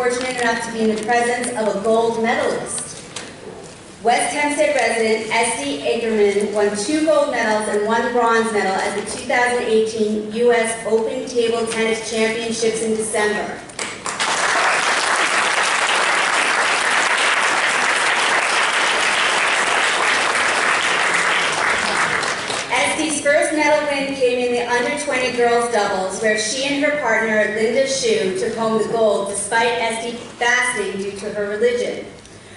fortunate enough to be in the presence of a gold medalist. West Hempstead resident Esty Ackerman won 2 gold medals and 1 bronze medal at the 2018 U.S. Open Table Tennis Championships in December. Esty's first medal win came in the under-20 girls doubles, where she and her partner, Linda Shue, took home the gold despite Esty fasting due to her religion.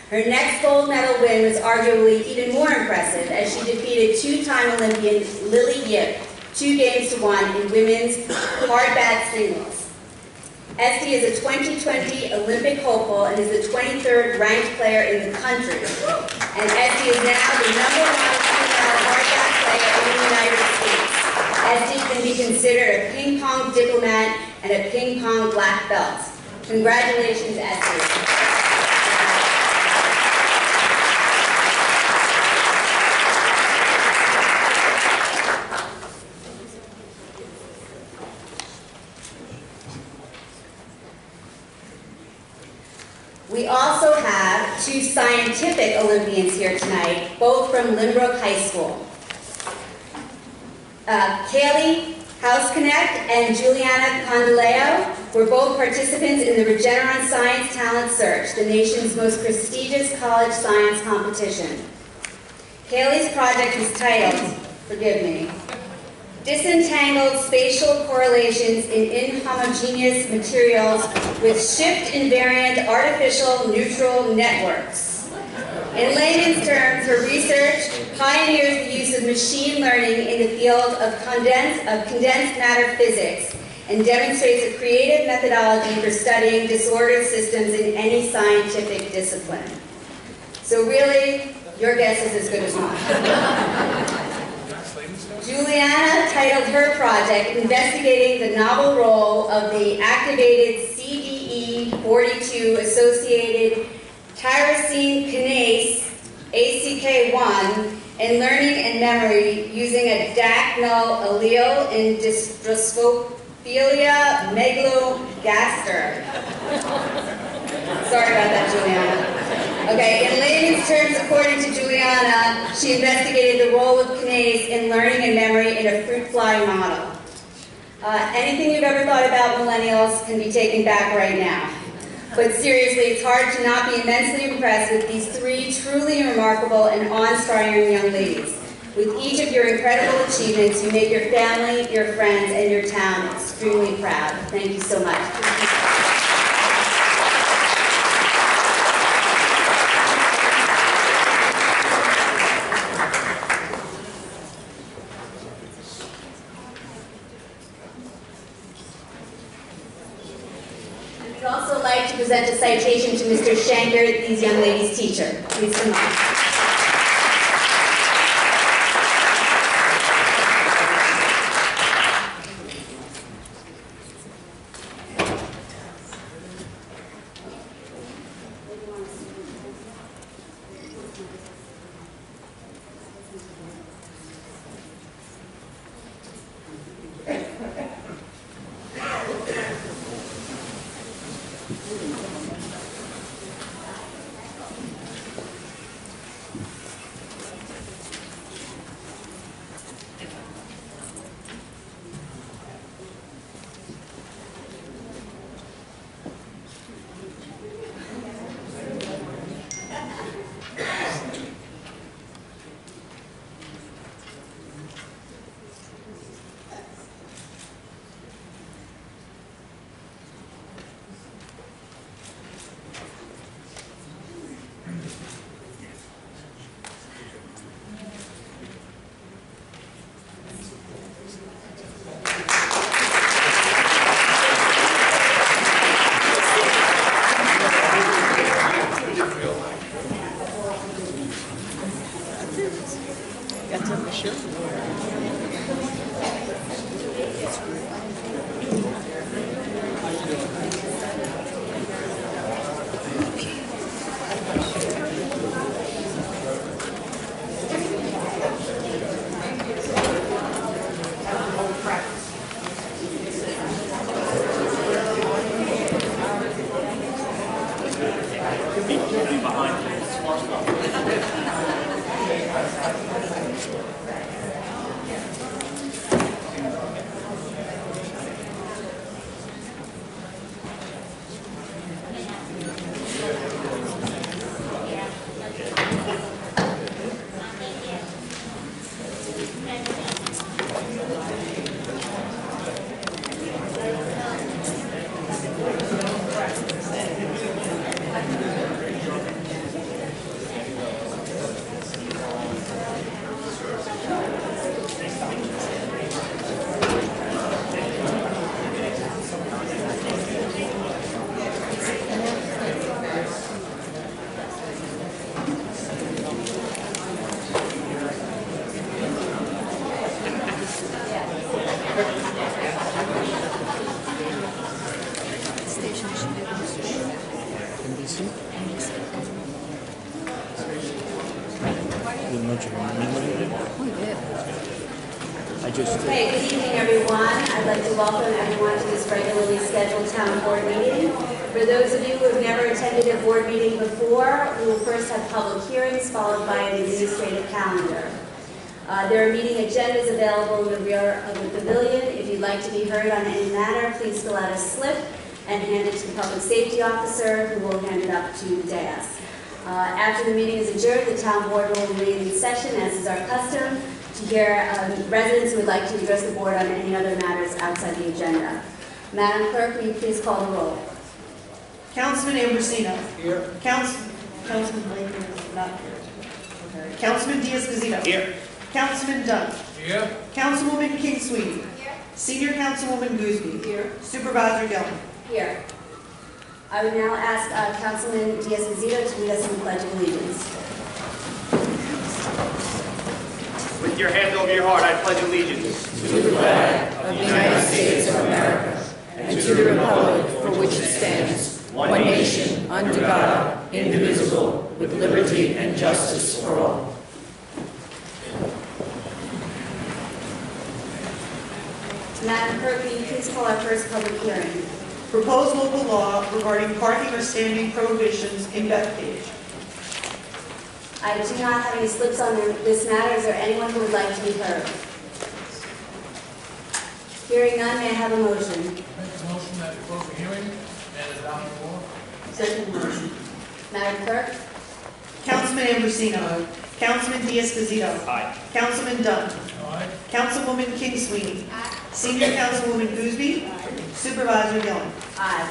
Her next gold medal win was arguably even more impressive, as she defeated 2-time Olympian Lily Yip 2-1 in women's hard bat singles. Esty is a 2020 Olympic hopeful and is the 23rd ranked player in the country. And Esty is now the #1 female hard bat player in the United States. Esty can be considered a ping pong diplomat and a ping pong black belt. Congratulations, Esty. We also have 2 scientific Olympians here tonight, both from Lynbrook High School. Kaylee Houseknecht and Juliana Condileo were both participants in the Regeneron Science Talent Search, the nation's most prestigious college science competition. Kaylee's project is titled, forgive me, Disentangled Spatial Correlations in Inhomogeneous Materials with Shift-Invariant Artificial Neutral Networks. In layman's terms, her research pioneers the use of machine learning in the field of condensed matter physics and demonstrates a creative methodology for studying disordered systems in any scientific discipline. So really, your guess is as good as mine. Juliana titled her project investigating the novel role of the activated CDE42 associated tyrosine kinase ACK1 in learning and memory using a DAC null allele in Drosophila megalogaster. Sorry about that, Juliana. Okay, in layman's terms, according to Juliana, she investigated the role of kinase in learning and memory in a fruit fly model. Anything you've ever thought about millennials can be taken back right now. But seriously, it's hard to not be immensely impressed with these 3 truly remarkable and awe-inspiring young ladies. With each of your incredible achievements, you make your family, your friends, and your town extremely proud. Thank you so much. We'd also like to present a citation to Mr. Schenker, these young ladies' teacher. Please come on. Okay, good evening, everyone. I'd like to welcome everyone to this regularly scheduled town board meeting. For those of you who have never attended a board meeting before, we will first have public hearings followed by an administrative calendar. There are meeting agendas available in the rear of the pavilion. If you'd like to be heard on any matter, please fill out a slip and hand it to the public safety officer, who will hand it up to the dais. After the meeting is adjourned, the town board will remain in session, as is our custom, to hear residents who would like to address the board on any other matters outside the agenda. Madam Clerk, will you please call the roll? Councilman Ambrosino. Here. Councilman Blake is not here. Okay. Councilman Diaz-Bazito. Here. Councilman Dunn. Here. Councilwoman King-Sweeney. Here. Senior Councilwoman Gooseby. Here. Supervisor Gilman. Here. I would now ask Councilman Diaz-Bazito to lead us in the Pledge of Allegiance. With your hands over your heart, I pledge allegiance to the flag of the United States of America and to the republic for which it stands, one nation, under God, indivisible, with liberty and justice for all. Madam Clerk, will you please call our first public hearing? Proposed local law regarding parking or standing prohibitions in Bethpage. I do not have any slips on this matter. Is there anyone who would like to be heard? Hearing none, may I have a motion? Make a motion that we close the hearing and adopt the law. Second motion. Madam Clerk? Councilman Ambrosino. Councilman Diaz-Bazito. Aye. Councilman Dunn. Aye. Councilwoman King-Sweeney. Senior Councilwoman Gooseby. Supervisor Gilman. Aye.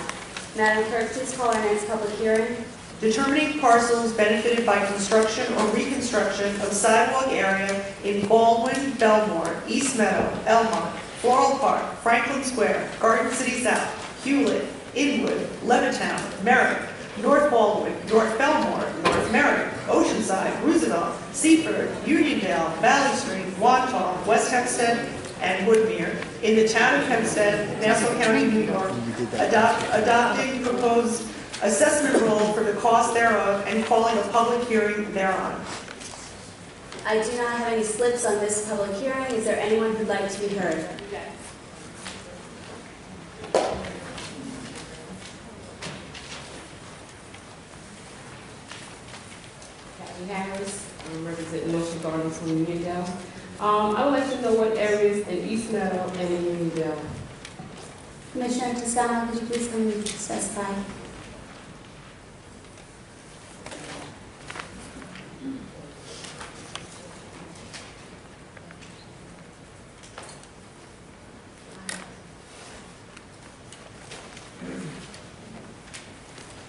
Madam Clerk, please call our next public hearing. Determining parcels benefited by construction or reconstruction of sidewalk area in Baldwin, Belmont, East Meadow, Elmont, Floral Park, Franklin Square, Garden City South, Hewlett, Inwood, Levittown, Merrick, North Baldwin, North Belmont, North Merrick, Oceanside, Roosevelt, Seaford, Uniondale, Valley Stream, Wantagh, West Hempstead, and Woodmere in the town of Hempstead, Nassau County, New York, adopting proposed assessment roll for the cost thereof and calling a public hearing thereon. I do not have any slips on this public hearing. Is there anyone who'd like to be heard? Kathy Harris, I'm representing Motion Gardens from Uniondale. I would like to know what areas in East Meadow and in Uniondale. Commissioner Toscano, could you please come and specify?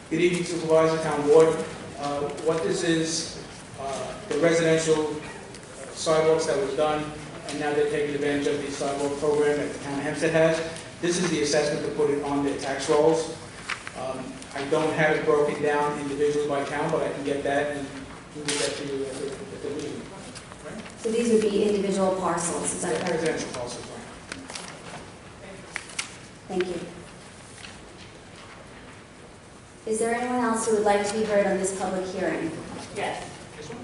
Good evening, Supervisor, Town Board. What this is, the residential sidewalks that was done, and now they're taking advantage of the sidewalk program that the town of Hempstead has. This is the assessment to put it on their tax rolls. I don't have it broken down individually by town, but I can get that and we'll get that to you at the meeting. Right? So these would be individual parcels, is that correct? Residential parcels, right? Thank you. Is there anyone else who would like to be heard on this public hearing? Yes. This one?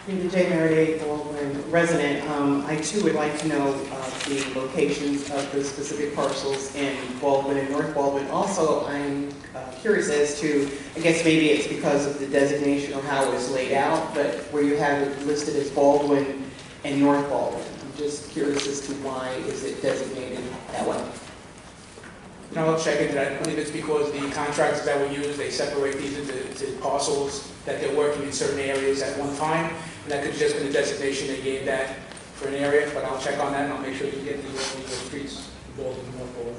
Rita J. Meredith, Baldwin resident. I too would like to know the locations of the specific parcels in Baldwin and North Baldwin. Also, I'm curious as to, I guess maybe it's because of the designation or how it's laid out, but where you have it listed as Baldwin and North Baldwin. I'm just curious as to why is it designated that way. I'll check into that. I believe it's because the contractors that we use, they separate these into parcels that they're working in certain areas at one time. And that could just be the designation they gave that for an area, but I'll check on that and I'll make sure you get the streets involved in the North Baldwin.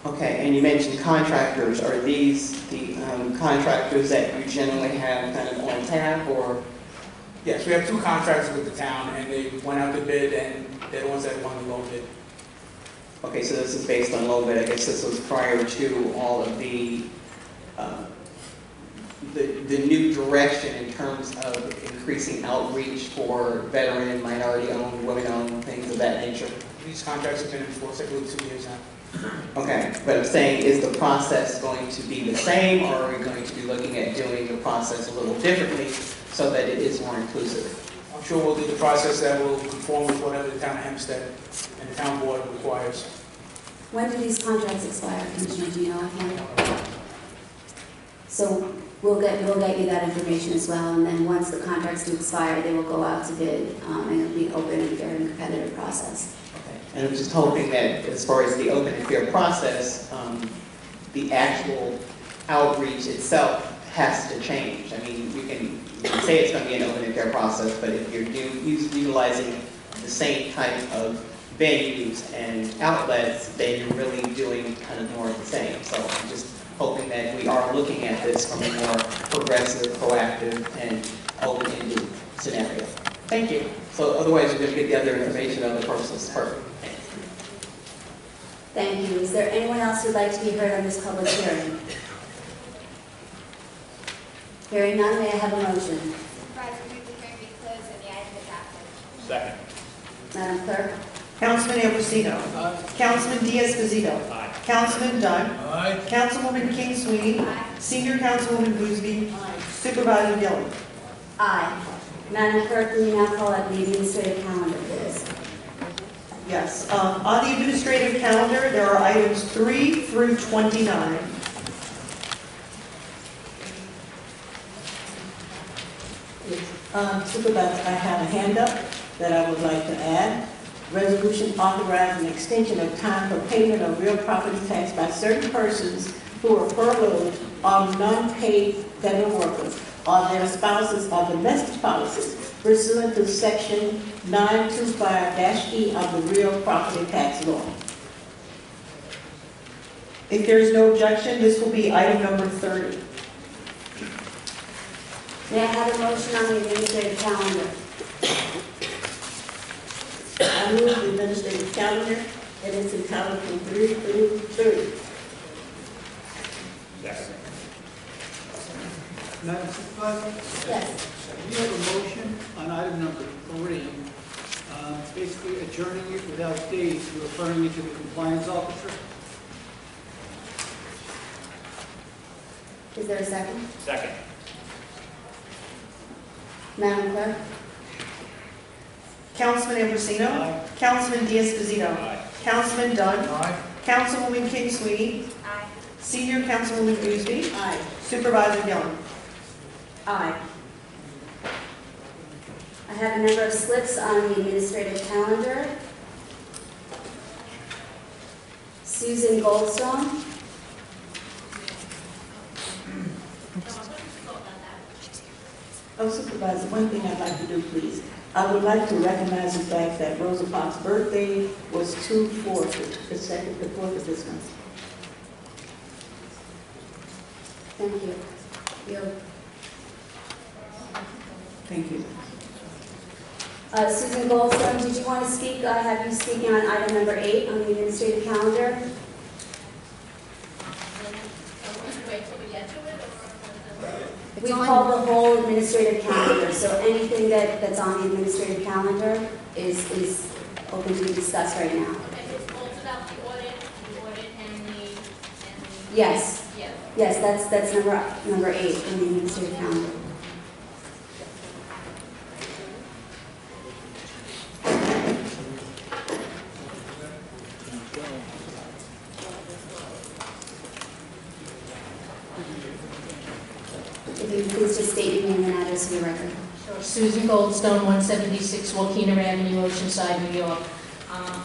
Okay, and you mentioned contractors. Are these the contractors that you generally have kind of on tap, or? Yes, we have 2 contractors with the town, and they went out to bid, and they're the ones that won the low bid. Okay, so this is based on low bid. I guess this was prior to all of the new direction in terms of increasing outreach for veteran, minority-owned, women-owned, things of that nature. These contracts have been in force, I believe, 2 years now. Okay, but I'm saying, is the process going to be the same, or are we going to be looking at doing the process a little differently so that it is more inclusive? I'm sure we'll do the process that will conform with whatever the town of Hempstead and the town board requires. When do these contracts expire, Commissioner? Do you know offhand? So we'll get you that information as well, and then once the contracts do expire, they will go out to bid, and it'll be open and fair and competitive process. And I'm just hoping that as far as the open and fair process, the actual outreach itself has to change. I mean, you can say it's going to be an open and fair process, but if you're utilizing the same type of venues and outlets, then you're really doing kind of more of the same. So I'm just hoping that we are looking at this from a more progressive, proactive, and open-ended scenario. Thank you. So otherwise, you're going to get the other information on the parcels. Perfect. Thank you. Is there anyone else who would like to be heard on this public hearing? Hearing none, may I have a motion? Supervisor, move the hearing be closed and the item adopted. Second. Madam Clerk? Councilman Ambrosino. Councilman Diaz-Bazito. Aye. Councilman Dunn. Aye. Councilwoman King Sweeney. Aye. Senior Councilwoman Boosby. Supervisor Gillen. Aye. Madam Clerk, will you now call out the administrative calendar, please? Yes. On the administrative calendar, there are items 3 through 29. Supervisor, I have a hand up that I would like to add. Resolution authorizing extension of time for payment of real property tax by certain persons who are furloughed or non-paid federal workers or their spouses or domestic spouses pursuant to Section 925-E of the Real Property Tax Law. If there is no objection, this will be item number 30. May I have a motion on the administrative calendar? I move the administrative calendar and it's entitled from 3 through 30. Second. Madam Supervisor, Yes. we have a motion on item number 3, basically adjourning it without dates, referring it to the compliance officer. Is there a second? Second. Madam Clerk? Councilman Ambrosino. Aye. Councilman Diaz-Bazito. Aye. Councilman Dunn. Aye. Councilwoman King Sweeney. Aye. Senior Councilwoman Boosby. Aye. Supervisor Gillen. Aye. I have a number of slips on the administrative calendar. Susan Goldstone. Oh, Supervisor, one thing I'd like to do, please. I would like to recognize the fact that Rosa Parks' birthday was 2/4, the 4th of this month. Thank you. Thank you. Susan Goldstone, did you want to speak? I have you speaking on item number 8 on the administrative calendar. We call the whole administrative calendar, so anything that's on the administrative calendar is open to be discussed right now. And it's also about the audit and the... Yes. Yes. Yes, that's number 8 on the administrative calendar. for the record. Susan Goldstone, 176 Walkeena Avenue, Oceanside, New York.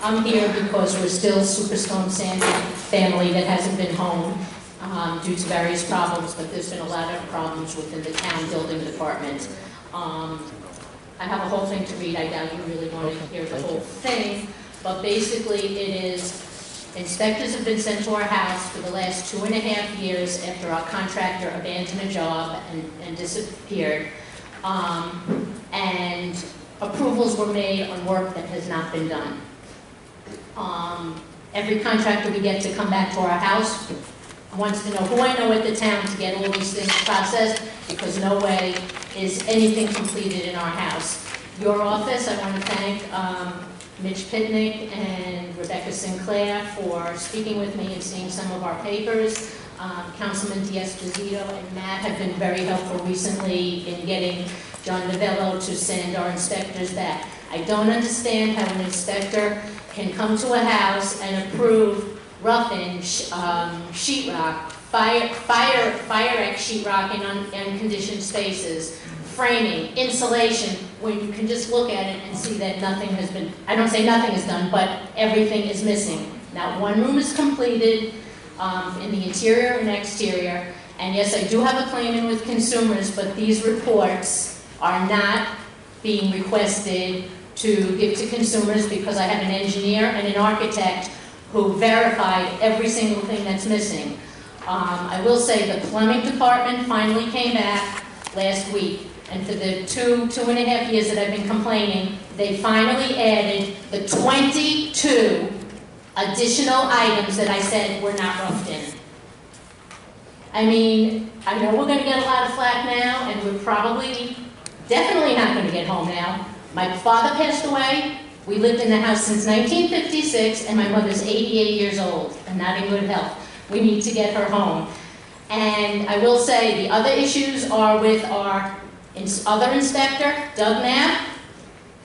I'm here because we're still Superstorm Sandy family that hasn't been home due to various problems, but there's been a lot of problems within the town building department. I have a whole thing to read. I doubt you really want to hear the whole thing, but basically it is, inspectors have been sent to our house for the last 2.5 years after our contractor abandoned a job and disappeared. And approvals were made on work that has not been done. Every contractor we get to come back to our house wants to know who I know at the town to get all these things processed, because no way is anything completed in our house. Your office, I want to thank Mitch Pitnick and Rebecca Sinclair for speaking with me and seeing some of our papers. Councilman D'Esposito and Matt have been very helpful recently in getting John Novello to send our inspectors back. I don't understand how an inspector can come to a house and approve rough-in sheetrock, Fire-X sheetrock in unconditioned spaces, framing, insulation, when you can just look at it and see that nothing has been, I don't say nothing is done, but everything is missing. Now, one room is completed in the interior and exterior, and yes, I do have a claim in with consumers, but these reports are not being requested to give to consumers because I have an engineer and an architect who verified every single thing that's missing. I will say the plumbing department finally came back last week, and for the 2.5 years that I've been complaining, they finally added the 22 additional items that I said were not roughed in. I mean, I know we're going to get a lot of flack now, and we're definitely not going to get home now. My father passed away. We lived in the house since 1956, and my mother's 88 years old and not in good health. We need to get her home. And I will say the other issues are with our other inspector, Doug Knapp,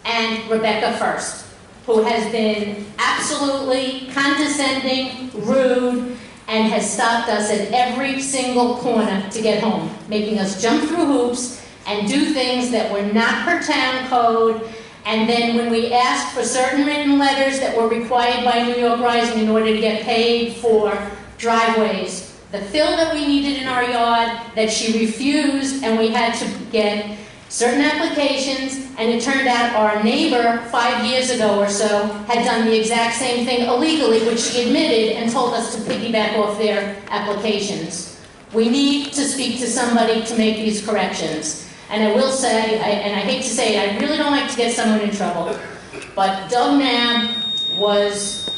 and Rebecca First, who has been absolutely condescending, rude, and has stopped us at every single corner to get home, making us jump through hoops and do things that were not per town code. And then when we asked for certain written letters that were required by New York Rising in order to get paid for driveways, the fill that we needed in our yard, that she refused, and we had to get certain applications, and it turned out our neighbor 5 years ago or so had done the exact same thing illegally, which she admitted and told us to piggyback off their applications. We need to speak to somebody to make these corrections. And I will say, and I hate to say it, I really don't like to get someone in trouble, but Doug Knapp was,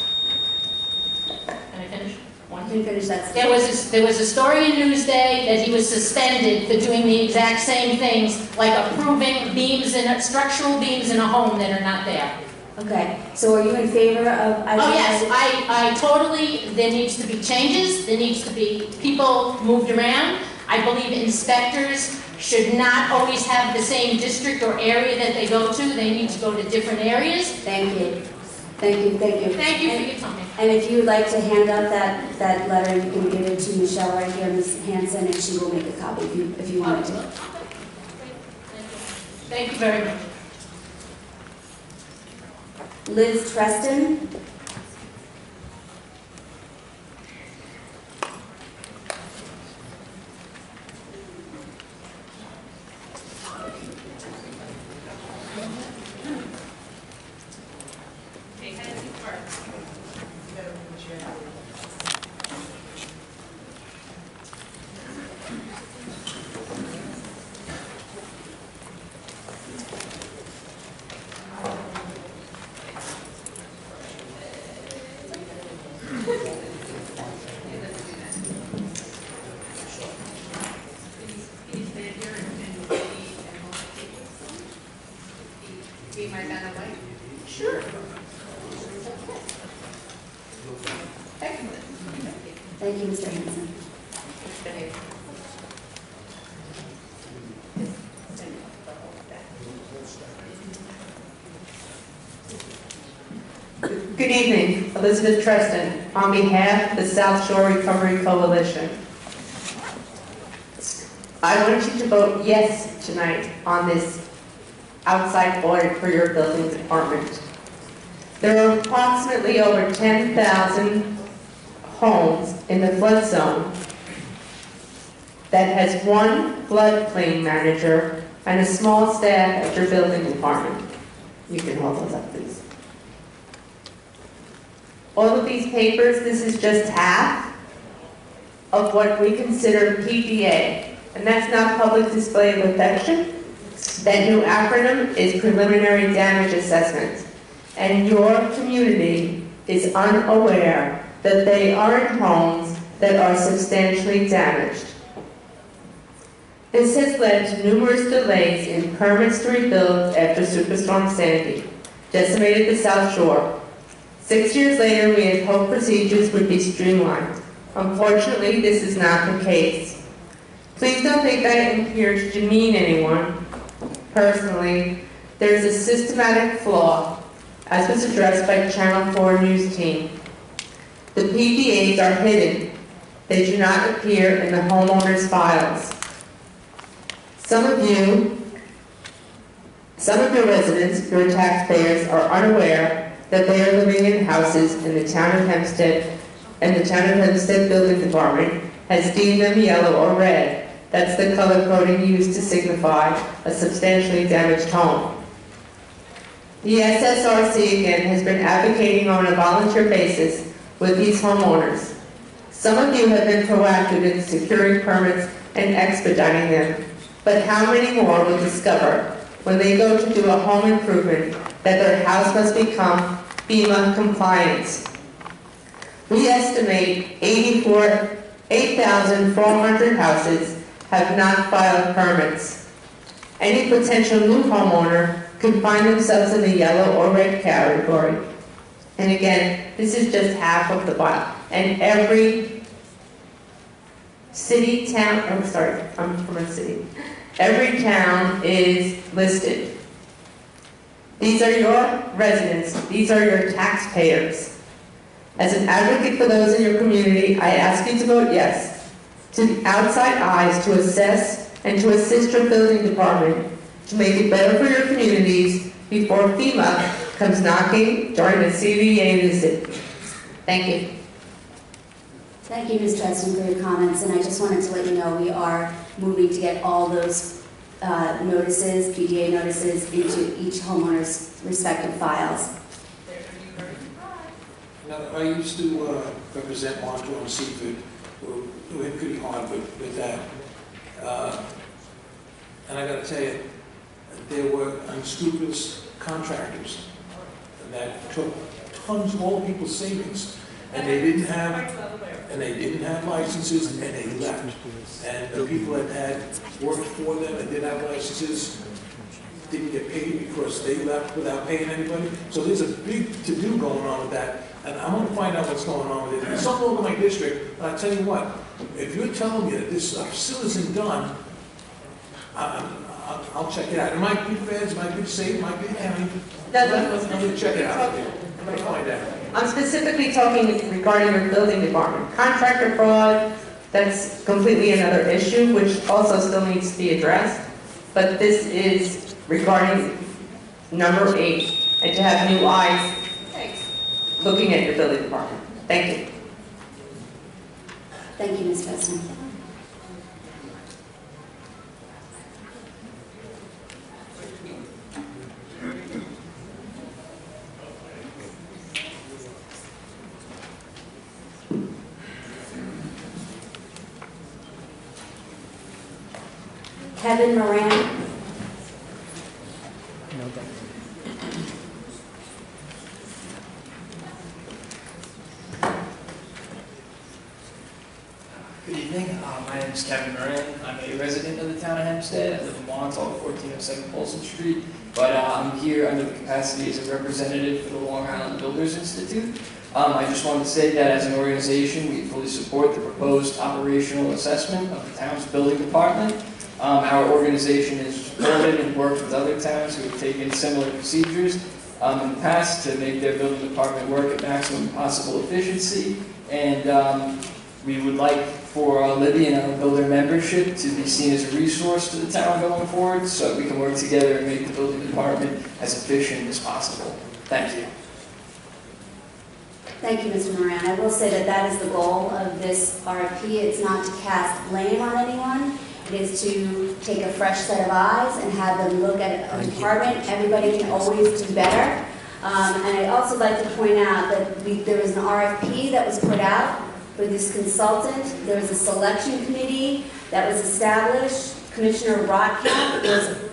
can I finish? You can finish that. There was a story in Newsday that he was suspended for doing the exact same things, like approving beams and structural beams in a home that are not there. Okay, so are you in favor of? Oh yes, I totally, there needs to be changes, there needs to be people moved around. I believe inspectors should not always have the same district or area that they go to. They need to go to different areas. Thank you. Thank you, thank you. Thank you for your time. And if you would like to hand out that letter, you can give it to Michelle right here, Ms. Hanson, and she will make a copy if you want to. Thank you very much. Liz Treston. Sure. Thank you, Mr. Hanson. Good evening, Elizabeth Treston, on behalf of the South Shore Recovery Coalition. I want you to vote yes tonight on this outside audit for your building department. There are approximately over 10,000 homes in the flood zone that has one floodplain manager and a small staff at your building department. You can hold those up, please. All of these papers, this is just half of what we consider PDA, and that's not public display of affection. That new acronym is preliminary damage assessment, and your community is unaware that they are in homes that are substantially damaged. This has led to numerous delays in permits to rebuild after Superstorm Sandy decimated the South Shore. 6 years later, we had hoped procedures would be streamlined. Unfortunately, this is not the case. Please don't think I am here to demean anyone. Personally, there is a systematic flaw, as was addressed by Channel 4 news team. The PDAs are hidden. They do not appear in the homeowners' files. Some of your residents, your taxpayers, are unaware that they are living in houses in the town of Hempstead, and the town of Hempstead Building Department has deemed them yellow or red. That's the color coding used to signify a substantially damaged home. The SSRC, again, has been advocating on a volunteer basis with these homeowners. Some of you have been proactive in securing permits and expediting them. But how many more will discover when they go to do a home improvement that their house must become FEMA compliant? We estimate 8,400 houses have not filed permits. Any potential new homeowner could find themselves in the yellow or red category. And again, this is just half of the file. And every city, town, I'm sorry, I'm from a city. Every town is listed. These are your residents. These are your taxpayers. As an advocate for those in your community, I ask you to vote yes to the outside eyes to assess and to assist your building department to make it better for your communities before FEMA comes knocking during the CVA visit. Thank you. Thank you, Ms. Treston, for your comments, and I just wanted to let you know we are moving to get all those notices, PDA notices, into each homeowner's respective files. Now, I used to represent Montour and Seaford. We went pretty hard with that. And I got to tell you, there were unscrupulous contractors that took tons of all people's savings, and they didn't have licenses, and they left. And the people that had worked for them and didn't have licenses didn't get paid because they left without paying anybody. So there's a big to-do going on with that, and I'm going to find out what's going on with it. It's all over my district, but I tell you what, if you're telling me that this still isn't done, I'll check it out. It might be feds, it might be the state, it might be the county. I'm going to check it out. I'm going to find out. I'm specifically talking regarding your building department. Contractor fraud, that's completely another issue, which also still needs to be addressed. But this is regarding number 8, and to have new eyes looking at your building department. Thank you. Thank you, Ms. Treston. Kevin Moran. Good evening. My name is Kevin Moran. I'm a resident of the town of Hempstead. I live in Montauk, 1407 Polson Street. But I'm here under the capacity as a representative for the Long Island Builders Institute. I just wanted to say that as an organization, we fully support the proposed operational assessment of the town's building department. Our organization has supported and worked with other towns who have taken similar procedures in the past to make their building department work at maximum possible efficiency. And we would like for Libby and our builder membership to be seen as a resource to the town going forward, so that we can work together and make the building department as efficient as possible. Thank you. Thank you, Mr. Moran. I will say that that is the goal of this RFP. It's not to cast blame on anyone. It is to take a fresh set of eyes and have them look at a department. Everybody can always do better. And I'd also like to point out that there was an RFP that was put out for this consultant. There was a selection committee that was established. Commissioner Rodkamp,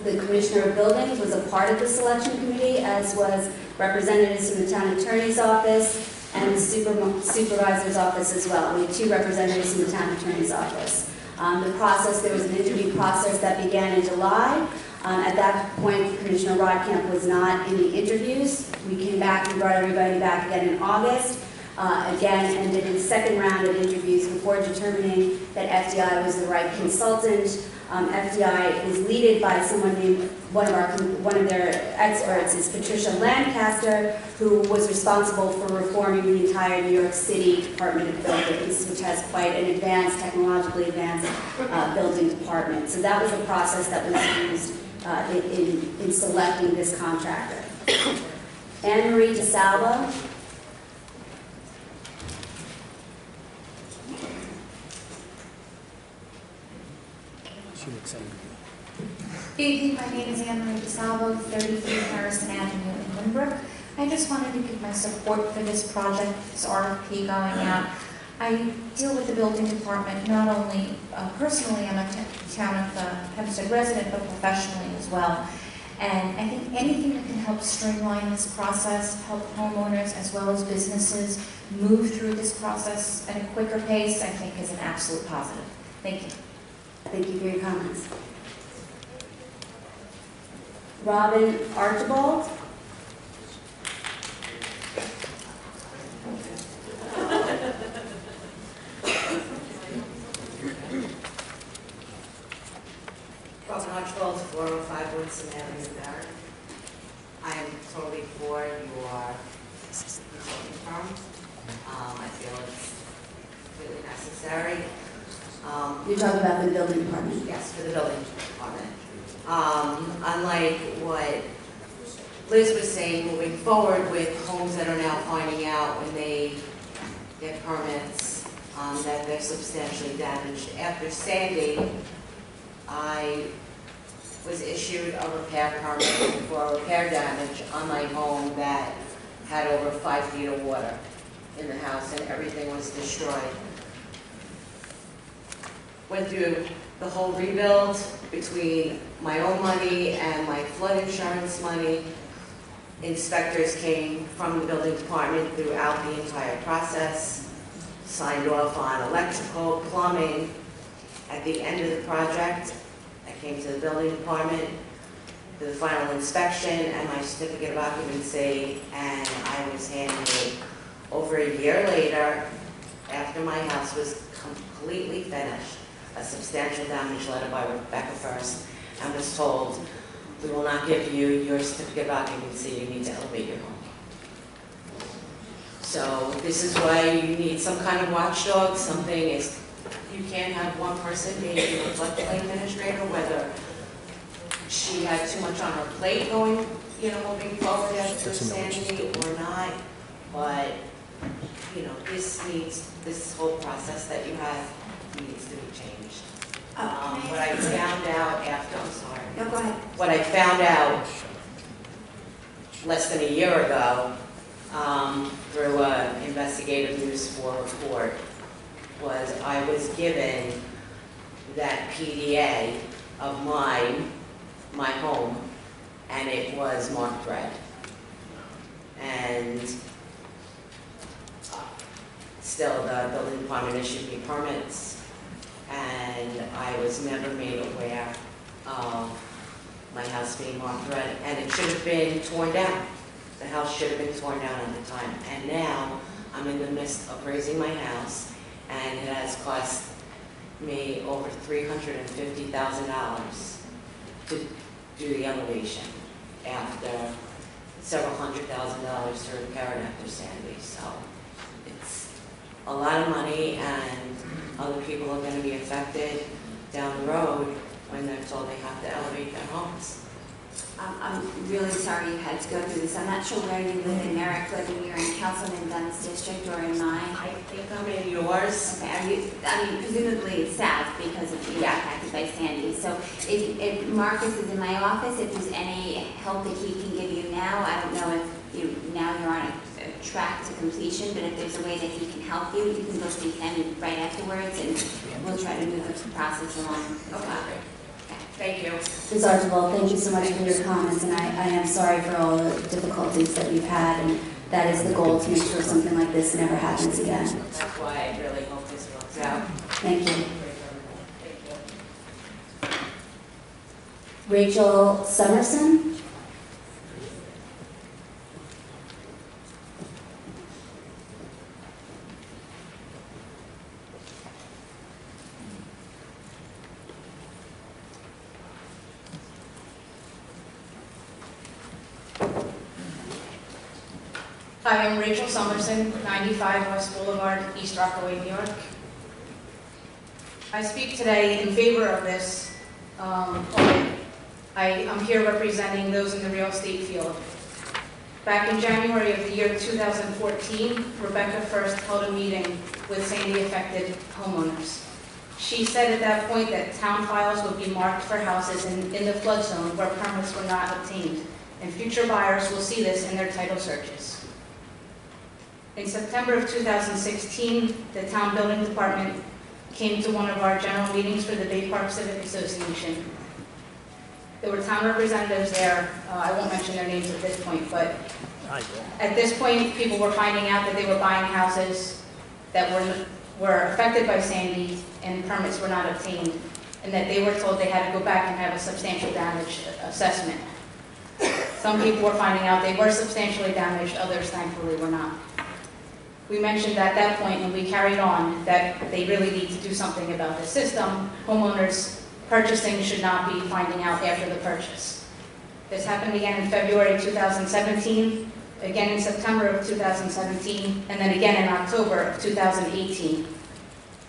the Commissioner of Buildings, was a part of the selection committee, as was representatives from the town attorney's office and the supervisor's office as well. We had 2 representatives from the town attorney's office. There was an interview process that began in July. At that point, Commissioner Rodkamp was not in the interviews. We came back and brought everybody back again in August. Again, and did a second round of interviews before determining that FDI was the right consultant. FDI is led by someone named, one of their experts is Patricia Lancaster, who was responsible for reforming the entire New York City Department of Buildings, which has quite an advanced, technologically advanced building department. So that was the process that was used in selecting this contractor. Anne Marie DeSalvo. Good evening, my name is Anne Marie DeSalvo, 33 Harrison Avenue in Lynbrook. I just wanted to give my support for this project, this RFP going out. I deal with the building department not only personally, I'm a town of Hempstead resident, but professionally as well. And I think anything that can help streamline this process, help homeowners as well as businesses move through this process at a quicker pace, I think is an absolute positive. Thank you. Thank you for your comments. Robin Archibald. Robin Archibald, 405 Woodson Avenue, Barrett. I am totally for your consulting firm. I feel it's really necessary. You're talking about the building department? Yes, for the building department. Unlike what Liz was saying, moving forward with homes that are now finding out when they get permits that they're substantially damaged. After Sandy, I was issued a repair permit for repair damage on my home that had over 5 feet of water in the house and everything was destroyed. Went through the whole rebuild between my own money and my flood insurance money. Inspectors came from the building department throughout the entire process, signed off on electrical, plumbing. At the end of the project, I came to the building department for the final inspection and my certificate of occupancy, and I was handed over a year later, after my house was completely finished, a substantial damage letter by Rebecca First, and was told, we will not give you your certificate of occupancy, you need to elevate your home. So this is why you need some kind of watchdog. Something is, you can't have one person being the floodplain administrator, whether she had too much on her plate going, moving forward after Sandy or not. But, this whole process that you have needs to be changed. What I found out after, I'm sorry. No, go ahead. What I found out less than a year ago through an investigative News 4 report was I was given that PDA of mine, my home, and it was marked red. And still the building department issued me permits, and I was never made aware of my house being marked red, and it should have been torn down. The house should have been torn down at the time. And now I'm in the midst of raising my house, and it has cost me over $350,000 to do the elevation after several $100,000 to repair it after Sandy. So it's a lot of money, and other people are going to be affected down the road when they're told they have to elevate their homes. I'm really sorry you had to go through this. I'm not sure where you live in Merrick, whether you're in Councilman Dunn's district or in mine. I think I'm in yours. Okay, I mean, presumably it's south because of being impacted by Sandy. So if Marcus is in my office, if there's any help that he can give you now, I don't know if now you're on a track to completion, but if there's a way that he can help you, you can go see him right afterwards, and we'll try to move the process along. Okay. Thank you. Ms. Archibald, thank you so much for your comments, and I am sorry for all the difficulties that we've had, and that is the goal, to make sure something like this never happens again. That's why I really hope this works out. Thank you. Rachel Summerson? Hi, I'm Rachel Summerson, 95 West Boulevard, East Rockaway, New York. I speak today in favor of this audit. I'm here representing those in the real estate field. Back in January of the year 2014, Rebecca first held a meeting with Sandy-affected homeowners. She said at that point that town files would be marked for houses in the flood zone where permits were not obtained, and future buyers will see this in their title searches. In September of 2016, the town building department came to one of our general meetings for the Bay Park Civic Association. There were town representatives there. I won't mention their names at this point, but at this point, people were finding out that they were buying houses that were affected by Sandy and permits were not obtained, and that they were told they had to go back and have a substantial damage assessment. Some people were finding out they were substantially damaged, others thankfully were not. We mentioned at that point, and we carried on, that they really need to do something about the system. Homeowners purchasing should not be finding out after the purchase. This happened again in February 2017, again in September of 2017, and then again in October of 2018.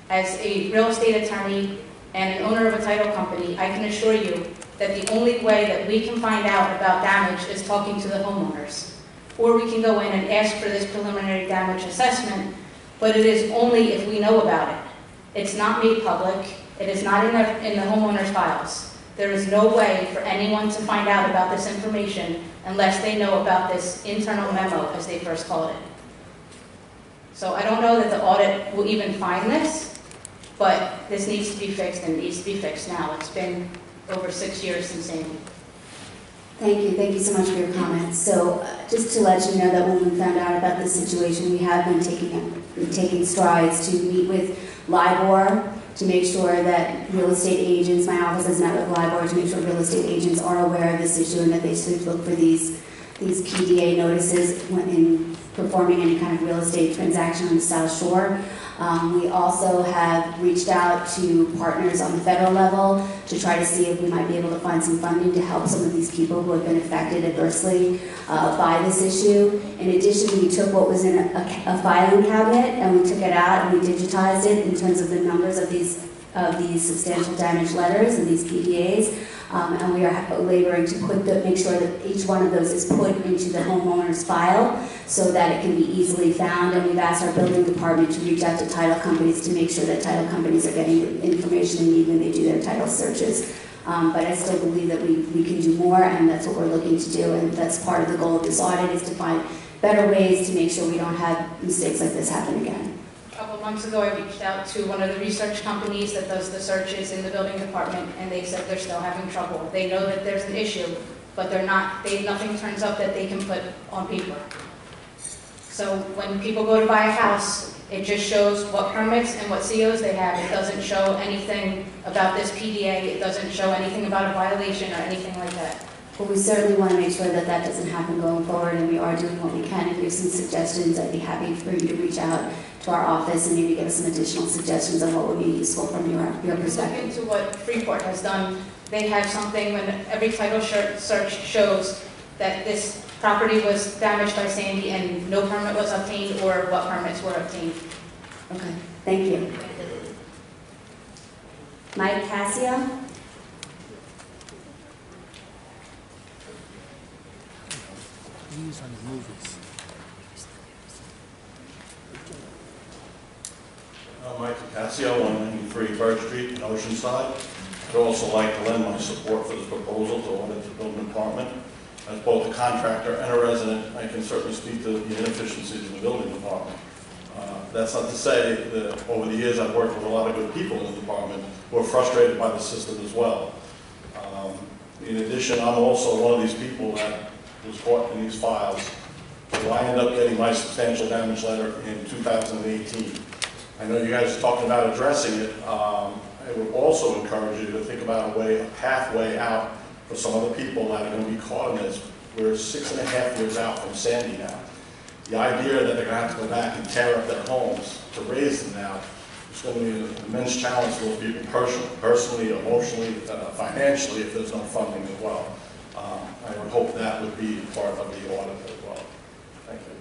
As a real estate attorney and an owner of a title company, I can assure you that the only way that we can find out about damage is talking to the homeowners. Or we can go in and ask for this preliminary damage assessment, but it is only if we know about it. It's not made public. It is not in the homeowner's files. There is no way for anyone to find out about this information unless they know about this internal memo, as they first called it. So I don't know that the audit will even find this, but this needs to be fixed, and it needs to be fixed now. It's been over 6 years since Sandy. Thank you so much for your comments. So just to let you know that when we found out about this situation, we have been taking strides to meet with LIBOR to make sure that real estate agents, my office has met with LIBOR to make sure real estate agents are aware of this issue and that they should look for these PDA notices when in performing any kind of real estate transaction on the South Shore. We also have reached out to partners on the federal level to try to see if we might be able to find some funding to help some of these people who have been affected adversely by this issue. In addition, we took what was in a filing cabinet and we took it out and we digitized it in terms of the numbers of these substantial damage letters and these PDAs. And we are laboring to make sure that each one of those is put into the homeowner's file so that it can be easily found. And we've asked our building department to reach out to title companies to make sure that title companies are getting the information they need when they do their title searches. But I still believe that we can do more, and that's what we're looking to do. And that's part of the goal of this audit, is to find better ways to make sure we don't have mistakes like this happen again. A couple months ago, I reached out to one of the research companies that does the searches in the building department, and they said they're still having trouble. They know that there's an issue, but nothing turns up that they can put on paper. So when people go to buy a house, it just shows what permits and what COs they have. It doesn't show anything about this PDA. It doesn't show anything about a violation or anything like that. But we certainly want to make sure that that doesn't happen going forward, and we are doing what we can. If you have some suggestions, I'd be happy for you to reach out to our office and maybe give us some additional suggestions on what would be useful from your perspective. Look into what Freeport has done. They have something when every title search shows that this property was damaged by Sandy and no permit was obtained, or what permits were obtained. Okay, thank you. Mike Cassio. Mike Cassio, 193 Birch Street in Oceanside. I'd also like to lend my support for this proposal to audit the building department. As both a contractor and a resident, I can certainly speak to the inefficiencies in the building department. That's not to say that over the years I've worked with a lot of good people in the department who are frustrated by the system as well. In addition, I'm also one of these people that was caught in these files. So I ended up getting my substantial damage letter in 2018. I know you guys are talking about addressing it. I would also encourage you to think about a pathway out for some other people that are going to be caught in this. We're 6.5 years out from Sandy now. The idea that they're going to have to go back and tear up their homes to raise them now is going to be an immense challenge for those people personally, emotionally, financially, if there's no funding as well. I would hope that would be part of the audit as well. Thank you.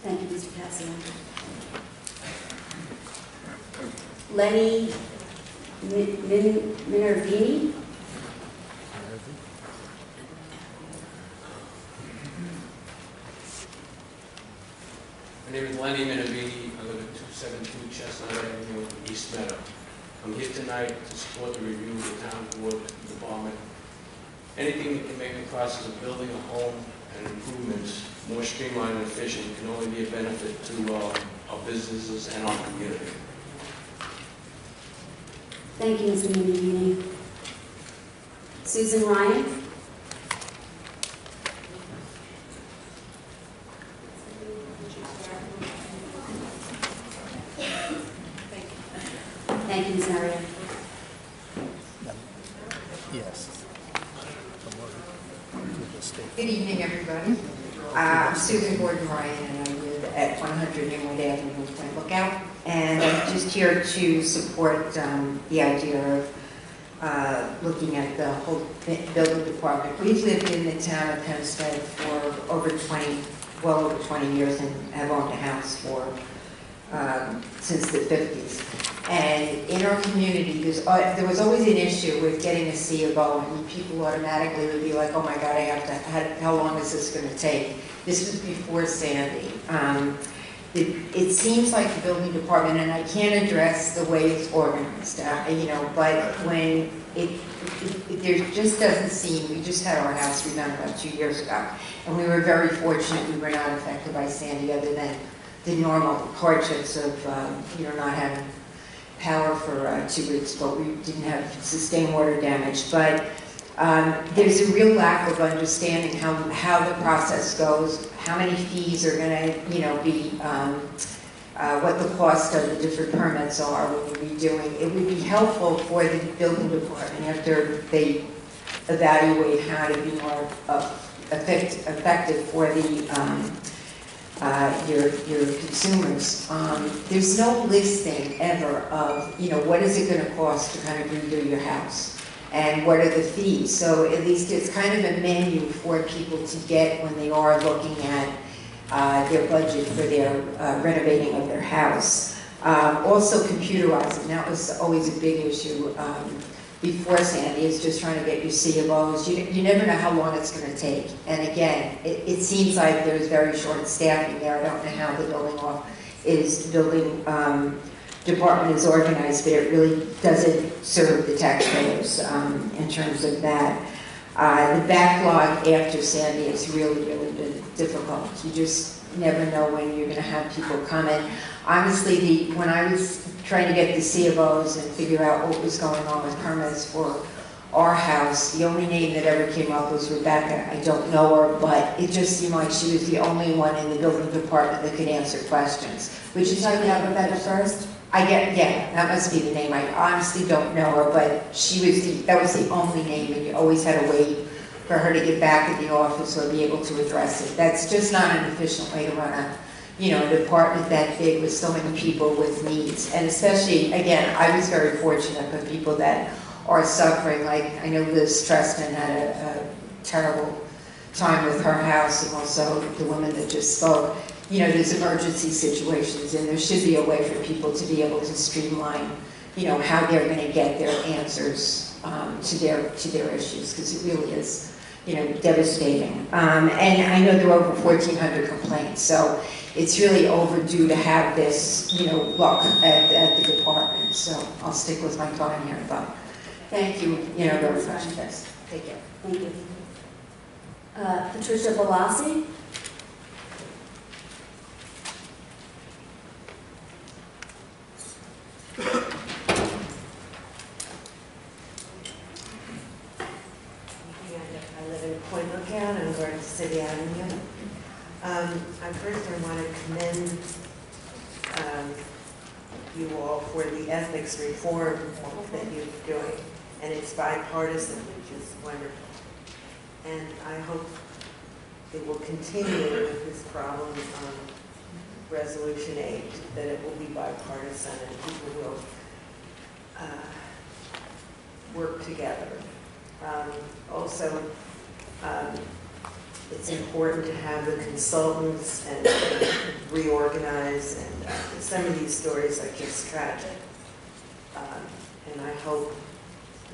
Thank you, Mr. Cassio. Lenny Minervini. My name is Lenny Minervini. I live at 272 Chestnut Avenue, East Meadow. I'm here tonight to support the review of the town board department. Anything that can make the process of building a home and improvements more streamlined and efficient can only be a benefit to our businesses and our community. Thank you, Mr. Minervini. Susan Ryan. Thank you, Ms. Maria. Yes. Good evening, everybody. I'm Susan Gordon Ryan, and I live at 100 Inwood Avenue, North Point Lookout. And I'm just here to support the idea of looking at the whole building department. We've lived in the town of Hempstead for well over 20 years, and have owned a house for since the 50s. And in our community, there was always an issue with getting a C of O, and people automatically would be like, oh my God, I have to, how long is this going to take? This was before Sandy. It seems like the building department, and I can't address the way it's organized, but when there just doesn't seem, we just had our house redone about 2 years ago, and we were very fortunate we were not affected by Sandy other than the normal hardships of, not having power for 2 weeks, but we didn't have sustained water damage. But there's a real lack of understanding how the process goes, how many fees are going to, be, what the cost of the different permits are, what we'll be doing. It would be helpful for the building department after they evaluate how to be more effective for the your consumers. There's no listing ever of, what is it going to cost to kind of redo your house, and what are the fees. So at least it's kind of a menu for people to get when they are looking at their budget for their renovating of their house. Also computerizing, that was always a big issue before Sandy, is just trying to get your C of O's. You never know how long it's going to take. And again, it seems like there's very short staffing there. I don't know how the building department is organized, but it really doesn't serve the taxpayers in terms of that. The backlog after Sandy has really been difficult. You just never know when you're going to have people come in. Honestly, when I was trying to get the C of O's and figure out what was going on with permits for our house, the only name that ever came up was Rebecca. I don't know her, but it just seemed like she was the only one in the building department that could answer questions. Which is how you have Rebecca first? Yeah, that must be the name. I honestly don't know her, but that was the only name, and you always had to wait for her to get back in the office or be able to address it. That's just not an efficient way to run a department that big with so many people with needs. And especially, again, I was very fortunate for people that are suffering. Like, I know Liz Trestman had a terrible time with her house, and also the woman that just spoke. There's emergency situations, and there should be a way for people to be able to streamline how they're going to get their answers to their issues, because it really is, devastating. And I know there are over 1,400 complaints, so it's really overdue to have this, look at the department. So I'll stick with my time here, but thank you, very much. Yes, take care. Thank you. Patricia Velassi. I live in Point Lookout on Garden City Avenue. First I want to commend you all for the ethics reform that you're doing, and it's bipartisan, which is wonderful. And I hope it will continue with this problem on Resolution 8, that it will be bipartisan and people will work together. Also, it's important to have the consultants and reorganize, and some of these stories are just tragic. And I hope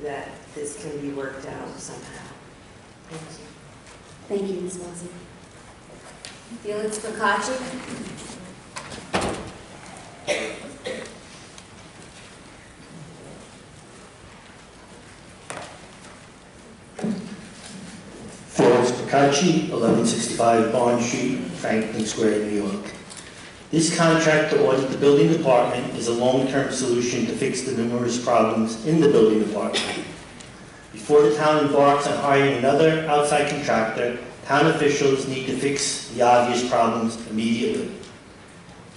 that this can be worked out somehow. Thank you. Thank you, Ms. Velassi. Felix Procacci. Felix Procacci, 1165 Barn Street, Franklin Square, New York. This contract to audit the building department is a long-term solution to fix the numerous problems in the building department. Before the town embarks on hiring another outside contractor, town officials need to fix the obvious problems immediately.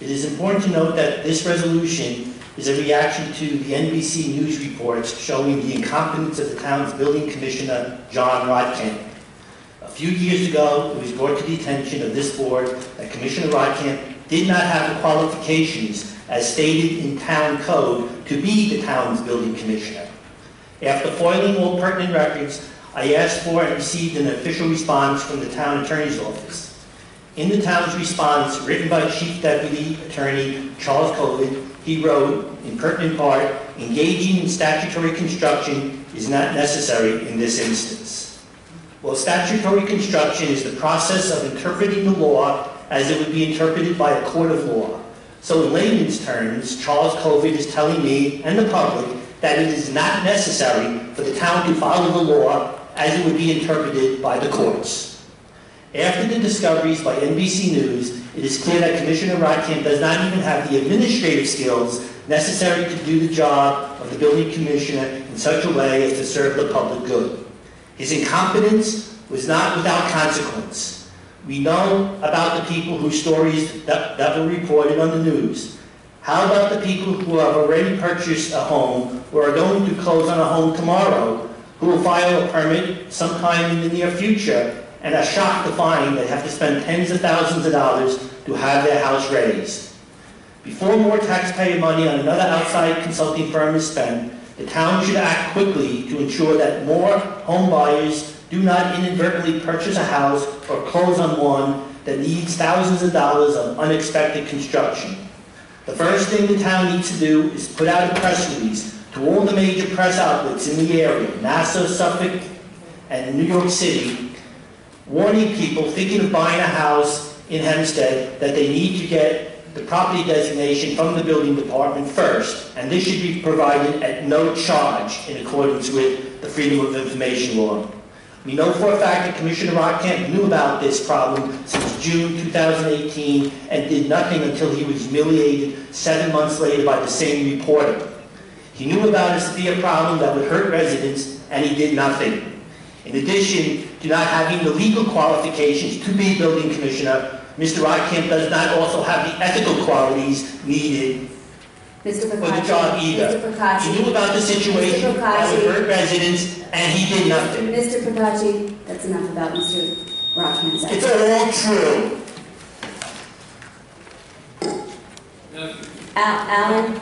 It is important to note that this resolution is a reaction to the NBC News reports showing the incompetence of the town's building commissioner, John Rodkamp. A few years ago, it was brought to the attention of this board that Commissioner Rodkamp did not have the qualifications as stated in town code to be the town's building commissioner. After foiling all pertinent records, I asked for and received an official response from the town attorney's office. In the town's response, written by Chief Deputy Attorney Charles Covid, he wrote, in pertinent part, engaging in statutory construction is not necessary in this instance. Well, statutory construction is the process of interpreting the law as it would be interpreted by a court of law. So in layman's terms, Charles Covid is telling me and the public that it is not necessary for the town to follow the law as it would be interpreted by the courts. After the discoveries by NBC News, it is clear that Commissioner Rodkamp does not even have the administrative skills necessary to do the job of the building commissioner in such a way as to serve the public good. His incompetence was not without consequence. We know about the people whose stories that were reported on the news. How about the people who have already purchased a home or are going to close on a home tomorrow, who will file a permit sometime in the near future and are shocked to find they have to spend tens of thousands of dollars to have their house raised? Before more taxpayer money on another outside consulting firm is spent, the town should act quickly to ensure that more home buyers do not inadvertently purchase a house or close on one that needs thousands of dollars of unexpected construction. The first thing the town needs to do is put out a press release to all the major press outlets in the area, Nassau, Suffolk, and New York City, warning people thinking of buying a house in Hempstead that they need to get the property designation from the building department first, and this should be provided at no charge in accordance with the Freedom of Information Law. We know for a fact that Commissioner Rodkamp knew about this problem since June 2018 and did nothing until he was humiliated 7 months later by the same reporter. He knew about a severe problem that would hurt residents, and he did nothing. In addition to not having the legal qualifications to be building commissioner, Mr. Rodkamp does not also have the ethical qualities needed for the job either. He knew about the situation that would hurt residents, and he did nothing. Mr. Procacci, that's enough about Mr. Rodkamp's act. It's all true. Alan?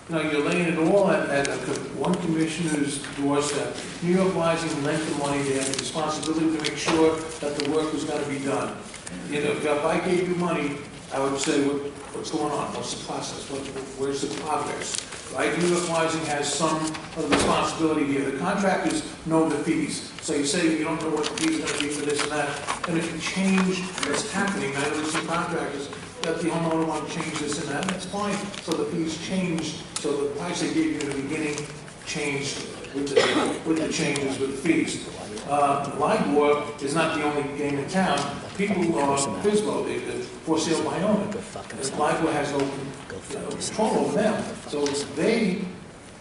No, you're laying it all at one commissioner's doorstep. New York Rising lent the money. They have the responsibility to make sure that the work was going to be done. You know, if I gave you money I would say, what's going on? What's the process? Where's the progress? Right? New York Rising has some of the responsibility here. The contractors know the fees. So you say you don't know what the fees are going to be for this and that. And if you change what's happening, I know there's some contractors that the homeowner want to change this and that, that's fine. So the fees changed. So the price they gave you in the beginning changed with the changes with the fees. LIBOR is not the only game in town. People are FSBO, they're for sale by owner. And LIBOR has no control over them. So they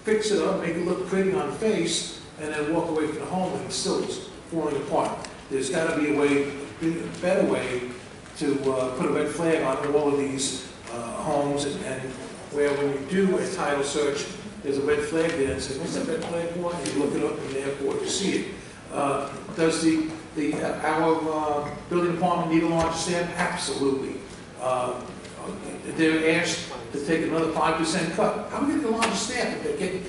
fix it up, make it look pretty on face, and then walk away from the home and it still is falling apart. There's got to be a better way to put a red flag on all of these homes, and where when you do a title search, there's a red flag there and say, what's that red flag for? And you look it up and therefore you see it. Does our building department need a larger staff? Absolutely. They're asked to take another 5% cut. How are we going to get a larger staff if they're getting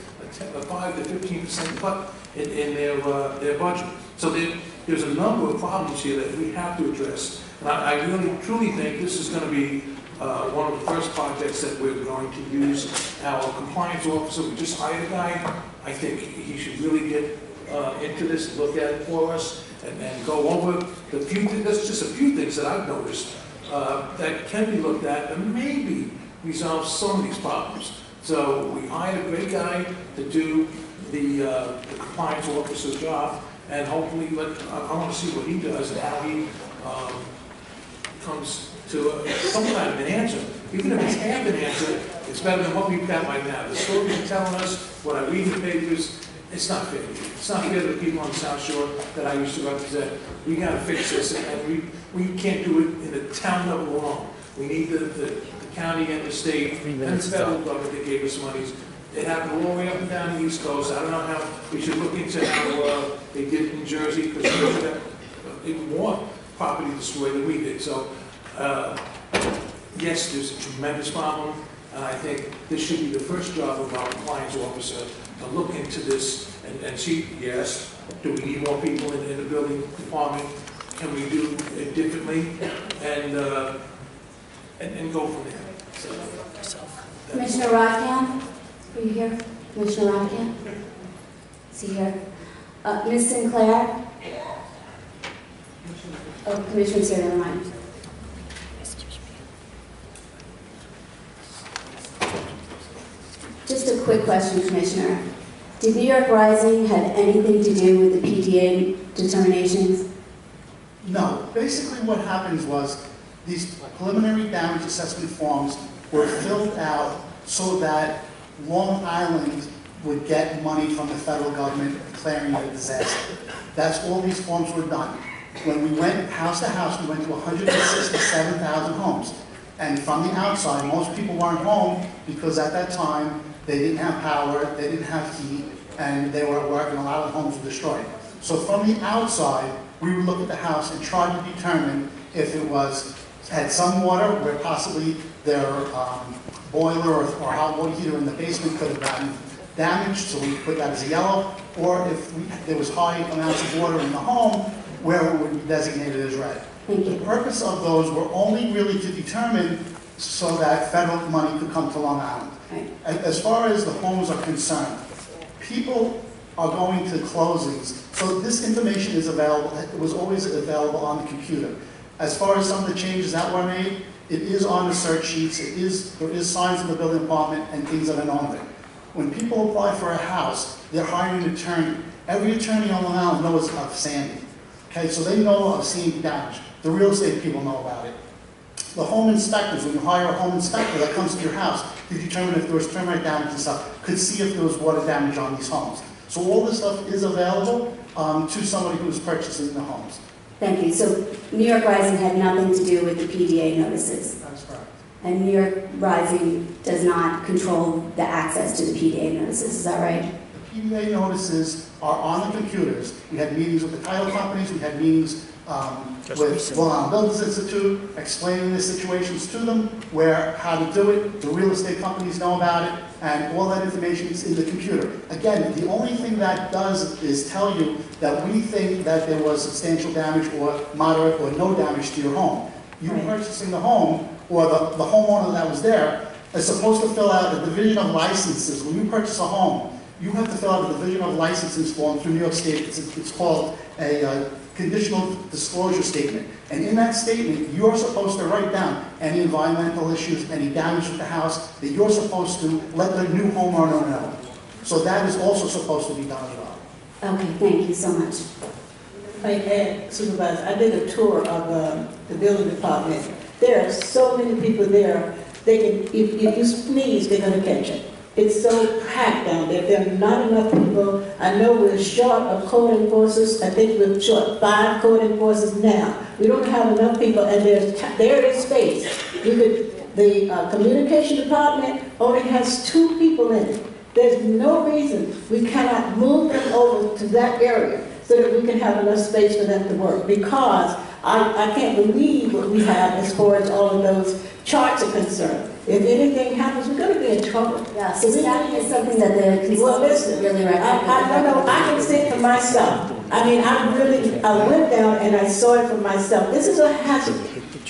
a 5 to 15% cut in their budget? So there's a number of problems here that we have to address. And I really, truly think this is going to be one of the first projects that we're going to use our compliance officer. We just hired a guy. I think he should really get into this, look at it for us, and go over the few things. There's just a few things that I've noticed that can be looked at and maybe resolve some of these problems. So we hired a great guy to do the compliance officer job, and hopefully, I want to see what he does and how he comes to some kind of an answer. Even if it's half an answer, it's better than what we've got right now. The stories are telling us, what I read in the papers, it's not fair. It's not fair to the people on the South Shore that I used to represent. We got to fix this, and we can't do it in the town level alone. We need the county and the state and the federal government that gave us monies. It happened all the way up and down the East Coast. I don't know how we should look into how they did in Jersey, because Jersey got even more property destroyed than we did. So, yes, there's a tremendous problem, and I think this should be the first job of our compliance officer to look into this and see, yes, do we need more people in the building department? Can we do it differently? And go from there. So, Commissioner Rodham, are you here? Commissioner Rodham? Is he here? Ms. Sinclair? Oh, Commissioner's here, never mind. Just a quick question, Commissioner. Did New York Rising have anything to do with the PDA determinations? No. Basically what happens was these preliminary damage assessment forms were filled out so that Long Island would get money from the federal government declaring it a disaster. That's all these forms were done. When we went house to house, we went to 167,000 homes. And from the outside, most people weren't home because at that time, they didn't have power, they didn't have heat, and they were at work, and a lot of homes were destroyed. So from the outside, we would look at the house and try to determine if it had some water, where possibly their boiler or hot water heater in the basement could have gotten damaged, so we put that as a yellow, or if there was high amounts of water in the home, where it would be designated as red. The purpose of those were only really to determine so that federal money could come to Long Island. As far as the homes are concerned, people are going to closings, so this information is available. It was always available on the computer. As far as some of the changes that were made, it is on the search sheets. There is signs in the building department and things that are known of it. When people apply for a house, they're hiring an attorney. Every attorney on Long Island knows of Sandy. Okay, so they know of seeing damage. The real estate people know about it. The home inspectors, when you hire a home inspector that comes to your house to determine if there was termite damage and stuff, could see if there was water damage on these homes. So all this stuff is available to somebody who is purchasing the homes. Thank you. So New York Rising had nothing to do with the PDA notices? That's correct. And New York Rising does not control the access to the PDA notices, is that right? The PDA notices are on the computers. We had meetings with the title companies, we had meetings with Long Island Builders Institute, explaining the situations to them, how to do it. The real estate companies know about it, and all that information is in the computer. Again, the only thing that does is tell you that we think that there was substantial damage or moderate or no damage to your home. You purchasing the home or the homeowner that was there is supposed to fill out a division of licenses. When you purchase a home, you have to fill out a division of licenses form through New York State. It's called a conditional disclosure statement. And in that statement, you're supposed to write down any environmental issues, any damage to the house, that you're supposed to let the new homeowner know. So that is also supposed to be done as well. Okay, thank you so much. Supervisor, I did a tour of the building department. There are so many people there. They can, if you sneeze, they're going to catch it. It's so packed down there. There are not enough people. I know we're short of code enforcers. I think we're short 5 code enforcers now. We don't have enough people, and there is space. The communication department only has 2 people in it. There's no reason we cannot move them over to that area so that we can have enough space for them to work, because I can't believe what we have as far as all of those charts are concerned. If anything happens, we're going to be in trouble. Yeah, so staffing is something that the consultants really recommend. I can say for myself. I mean, I went down and I saw it for myself. This is a hazard.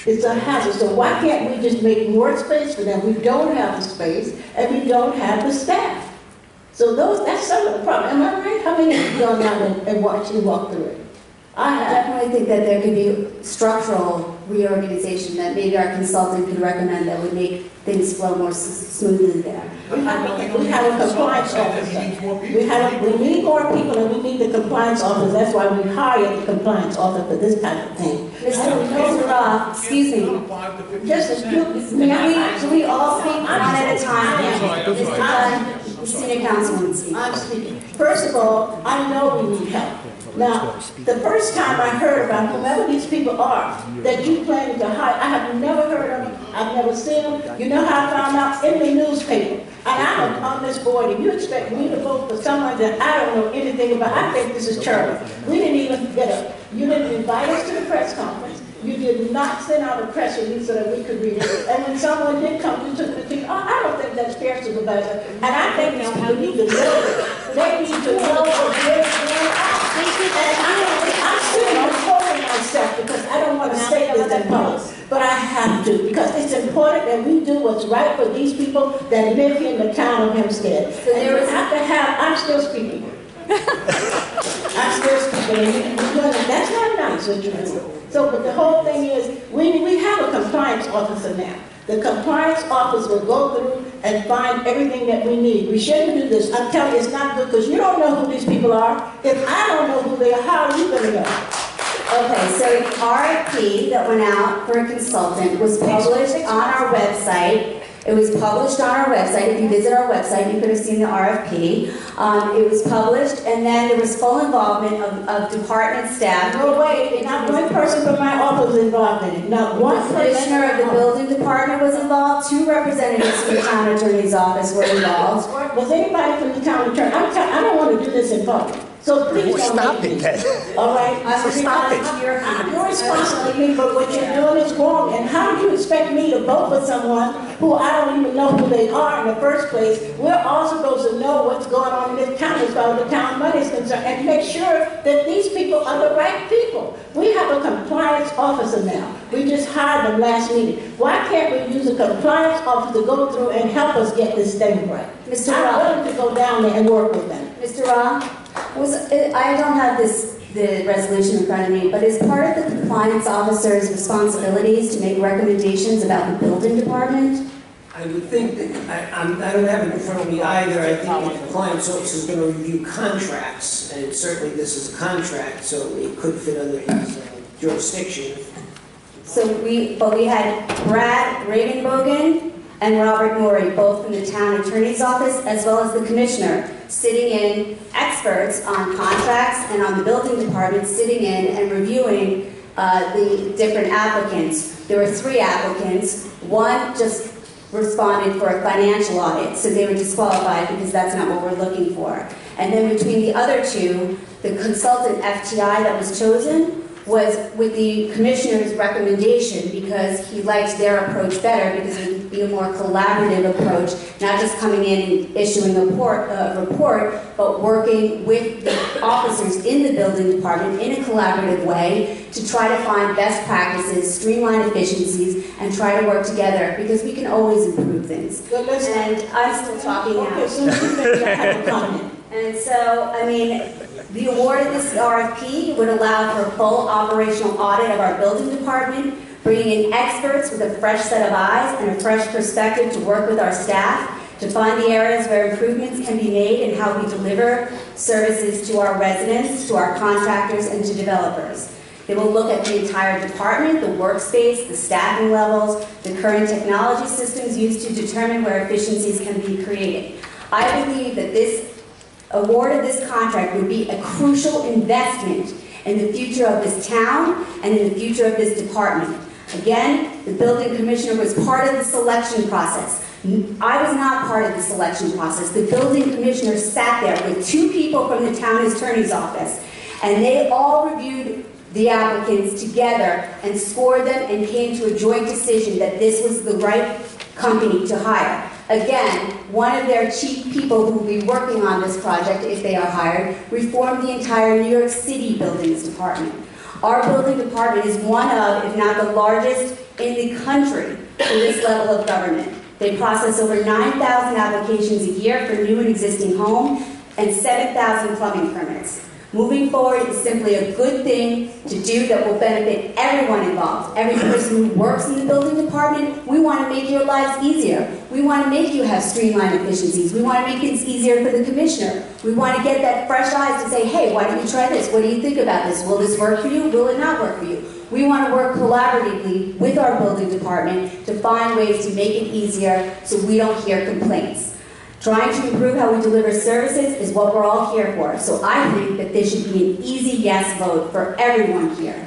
It's a hazard. So why can't we just make more space for them? We don't have the space, and we don't have the staff. So that's some of the problem. Am I right? How many of you gone down and walk through it? I definitely think that there could be structural reorganization that maybe our consultant could recommend that would make things flow more smoothly there. We have a compliance officer. We need more people, and we need the compliance officer. That's why we hired the compliance officer for this type of thing. Mr. Roth, excuse me. Can we all speak one at a time? Mr. Dunn, Senior Councilman speak. I'm speaking. First of all, I know we need help. Now, the first time I heard about whoever these people are that you planning to hire, I have never heard of them. I've never seen them. You know how I found out? In the newspaper. And I'm on this board, and you expect me to vote for someone that I don't know anything about. I think this is terrible. We didn't even you didn't invite us to the press conference. You did not send out a press release so that we could read it. And when someone did come, you took the thing. Oh, I don't think that's fair, Supervisor. And I think these people need to know. They need to know what's going on. And I'm still holding myself because I don't want to say this in public, but I have to, because it's important that we do what's right for these people that live here in the town of Hempstead. So there is have to have. I'm still speaking. I'm still speaking. That's not nice what you're doing. So, but the whole thing is, we have a compliance officer now. The compliance office will go through and find everything that we need. We shouldn't do this. I'm telling you, it's not good, because you don't know who these people are. If I don't know who they are, how are you going to know? Okay, so the RFP that went out for a consultant was published on our website. It was published on our website. If you visit our website, you could have seen the RFP. It was published, and then there was full involvement of department staff. No way, not one person from my office was involved in it. Not one person. The commissioner of the building department was involved. 2 representatives from the town attorney's office were involved. Was anybody from the town attorney? I don't want to do this in public. So please don't stop it, then. All right? Stop it. You're responsible for me, but what you're doing is wrong. And how do you expect me to vote for someone who I don't even know who they are in the first place? We're all supposed to know what's going on in this town as far as the town money is concerned, and make sure that these people are the right people. We have a compliance officer now. We just hired them last meeting. Why can't we use a compliance officer to go through and help us get this thing right? Mr. I'm Roth. willing to go down there and work with them. Mr. Roth, I don't have the resolution in front of me, but is part of the compliance officer's responsibilities to make recommendations about the building department? I would think that, I don't have it in front of me either. I think the compliance officer is going to review contracts, and certainly this is a contract, so it could fit under his jurisdiction. So we had Brad Ravenbogen and Robert Norrie, both from the town attorney's office, as well as the commissioner, sitting in, experts on contracts and on the building department, sitting in and reviewing the different applicants. There were 3 applicants. One just responded for a financial audit, so they were disqualified because that's not what we're looking for. And then between the other 2, the consultant FTI that was chosen was with the commissioner's recommendation, because he liked their approach better, because it would be a more collaborative approach, not just coming in and issuing a report, but working with the officers in the building department in a collaborative way to try to find best practices, streamline efficiencies, and try to work together, because we can always improve things. And I'm still talking now. Okay, so you think I have a comment. And so, I mean, the award of this RFP would allow for a full operational audit of our building department, bringing in experts with a fresh set of eyes and a fresh perspective to work with our staff to find the areas where improvements can be made and how we deliver services to our residents, to our contractors, and to developers. They will look at the entire department, the workspace, the staffing levels, the current technology systems used to determine where efficiencies can be created. I believe that this award of this contract would be a crucial investment in the future of this town and in the future of this department. Again, the building commissioner was part of the selection process. I was not part of the selection process. The building commissioner sat there with two people from the town attorney's office, and they all reviewed the applicants together and scored them and came to a joint decision that this was the right company to hire. Again, one of their chief people who will be working on this project, if they are hired, reformed the entire New York City buildings department. Our building department is one of, if not the largest in the country for this level of government. They process over 9,000 applications a year for new and existing homes and 7,000 plumbing permits. Moving forward is simply a good thing to do that will benefit everyone involved. Every person who works in the building department, we want to make your lives easier. We want to make you have streamlined efficiencies. We want to make things easier for the commissioner. We want to get that fresh eyes to say, hey, why don't you try this? What do you think about this? Will this work for you? Will it not work for you? We want to work collaboratively with our building department to find ways to make it easier so we don't hear complaints. Trying to improve how we deliver services is what we're all here for. So I think that this should be an easy yes vote for everyone here.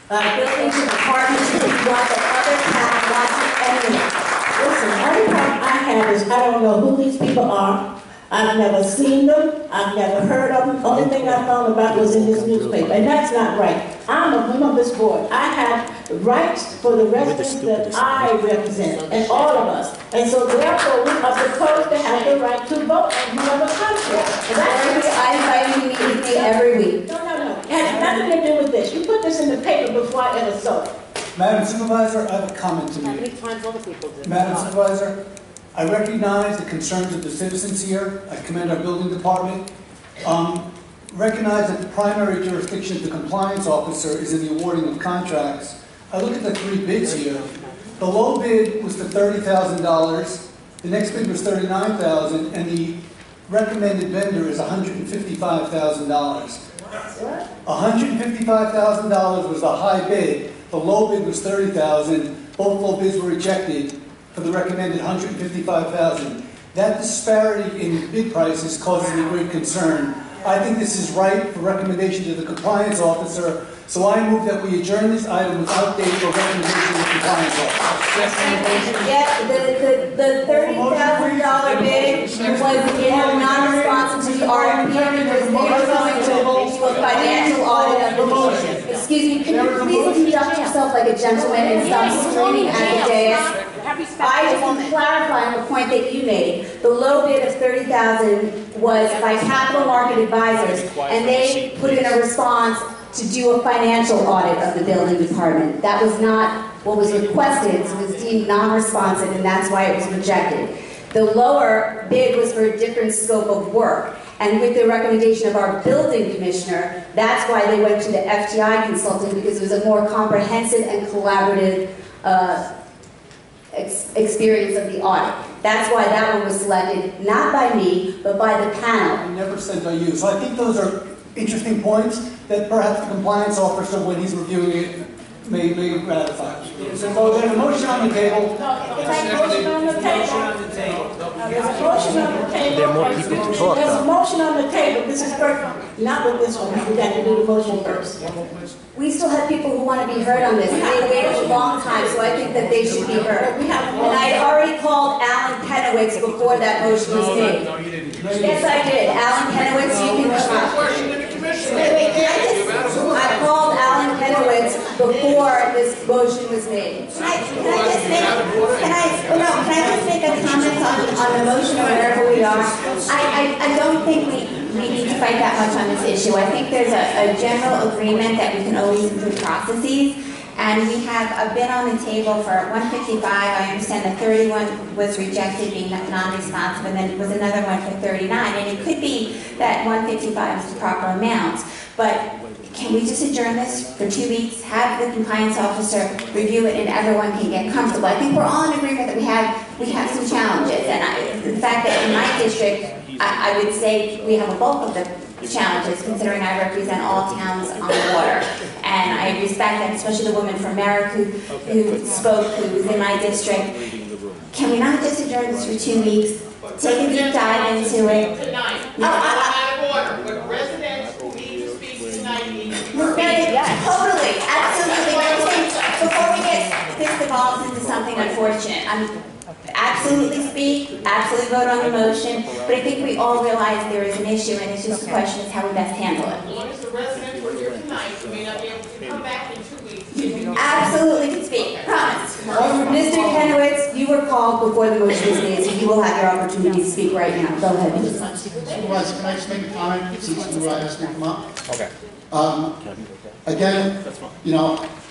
Buildings and departments should be one that other towns want to emulate. Listen, every problem I have is I don't know who these people are. I've never seen them. I've never heard of them. Only thing I found about was in this newspaper, and that's not right. I'm a member of this board. I have rights for the residents that I represent, and all of us. And so therefore, we are supposed to have the right to vote on whoever comes here. And I invite you to meet with me every week. No. It has nothing to do with this. You put this in the paper before I ever saw it. Madam Supervisor, I have a comment to How make. many times other people do? Madam Supervisor, I recognize the concerns of the citizens here. I commend our building department. Recognize that the primary jurisdiction of the compliance officer is in the awarding of contracts. I look at the three bids here. The low bid was for $30,000. The next bid was $39,000, and the recommended vendor is $155,000. $155,000 was the high bid. The low bid was $30,000. Both low bids were rejected for the recommended $155,000. That disparity in bid prices causes me great concern. I think this is right for recommendation to the compliance officer, so I move that we adjourn this item without date or recommendation to the compliance officer. Yeah, the $30,000 bid was non-responsive to the RFP because they were going to do a financial audit of the motion. Excuse me, can you please conduct yourself like a gentleman and stop screaming at the dais? I just want to clarify on the point that you made. The low bid of $30,000 was by Capital Market Advisors, and they put in a response to do a financial audit of the building department. That was not what was requested, so it was deemed non-responsive, and that's why it was rejected. The lower bid was for a different scope of work, and with the recommendation of our building commissioner, that's why they went to the FTI consultant, because it was a more comprehensive and collaborative experience of the audit. That's why that one was selected, not by me, but by the panel. I never said by you. So I think those are interesting points that perhaps the compliance officer, when he's reviewing it, may ratify. So there's a motion on the table. There's a motion on the table. There's a motion on the table. There are more people to talk There's a about. motion on the table. This is first. Not with this one. We got to do the motion first. We still have people who want to be heard on this. They waited a long time, so I think that they should be heard. And I already called Alan Penowitz before that motion was made. No, you didn't. Yes, I did. Alan Penowitz, you can come up. I called Alan Kenowitz before this motion was made. Can I just make a comment on the motion or wherever we are? I don't think we need to fight that much on this issue. I think there's a general agreement that we can always improve processes. And we have a bid on the table for 155. I understand that 31 was rejected, being non-responsive, and then there was another one for 39. And it could be that 155 is the proper amount. But can we just adjourn this for 2 weeks, have the compliance officer review it, and everyone can get comfortable? I think we're all in agreement that we have some challenges. And the fact that in my district, I would say we have a bulk of the challenges, considering I represent all towns on the water. And I respect that, especially the woman from Merrick who spoke, who was in my district. Can we not just adjourn this for 2 weeks, take a deep dive into it? Tonight, we're out of order, but residents who need to speak tonight need to be heard. Totally, absolutely. But I'm saying, before we get this devolves into something unfortunate, absolutely speak, absolutely vote on the motion, but I think we all realize there is an issue, and it's just a question of how we best handle it. As long as the residents were here tonight, you may not be able to come back in 2 weeks. Absolutely can speak, I promise. Mr. Kenowitz, you were called before the motion was made, so you will have your opportunity to speak right now. Go ahead. Supervisor, can I just make a comment since you asked me to come up? Okay. Again,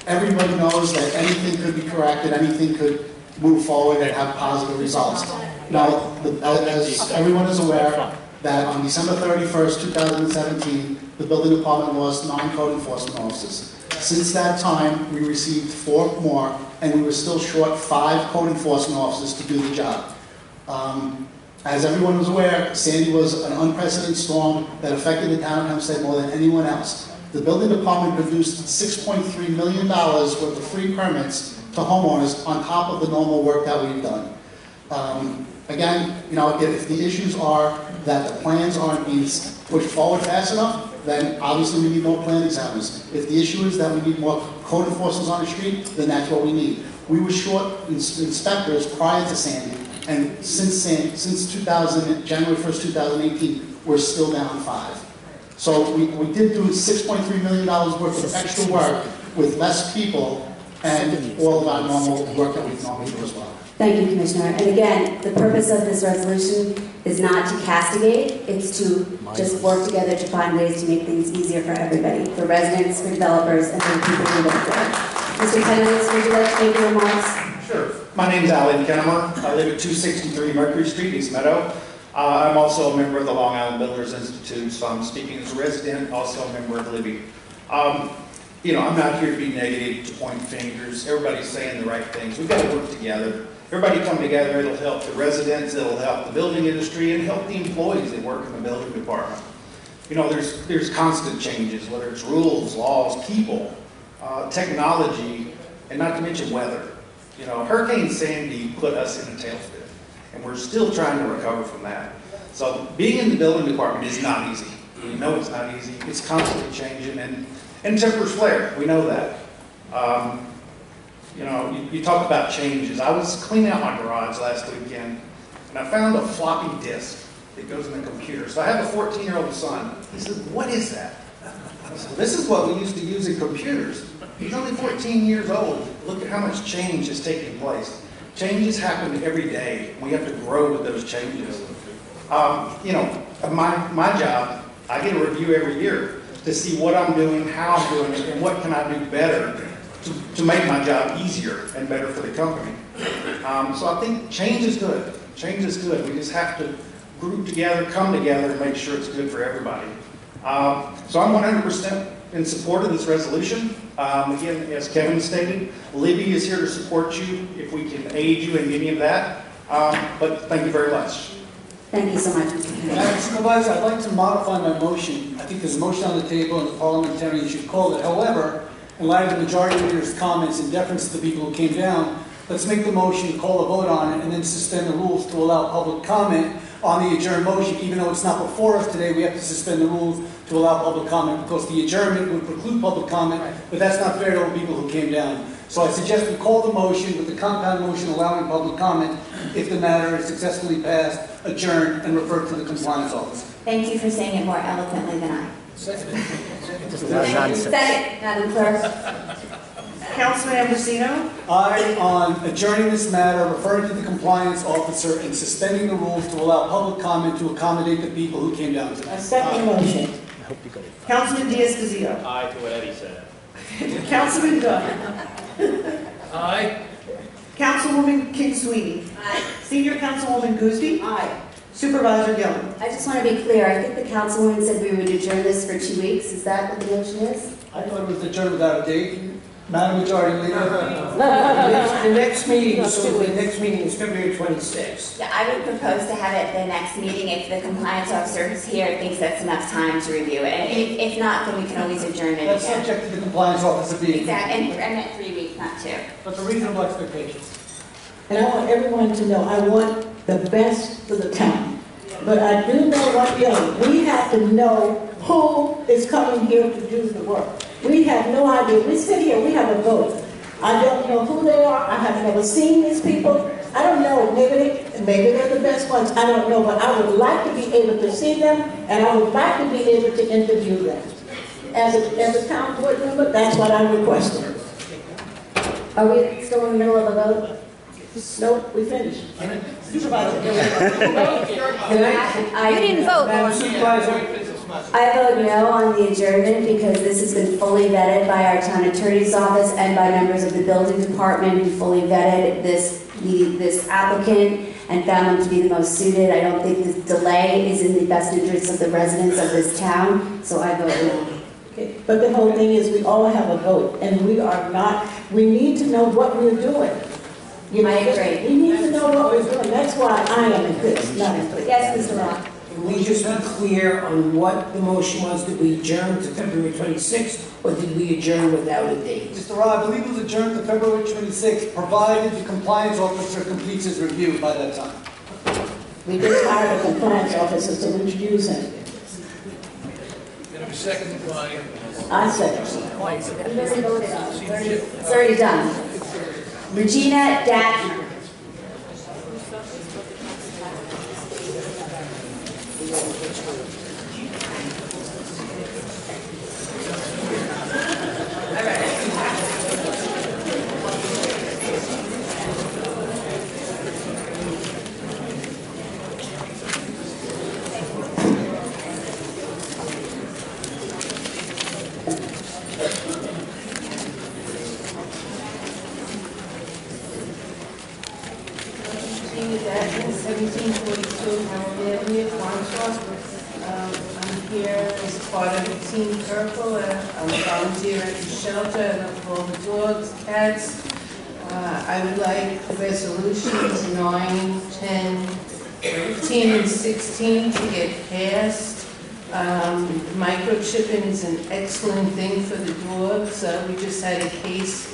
everybody knows that anything could be corrected, anything could move forward and have positive results. Now, as everyone is aware, that on December 31st, 2017, the building department lost 9 code enforcement officers. Since that time, we received 4 more, and we were still short 5 code enforcement officers to do the job. As everyone was aware, Sandy was an unprecedented storm that affected the town of Hempstead more than anyone else. The building department produced $6.3 million worth of free permits to homeowners on top of the normal work that we've done. Again, if the issues are that the plans aren't being pushed forward fast enough, then obviously we need more plan examiners. If the issue is that we need more code enforcers on the street, then that's what we need. We were short inspectors prior to Sandy, and since January 1st, 2018, we're still down 5. So we did do $6.3 million worth of extra work with less people and all of our normal work that we normally do as well. Thank you, Commissioner. And again, the purpose of this resolution is not to castigate, it's to just work together to find ways to make things easier for everybody, for residents, for developers, and for the people who live there. Mr. Kenowitz, would you like to make your remarks? Sure. My name is Alan Kennemer. I live at 263 Mercury Street, East Meadow. I'm also a member of the Long Island Builders Institute, so I'm speaking as a resident, also a member of Libby. I'm not here to be negative, to point fingers. Everybody's saying the right things. We've got to work together. Everybody come together. It'll help the residents, it'll help the building industry, and help the employees that work in the building department. There's constant changes, whether it's rules, laws, people, technology, and not to mention weather. Hurricane Sandy put us in a tailspin, and we're still trying to recover from that. So being in the building department is not easy. We know it's not easy. It's constantly changing, and tempers flare. We know that. You talk about changes. I was cleaning out my garage last weekend, and I found a floppy disk that goes in the computer. So I have a 14-year-old son. He said, "What is that?" I said, "This is what we used to use in computers." He's only 14 years old. Look at how much change is taking place. Changes happen every day. We have to grow with those changes. My job, I get a review every year to see what I'm doing, how I'm doing it, and what can I do better to make my job easier and better for the company. So I think change is good. Change is good. We just have to group together, come together, and make sure it's good for everybody. So I'm 100% in support of this resolution. Again, as Kevin stated, Libby is here to support you if we can aid you in any of that. But thank you very much. Thank you so much, Mr. Kenowitz. Supervisor, I'd like to modify my motion. I think there's a motion on the table and the parliamentarian should call it. However, in light of the majority leader's comments in deference to the people who came down, let's make the motion, call a vote on it, and then suspend the rules to allow public comment on the adjourned motion. Even though it's not before us today, we have to suspend the rules to allow public comment because the adjournment would preclude public comment, but that's not fair to the people who came down. So I suggest we call the motion with the compound motion allowing public comment if the matter is successfully passed, adjourned, and referred to the compliance office. Thank you for saying it more eloquently than I. Second, Madam Clerk. Councilman Ambrosino? Aye on adjourning this matter, referring to the compliance officer, and suspending the rules to allow public comment to accommodate the people who came down tonight. Second motion. Councilman Diaz-Castillo? Aye to what Eddie said. Councilman Dunn? Aye. Councilwoman King Sweeney? Aye. Senior Councilwoman Gooseby? Aye. Supervisor Gillen? I just want to be clear, I think the councilwoman said we would adjourn this for 2 weeks. Is that what the motion is? I thought it was adjourned without a date. Madam Majority Leader? The next meeting, so the next meeting is February 26th. Yeah, I would propose to have it the next meeting if the compliance officer who's here thinks that's enough time to review it. And if not, then we can always adjourn it That's again. subject to the compliance officer being. Exactly, and at 3 weeks, not 2. That's a reasonable expectation. And I want everyone to know, I want the best for the town. But I do know one thing, we have to know who is coming here to do the work. We have no idea. We sit here, we have a vote. I don't know who they are. I have never seen these people. I don't know. Maybe they're the best ones. I don't know. But I would like to be able to see them, and I would like to be able to interview them. As a town board member, that's what I'm requesting. Are we still in the middle of a vote? No, we finished. Supervisor. You didn't vote. Madam Supervisor? I vote no on the adjournment because this has been fully vetted by our town attorney's office and by members of the building department who fully vetted this applicant and found him to be the most suited. I don't think this delay is in the best interest of the residents of this town, so I vote no. Okay. But the whole thing is we all have a vote, and we need to know what we're doing. You know, I agree. We need to know what we're doing. That's why I am in this, not in this. Yes, Mr. Rock. Can we just be clear on what the motion was? Did we adjourn to February 26th, or did we adjourn without a date? Mr. Rob, I believe it was adjourned to February 26th, provided the compliance officer completes his review by that time. We just hired a compliance officer to introduce him. Second by. I second. It's already done. Regina Datner. I'm here as part of Team Purple. I'm a volunteer at the shelter and I call the dogs, cats. I would like resolutions 9, 10, 15, and 16 to get passed. Microchipping is an excellent thing for the dogs. We just had a case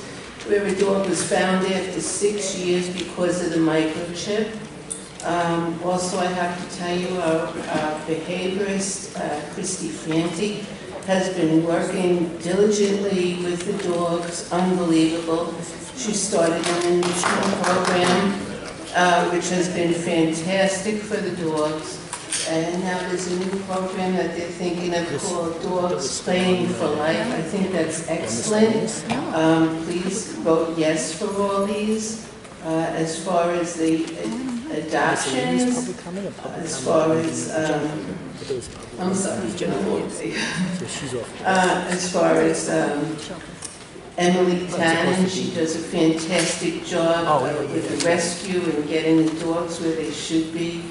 where a dog was found after 6 years because of the microchip. Also, I have to tell you, our behaviorist, Christy Franti, has been working diligently with the dogs, unbelievable. She started an enrichment program, which has been fantastic for the dogs. And now there's a new program that they're thinking of called Dogs Playing for Life. I think that's excellent. Please vote yes for all these. As far as the adoptions, as far as, I'm sorry, as far as Emily Tannen, she does a fantastic job with the rescue and getting the dogs where they should be.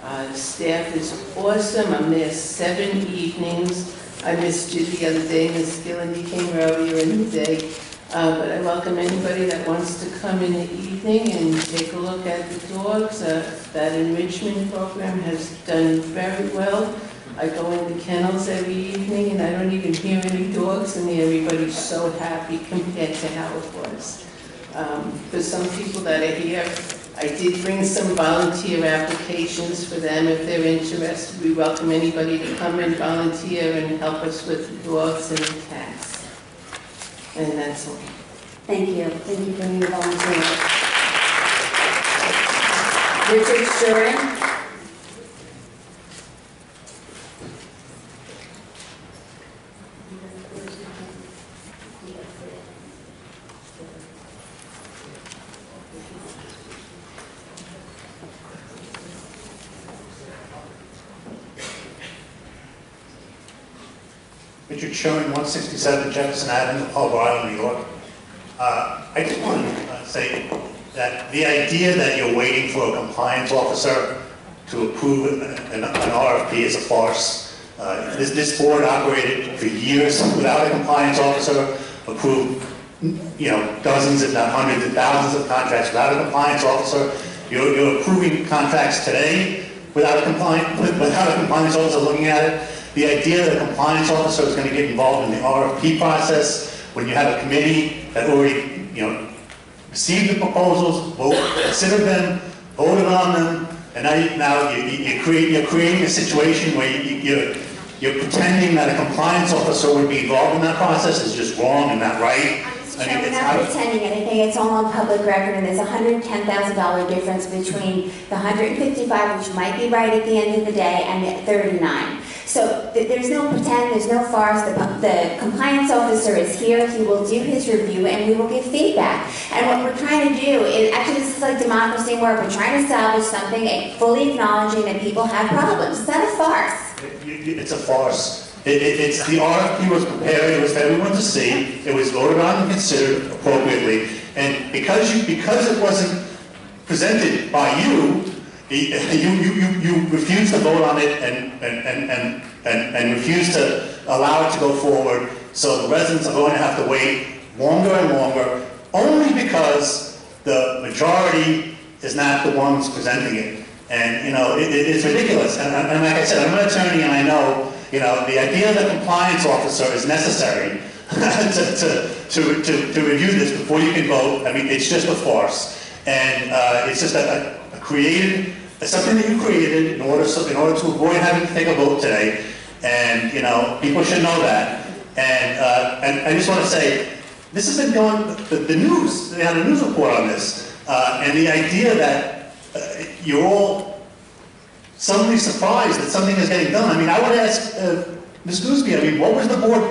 The staff is awesome. I'm there 7 evenings. I missed you the other day. Ms. Gillen, you came earlier in the day. But I welcome anybody that wants to come in the evening and take a look at the dogs. That enrichment program has done very well. I go in the kennels every evening and I don't even hear any dogs and everybody's so happy compared to how it was. For some people that are here, I did bring some volunteer applications for them if they're interested. We welcome anybody to come and volunteer and help us with the dogs and the cats. And that's all. Thank you. Thank you for being a volunteer. Richard Shuren. Richard Sherman, 167 Jefferson Avenue, Harbor Island, New York. I just want to say that the idea that you're waiting for a compliance officer to approve an RFP is a farce. This board operated for years without a compliance officer, approved dozens if not hundreds of thousands of contracts without a compliance officer. You're approving contracts today without a compliance officer looking at it. The idea that a compliance officer is going to get involved in the RFP process when you have a committee that already received the proposals, considered them, voted on them, and now you're creating a situation where you're pretending that a compliance officer would be involved in that process is just wrong and not right. We're not pretending anything. It's all on public record, and there's a $110,000 difference between the 155, which might be right at the end of the day, and the 39. So there's no pretend, there's no farce. The compliance officer is here. He will do his review, and we will give feedback. And what we're trying to do is, actually, this is like democracy work. We're trying to salvage something, fully acknowledging that people have problems. It's not a farce. It's a farce. The RFP was prepared, it was for everyone to see, it was voted on and considered appropriately, and because it wasn't presented by you, you refused to vote on it and refused to allow it to go forward, so the residents are going to have to wait longer and longer, only because the majority is not the ones presenting it. And, it's ridiculous, and like I said, I'm an attorney and I know, the idea that a compliance officer is necessary to review this before you can vote, I mean, it's just a farce. And it's just something that you created in order to avoid having to take a vote today. And, people should know that. And I just want to say, this has been going, the news, they had a news report on this. And the idea that you're all suddenly surprised that something is getting done. I mean, I would ask Ms. Gooseby, I mean, what was the board,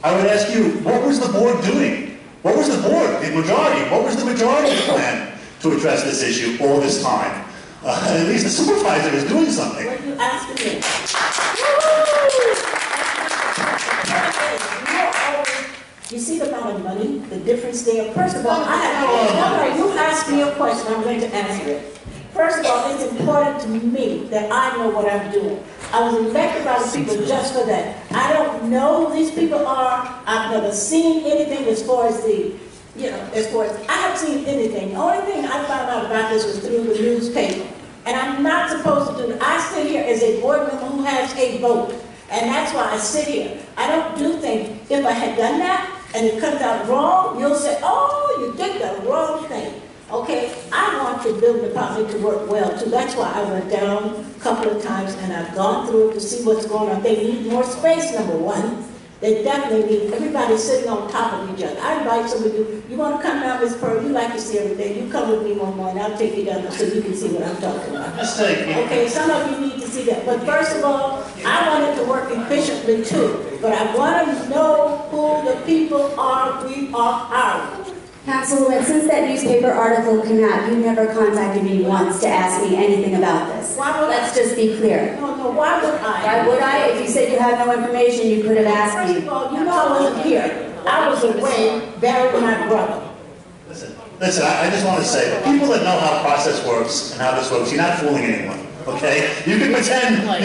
I would ask you, what was the board doing? What was the board, the majority, what was the majority's plan to address this issue all this time? At least the supervisor is doing something. What are you asking me? You see the amount of money, the difference there? First of all, you asked me a question, I'm going to answer it. First of all, it's important to me that I know what I'm doing. I was elected by the people just for that. I don't know who these people are. I've never seen anything as far as I haven't seen anything. The only thing I found out about this was through the newspaper. And I'm not supposed to do that. I sit here as a board member who has a vote. And that's why I sit here. I don't do things. If I had done that and it comes out wrong, you'll say, oh, you did the wrong thing. Okay, I want the building department to work well too. That's why I went down a couple of times and I've gone through it to see what's going on. They need more space, number one. They definitely need everybody sitting on top of each other. I invite some of you. You want to come down, Ms. Pearl? You like to see everything. You come with me one morning. I'll take you down so you can see what I'm talking about. Okay, some of you need to see that. But first of all, I want it to work efficiently too. But I want to know who the people are we are hiring. Councilwoman, since that newspaper article came out, you never contacted me once to ask me anything about this. Why would Let's just be clear. No, why would I? Why would I? If you said you had no information, you could have asked me. First of all, you know I wasn't here. I was away burying my brother. Listen, I just want to say, the people that know how process works and how this works, you're not fooling anyone, okay? You can pretend that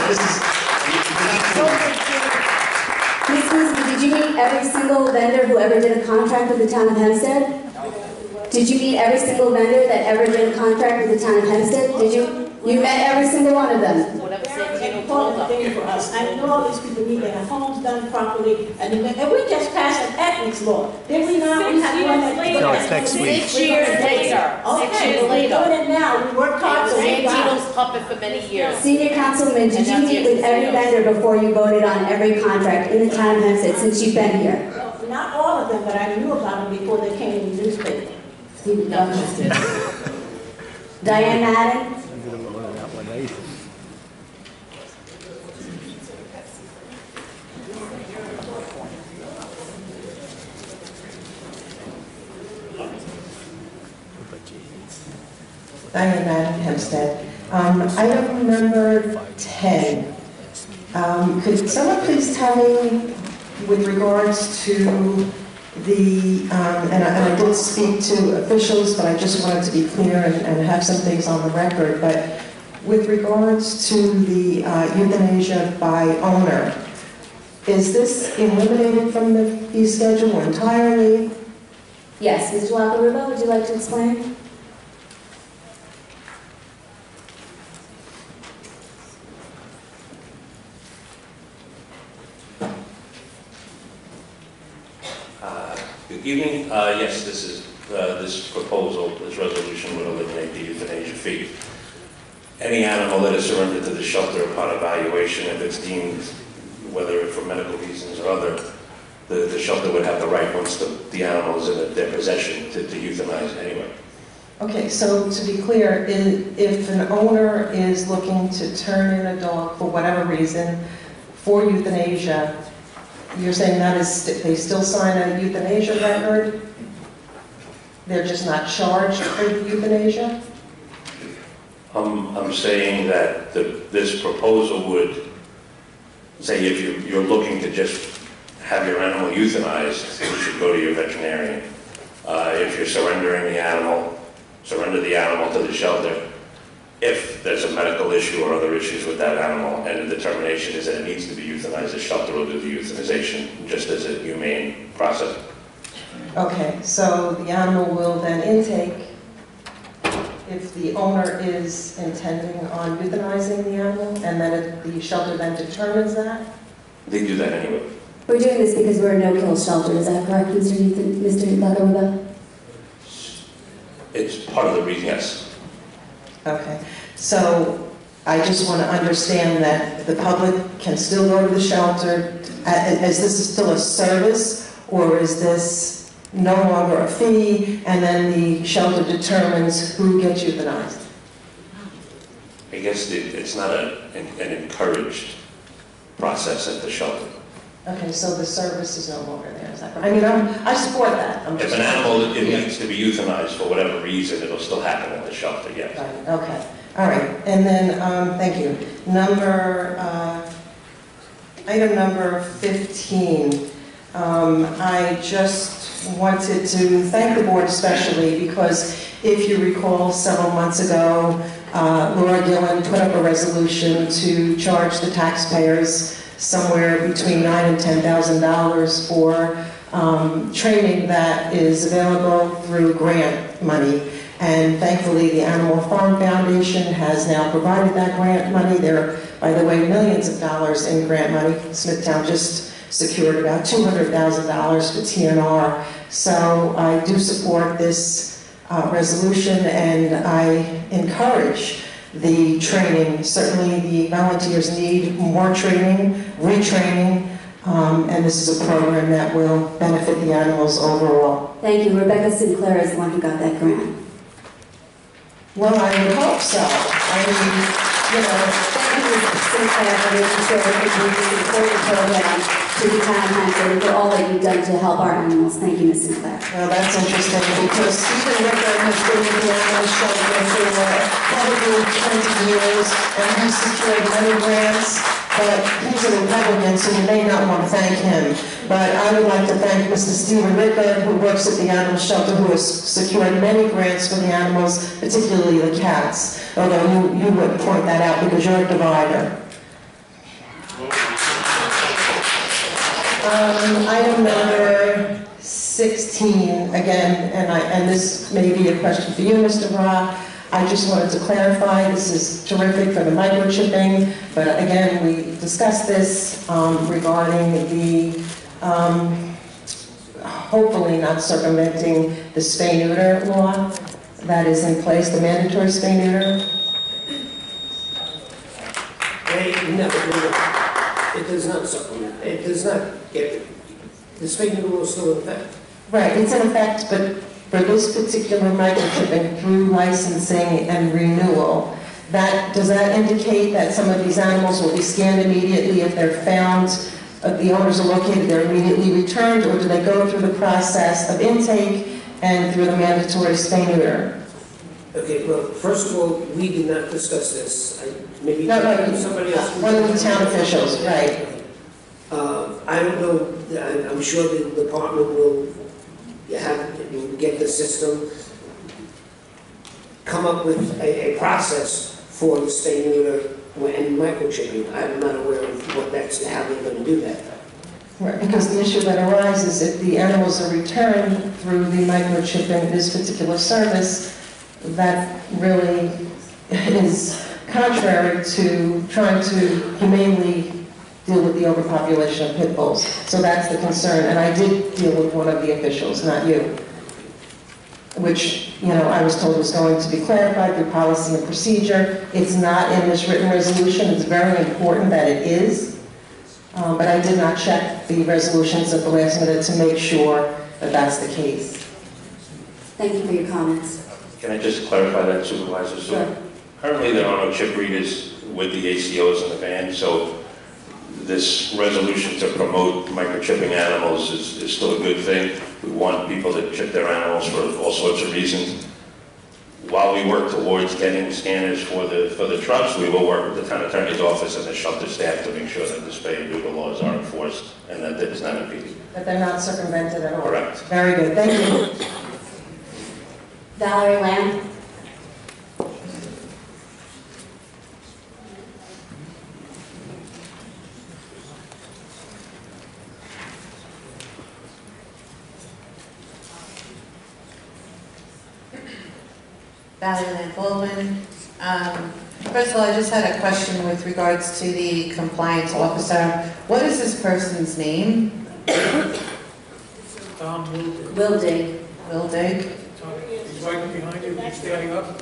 this is... Ms. Gooseby, did you meet every single vendor who ever did a contract with the town of Hempstead? Did you meet every single vendor that ever did a contract with the town of Hempstead? Did you? You met every single one of them. Very important thing for us. I know all these people need their homes done properly, and we just passed an ethics law. Did we not? We had one that... No, it's next week. 6 years later. Okay, 6 years we're later. doing it now. We worked hard to It make was it. Tito's puppet for many years. Senior Councilman, did you meet with every vendor before you voted on every contract in the town of Hempstead since you've been here? Not all of them, but I knew about them before they came in the newspaper. Diane Madden? Diane Madden, Hempstead. Item number 10. Could someone please tell me, with regards to the, and I did speak to officials, but I just wanted to be clear and have some things on the record, but with regards to the euthanasia by owner, is this eliminated from the fee schedule entirely? Yes, Mr. Lockeruba, would you like to explain? Good evening. Yes, this proposal, this resolution would eliminate the euthanasia fee. Any animal that is surrendered to the shelter upon evaluation, if it's deemed, whether for medical reasons or other, the shelter would have the right, once the animal is in their possession, to euthanize anyway. Okay, so to be clear, if an owner is looking to turn in a dog for whatever reason for euthanasia, you're saying that is, they still sign a euthanasia record? They're just not charged for the euthanasia? I'm saying that this proposal would say if you're looking to just have your animal euthanized, you should go to your veterinarian. If you're surrendering the animal, surrender the animal to the shelter. If there's a medical issue or other issues with that animal and the determination is that it needs to be euthanized, the shelter will do the euthanization just as a humane process. Okay, so the animal will then intake if the owner is intending on euthanizing the animal, and then the shelter then determines that? They do that anyway. We're doing this because we're a no-kill shelter, is that correct, Mr. Lockeruba? It's part of the reason, yes. Okay, so I just want to understand that the public can still go to the shelter. Is this still a service, or is this no longer a fee, and then the shelter determines who gets euthanized? I guess it's not an encouraged process at the shelter. Okay, so the service is no longer there, is that correct? I mean, I support that. If an animal needs to be euthanized for whatever reason, it'll still happen at the shelter, yes. Right, okay, all right, and then, thank you. Item number 15. I just wanted to thank the board especially because if you recall several months ago, Laura Gillen put up a resolution to charge the taxpayers somewhere between $9,000 and $10,000 for training that is available through grant money. And thankfully, the Animal Farm Foundation has now provided that grant money. There are, by the way, millions of dollars in grant money. Smithtown just secured about $200,000 for TNR. So I do support this resolution, and I encourage the training. Certainly the volunteers need more training, retraining, and this is a program that will benefit the animals overall. Thank you. Rebecca Sinclair is the one who got that grant. Well, I would hope so. I mean, you know, thank you, Sinclair, for making sure that we can support the program to the town of Hempstead and for all that you've done to help our animals. Thank you, Ms. Sinclair. Well, that's interesting because Stephen Ricker has been with the animal shelter for probably 20 years, and he's secured many grants, but he's a Republican, so you may not want to thank him. But I would like to thank Mr. Stephen Ricker, who works at the animal shelter, who has secured many grants for the animals, particularly the cats, although you would point that out because you're a divider. Item number 16, again, and this may be a question for you, Mr. Ra. I just wanted to clarify, this is terrific for the microchipping, but again, we discussed this regarding the, hopefully not circumventing the spay-neuter law that is in place, the mandatory spay-neuter. No, it does not supplement. It does not get, the spay-neuter law is still in effect. Right, it's in effect, but for this particular microchipping through licensing and renewal, does that indicate that some of these animals will be scanned immediately if they're found, the owners are located, they're immediately returned, or do they go through the process of intake and through the mandatory spay-neuter? Okay, well, first of all, we did not discuss this. Maybe No, somebody else. one of the town officials, right. I don't know, I'm sure the department will get the system, come up with a process for the staying unit and microchipping. I'm not aware of how they're going to do that. Right, because the issue that arises if the animals are returned through the microchipping, this particular service, that really is contrary to trying to humanely deal with the overpopulation of pit bulls. So that's the concern, and I did deal with one of the officials, not you, which, I was told was going to be clarified through policy and procedure. It's not in this written resolution. It's very important that it is. But I did not check the resolutions at the last minute to make sure that that's the case. Thank you for your comments. Can I just clarify that, Supervisor? So currently, there are no chip readers with the ACOs in the van, so this resolution to promote microchipping animals is still a good thing. We want people to chip their animals for all sorts of reasons. While we work towards getting scanners for the trucks, we will work with the town attorney's office and the shelter staff to make sure that the spay and neuter laws are enforced and that it's not impeded. But they're not circumvented at all. Correct. Very good. Thank you. Valerie Lamb. Valerie Lamb Baldwin. First of all, I just had a question with regards to the compliance officer. What is this person's name? Tom Wildig. Wildig. He's right behind you, he's standing up.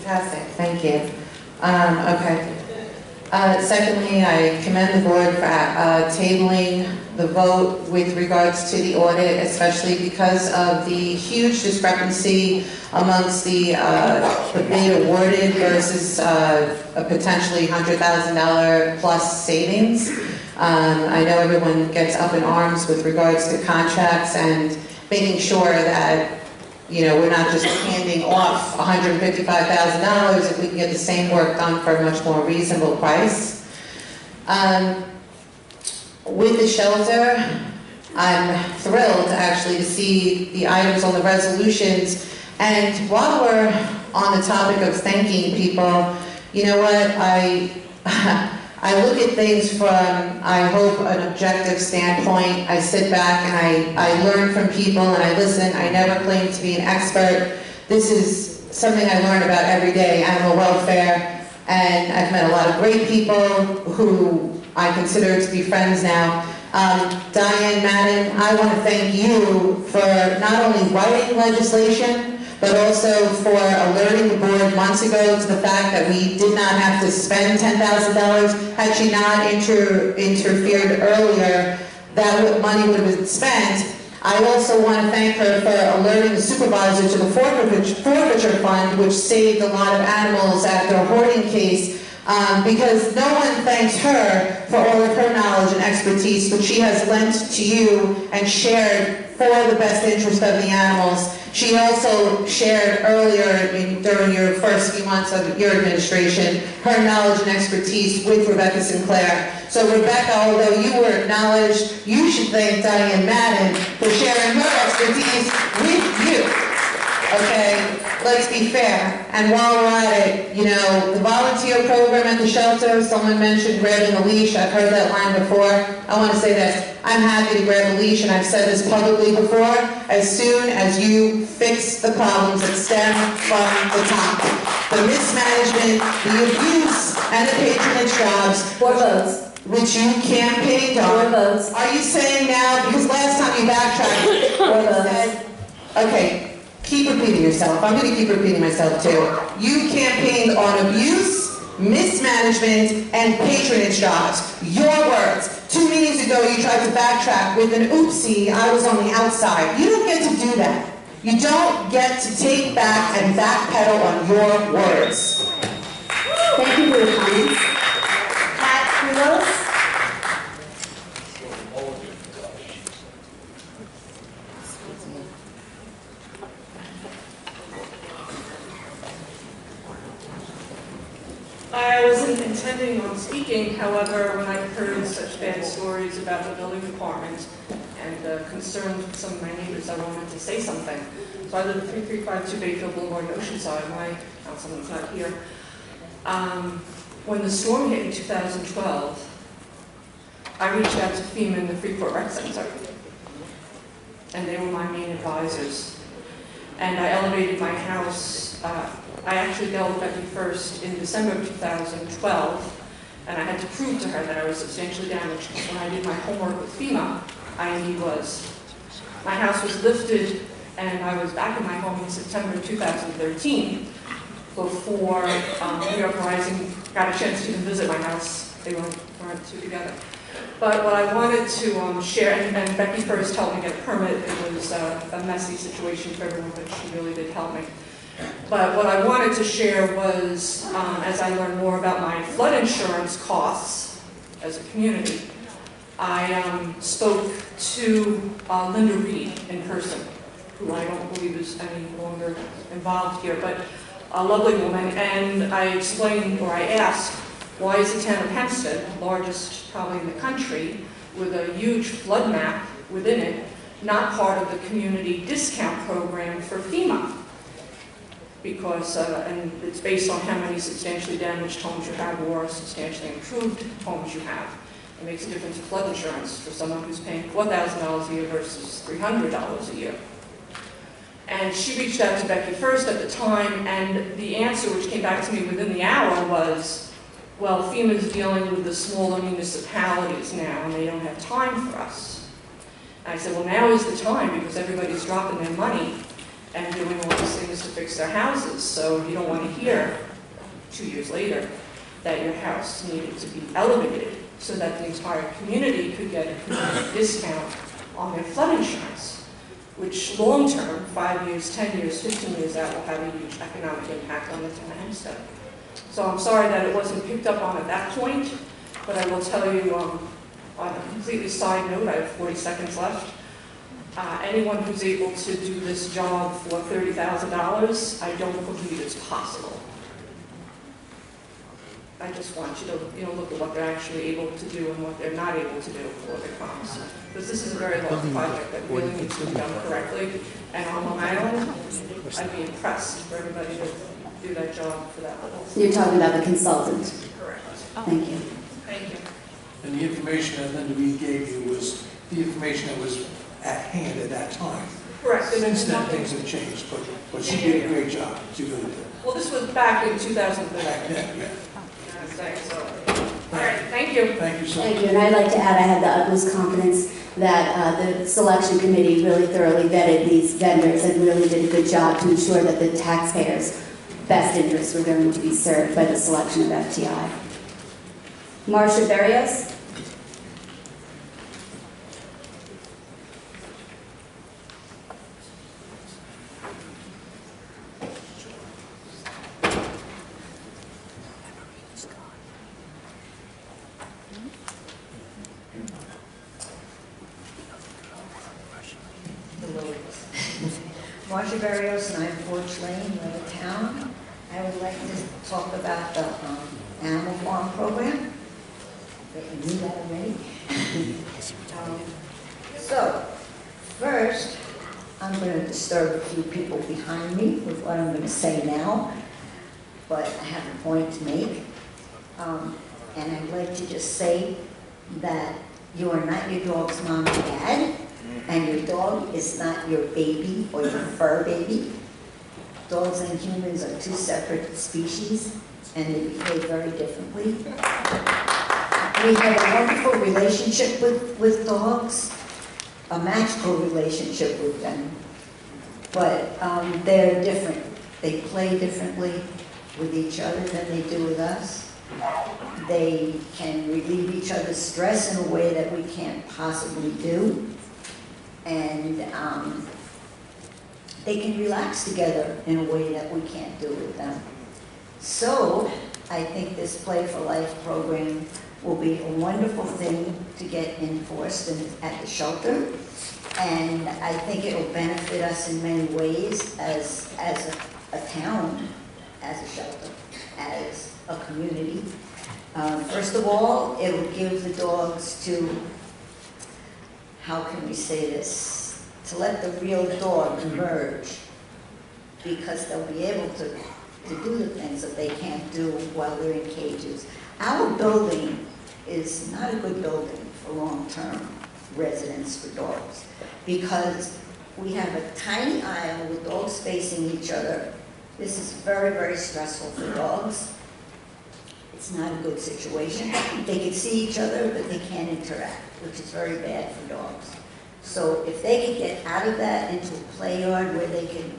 Fantastic, thank you. Okay. Secondly, I commend the board for tabling the vote with regards to the audit, especially because of the huge discrepancy amongst the bid awarded versus a potentially $100,000 plus savings. I know everyone gets up in arms with regards to contracts and making sure that we're not just handing off $155,000 if we can get the same work done for a much more reasonable price. With the shelter, I'm thrilled actually to see the items on the resolutions. And while we're on the topic of thanking people, you know what, I look at things from, I hope, an objective standpoint. I sit back and I learn from people and I listen. I never claim to be an expert. This is something I learn about every day, animal welfare, and I've met a lot of great people who I consider to be friends now. Diane Madden, I want to thank you for not only writing legislation, but also for alerting the board months ago to the fact that we did not have to spend $10,000. Had she not interfered earlier, that money would have been spent. I also want to thank her for alerting the supervisor to the forfeiture fund, which saved a lot of animals after a hoarding case, because no one thanks her for all of her knowledge and expertise, which she has lent to you and shared for the best interest of the animals. She also shared earlier during your first few months of your administration her knowledge and expertise with Rebecca Sinclair. So Rebecca, although you were acknowledged, you should thank Diane Madden for sharing her expertise with you. Okay, let's be fair. And while we're at it, the volunteer program at the shelter, someone mentioned grabbing a leash. I've heard that line before. I want to say this. I'm happy to grab a leash, and I've said this publicly before, as soon as you fix the problems that stem from the top. The mismanagement, the abuse, and the patronage jobs. 4 votes. Which you campaigned on. 4 votes. Are you saying now, because last time you backtracked, 4 votes. Okay. Keep repeating yourself. I'm going to keep repeating myself too. You campaigned on abuse, mismanagement, and patronage jobs. Your words. 2 meetings ago, you tried to backtrack with an oopsie, I was on the outside. You don't get to do that. You don't get to take back and backpedal on your words. Thank you for your comments. Pat Kulos. intending on speaking, however, when I heard such bad stories about the building department and concerns with some of my neighbors, I wanted to say something. So I live at 3352 Bayfield Boulevard, Oceanside. My councilman's not here. When the storm hit in 2012, I reached out to FEMA and the Freeport Rec Center, and they were my main advisors. And I elevated my house. I actually dealt with Becky first in December of 2012, and I had to prove to her that I was substantially damaged. When I did my homework with FEMA, I indeed was. My house was lifted, and I was back in my home in September 2013, before New York Rising got a chance to even visit my house. They weren't two together. But what I wanted to share, and Becky first helped me get a permit. It was a messy situation for everyone, but she really did help me. But what I wanted to share was, as I learned more about my flood insurance costs as a community, I spoke to Linda Reed in person, who I don't believe is any longer involved here, but a lovely woman, and I explained, or I asked, why is the town of Hempstead, largest probably in the country, with a huge flood map within it, not part of the community discount program for FEMA? Because, and it's based on how many substantially damaged homes you have or substantially improved homes you have. It makes a difference in flood insurance for someone who's paying $4,000 a year versus $300 a year. And she reached out to Becky first at the time, and the answer which came back to me within the hour was, well, FEMA's dealing with the smaller municipalities now, and they don't have time for us. And I said, well, now is the time, because everybody's dropping their money and doing all these things to fix their houses, so you don't want to hear 2 years later that your house needed to be elevated so that the entire community could get a community discount on their flood insurance, which long-term, 5 years, 10 years, 15 years out, will have a huge economic impact on the town of Hempstead. So I'm sorry that it wasn't picked up on at that point, but I will tell you on a completely side note, I have 40 seconds left. Anyone who's able to do this job for $30,000, I don't believe it's possible. I just want you to look at what they're actually able to do and what they're not able to do for their promise. Because this is a very large project that really needs to be done correctly. And on Long Island, I'd be impressed for everybody to do that job for that level. You're talking about the consultant. Correct. Thank you. Thank you. And the information that Linda Reed gave you was the information that was at hand at that time. Correct. Since then, things have changed, but she did a great job. She really did. Well, this was back in 2013. Yeah. So, all right, thank you. Thank you so much. Thank you, and I'd like to add I have the utmost confidence that the selection committee really thoroughly vetted these vendors and really did a good job to ensure that the taxpayers' best interests were going to be served by the selection of FTI. Marcia Berrios. Marcia Berrios, 9 Porch Lane, Little Town. I would like to talk about the animal farm program. Bet you knew that already. So, first, I'm going to disturb a few people behind me with what I'm going to say now, but I have a point to make. And I'd like to just say that you are not your dog's mom and dad. And your dog is not your baby or your fur baby. Dogs and humans are two separate species, and they behave very differently. We have a wonderful relationship with dogs, a magical relationship with them. But they're different. They play differently with each other than they do with us. They can relieve each other's stress in a way that we can't possibly do. And they can relax together in a way that we can't do with them. So I think this Play for Life program will be a wonderful thing to get enforced at the shelter. And I think it will benefit us in many ways as a town, as a shelter, as a community. First of all, it will give the dogs to, how can we say this, to let the real dog emerge, because they'll be able to do the things that they can't do while they're in cages. Our building is not a good building for long-term residence for dogs, because we have a tiny aisle with dogs facing each other. This is very, very stressful for dogs. It's not a good situation. They can see each other, but they can't interact, which is very bad for dogs. So if they can get out of that into a play yard where they can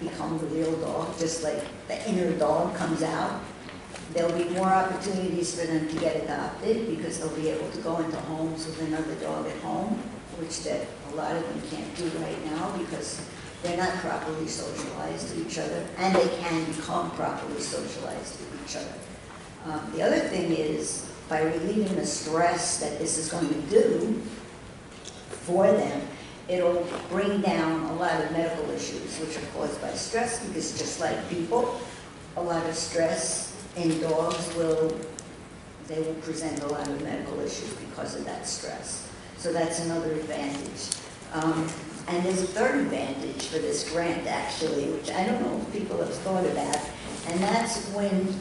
become the real dog, just like the inner dog comes out, there'll be more opportunities for them to get adopted, because they'll be able to go into homes with another dog at home, which that a lot of them can't do right now because they're not properly socialized to each other, and they can become properly socialized to each other. The other thing is, by relieving the stress that this is going to do for them, it'll bring down a lot of medical issues which are caused by stress, because just like people, a lot of stress in dogs will present a lot of medical issues because of that stress. So that's another advantage. And there's a third advantage for this grant, actually, which I don't know if people have thought about, and that's when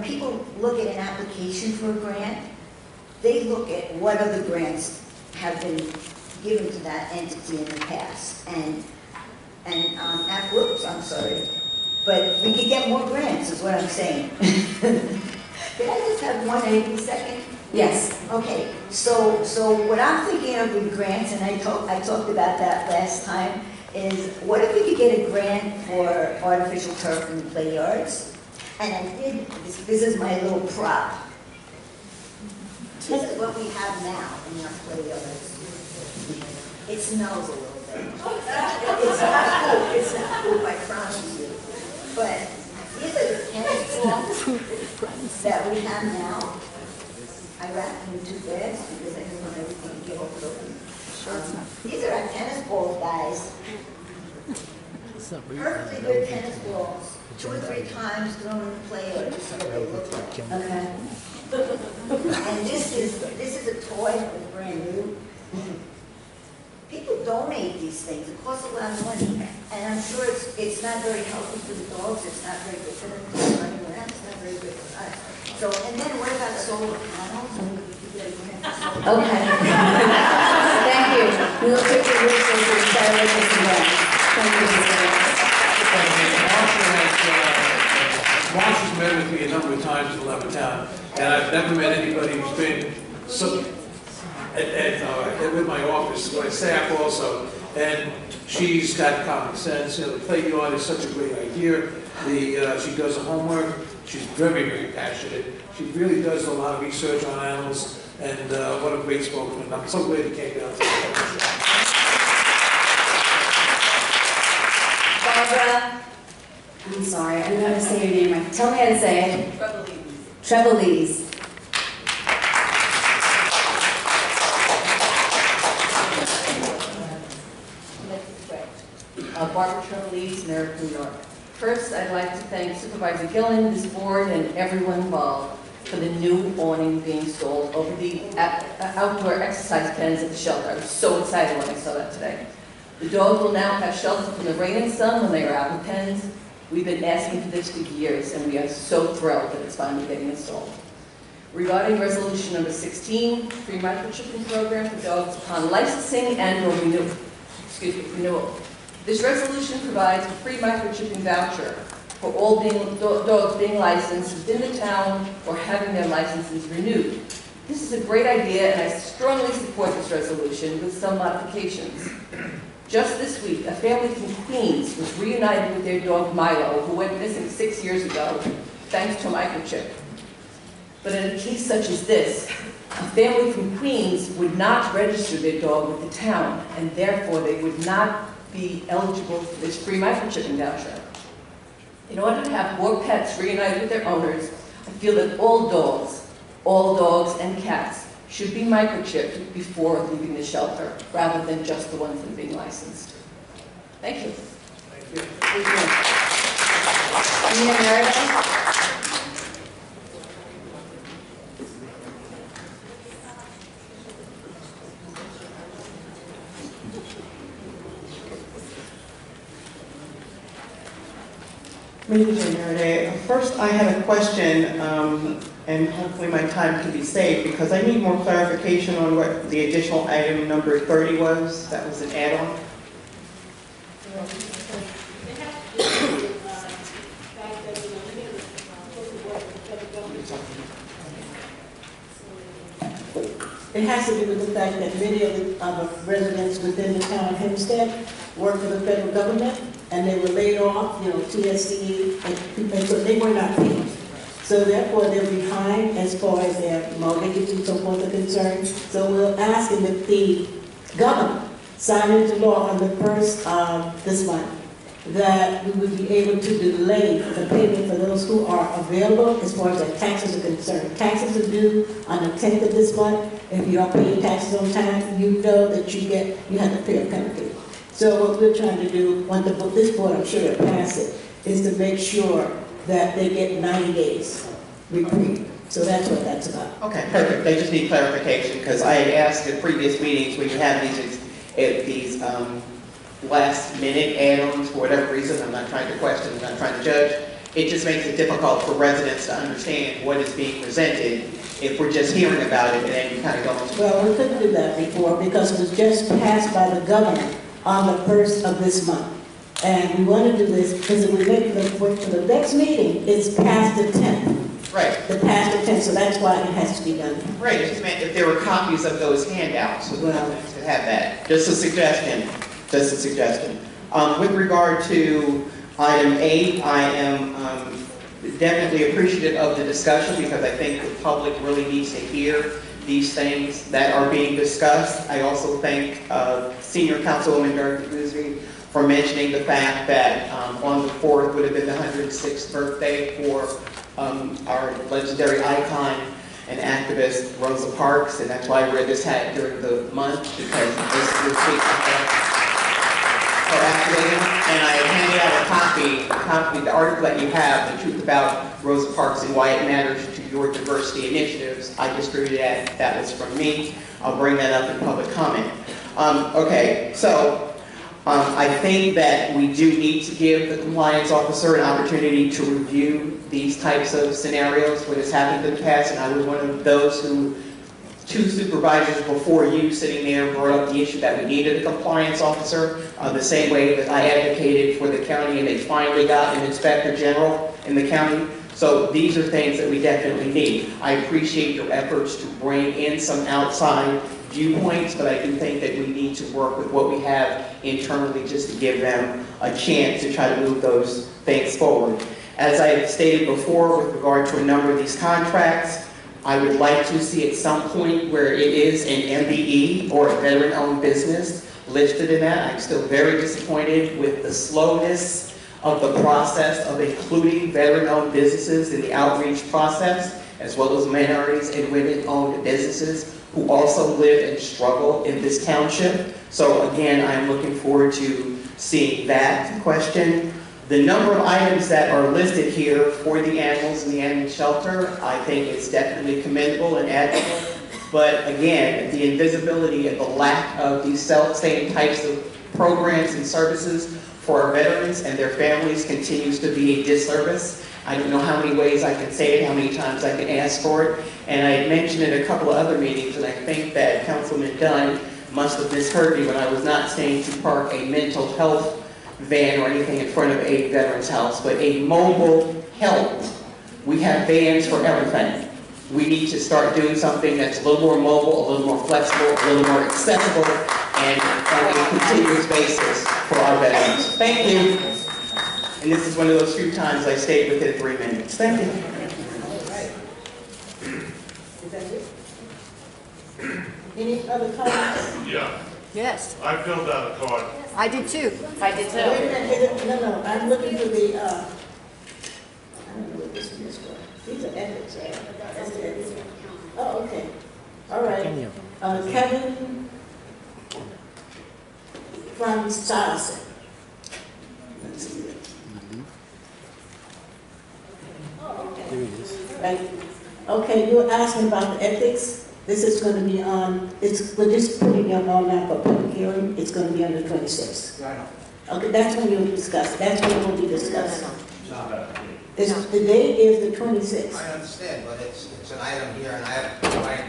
people look at an application for a grant, they look at what other grants have been given to that entity in the past. Whoops, I'm sorry. But we could get more grants, is what I'm saying. Did I just have 180 seconds? Yes. Okay. So what I'm thinking of with grants, and I talked about that last time, is what if we could get a grant for artificial turf in the play yards? And I did, this is my little prop. This is what we have now in our play yards. It smells a little bit. It's not cool. It's not cool, I promise you. But these are the tennis balls that we have now. I wrapped them in 2 bags because I didn't want everything to get open. These are our tennis balls, guys. Perfectly good tennis balls. 2 or 3 times thrown in the play yard, just so they look like. Okay. And this is a toy that was brand new. People donate these things. It costs a lot of money, and I'm sure it's not very healthy for the dogs. It's not very good for them to be running around. It's not very good for us. So, and then what about solar panels? Okay. Thank you. We will take the resources that Thank you. Marshall's met with me a number of times in Levittown, and I've never met anybody who's been so with my office, my staff also, and she's got common sense. The play yard is such a great idea. She does the homework. She's very, very passionate. She really does a lot of research on animals, and what a great spokesman. I'm so glad you came down today. Barbara, I'm sorry, I don't know how to say your name. Tell me how to say it. Trevelise. Barbara Trevelise, Merritt, New York. First, I'd like to thank Supervisor Gillen, this board, and everyone involved for the new awning being installed over the outdoor exercise pens at the shelter. I was so excited when I saw that today. The dogs will now have shelter from the rain and sun when they are out in pens. We've been asking for this for years, and we are so thrilled that it's finally getting installed. Regarding resolution number 16, free microchipping program for dogs upon licensing and or renewal. This resolution provides a free microchipping voucher for all dogs being licensed within the town or having their licenses renewed. This is a great idea, and I strongly support this resolution with some modifications. Just this week, a family from Queens was reunited with their dog Milo, who went missing 6 years ago, thanks to a microchip. But in a case such as this, a family from Queens would not register their dog with the town, and therefore they would not be eligible for this free microchipping voucher. In order to have more pets reunited with their owners, I feel that all dogs and cats should be microchipped before leaving the shelter, rather than just the ones that are being licensed. Thank you. Thank you. Thank you. Nina Meredith. Meeting Day. First, I have a question, and hopefully my time can be saved, because I need more clarification on what the additional item number 30 was. That was an add-on. It has to do with the fact that many of the residents within the town of Hempstead work for the federal government, and they were laid off, TSC, and so they were not paid. So therefore, they're behind as far as their mortgages and so forth are concerned. So we're asking that the governor sign into law on the first of this month that we would be able to delay the payment for those who are available as far as their taxes are concerned. Taxes are due on the 10th of this month. If you don't pay your taxes on time, you know that you have to pay a penalty. So what we're trying to do, when this board, I'm sure it pass it, is to make sure that they get 90 days reprieve. So that's what that's about. Okay, perfect. I just need clarification, because I had asked in previous meetings when you have these last minute add-ons for whatever reason. I'm not trying to question, I'm not trying to judge. It just makes it difficult for residents to understand what is being presented if we're just hearing about it and then you kind of go into. Well, we couldn't do that before because it was just passed by the governor on the 1st of this month. And we want to do this because if we make for the next meeting, it's past the 10th. Right. The past the 10th, so that's why it has to be done. Right, it just meant if there were copies of those handouts, so well, to have that. Just a suggestion. Just a suggestion. With regard to item 8, I am definitely appreciative of the discussion because I think the public really needs to hear these things that are being discussed. I also thank Senior Councilwoman Dorothy Guzzi for mentioning the fact that on the 4th would have been the 106th birthday for our legendary icon and activist Rosa Parks, and that's why I wear this hat during the month, because this is for activating. And I handed out a copy, the article that you have, The Truth About Rosa Parks and Why It Matters to Your Diversity Initiatives. I distributed that. That was from me. I'll bring that up in public comment. Okay, so I think that we do need to give the compliance officer an opportunity to review these types of scenarios, what has happened in the past, and I was one of those who, 2 supervisors before you sitting there brought up the issue that we needed a compliance officer, the same way that I advocated for the county and they finally got an inspector general in the county. So these are things that we definitely need. I appreciate your efforts to bring in some outside viewpoints, but I do think that we need to work with what we have internally just to give them a chance to try to move those things forward. As I stated before, with regard to a number of these contracts, I would like to see at some point where it is an MBE or a veteran-owned business listed in that. I'm still very disappointed with the slowness of the process of including veteran-owned businesses in the outreach process, as well as minorities and women-owned businesses who also live and struggle in this township. So again, I'm looking forward to seeing that question. The number of items that are listed here for the animals in the animal shelter, I think it's definitely commendable and admirable. But again, the invisibility and the lack of these same types of programs and services for our veterans and their families continues to be a disservice. I don't know how many ways I can say it, how many times I can ask for it. And I mentioned in a couple of other meetings, and I think that Councilman Dunn must have misheard me when I was not saying to park a mental health van or anything in front of a veteran's house, but a mobile health. We have vans for everything. We need to start doing something that's a little more mobile, a little more flexible, a little more accessible, and on a continuous basis for our veterans. Thank you. And this is one of those few times I stayed within 3 minutes. Thank you. Is that it? Any other comments? Yeah. Yes. I filled out a card. I did too. I did too. Wait a minute, no, I'm looking for the, I don't know what this one is for. These are ethics, right? That's the ethics. Oh, okay. All right. Kevin from Saracen. Let's see it. Oh, okay. Right. Okay, you were asking about the ethics. This is going to be on, we're just putting it on now for public hearing. It's going to be on the 26th. Okay, that's when you'll discuss. That's when we'll be discussing. The date is the 26th. I understand, but it's an item here, and I have the right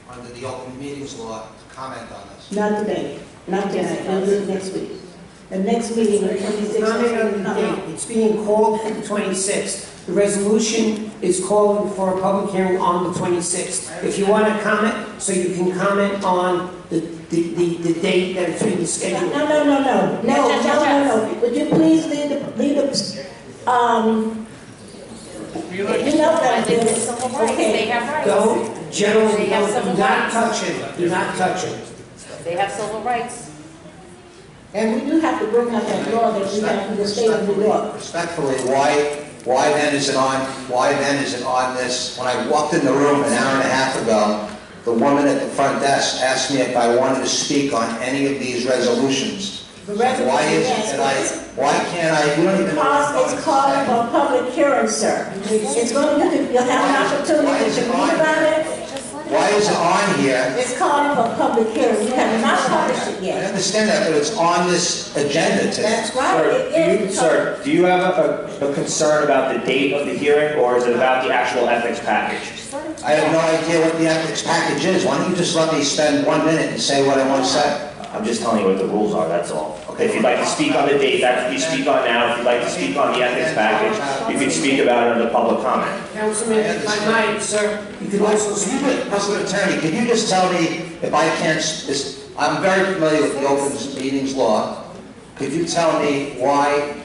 under the open meetings law to comment on this. Not today, not tonight, we'll do it next week. The next meeting, the 26th. Comment on the date. It's being called for the 26th. The resolution is calling for a public hearing on the 26th. If you want to comment, so you can comment on the date that it's being scheduled. No. Would you please leave the you know that I did it. Okay. They have rights. Don't, generally, They have do civil not rights. touch it. Do not touch it. They have civil rights. And we do have to bring up that law that we have in the state of New York. Respectfully, why then is it on this? When I walked in the room an hour and a half ago, the woman at the front desk asked me if I wanted to speak on any of these resolutions. The resolution, Why is it that why can't I, you don't even know. Because it's calling for a public hearing, sir. It's going to, you'll have an opportunity to read about it. Why is it on here? It's calling for a public hearing. You have not published it I yet. understand that, but it's on this agenda today. That's right. Sir, do you have a concern about the date of the hearing, or is it about the actual ethics package? I have no idea what the ethics package is. Why don't you just let me spend 1 minute and say what I want to say? I'm just telling you what the rules are, that's all. Okay, if you'd like to speak on the date, that's what you speak on now. If you'd like to speak on the ethics package, you can speak about it under public comment. Councilman, if I might, sir, you can also speak. Mr. Attorney, can you just tell me if I can't, I'm very familiar with the open meetings law. Could you tell me why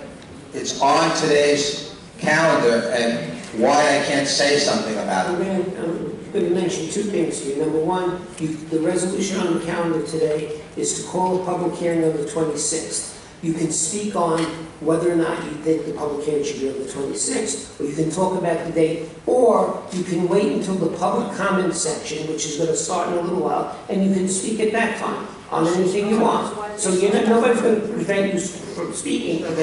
it's on today's calendar and why I can't say something about it? I'm going to mention two things to you. Number one, the resolution on the calendar today is to call a public hearing on the 26th. You can speak on whether or not you think the public hearing should be on the 26th, or you can talk about the date, or you can wait until the public comment section, which is going to start in a little while, and you can speak at that time on anything you want. So nobody's going to prevent you from speaking, but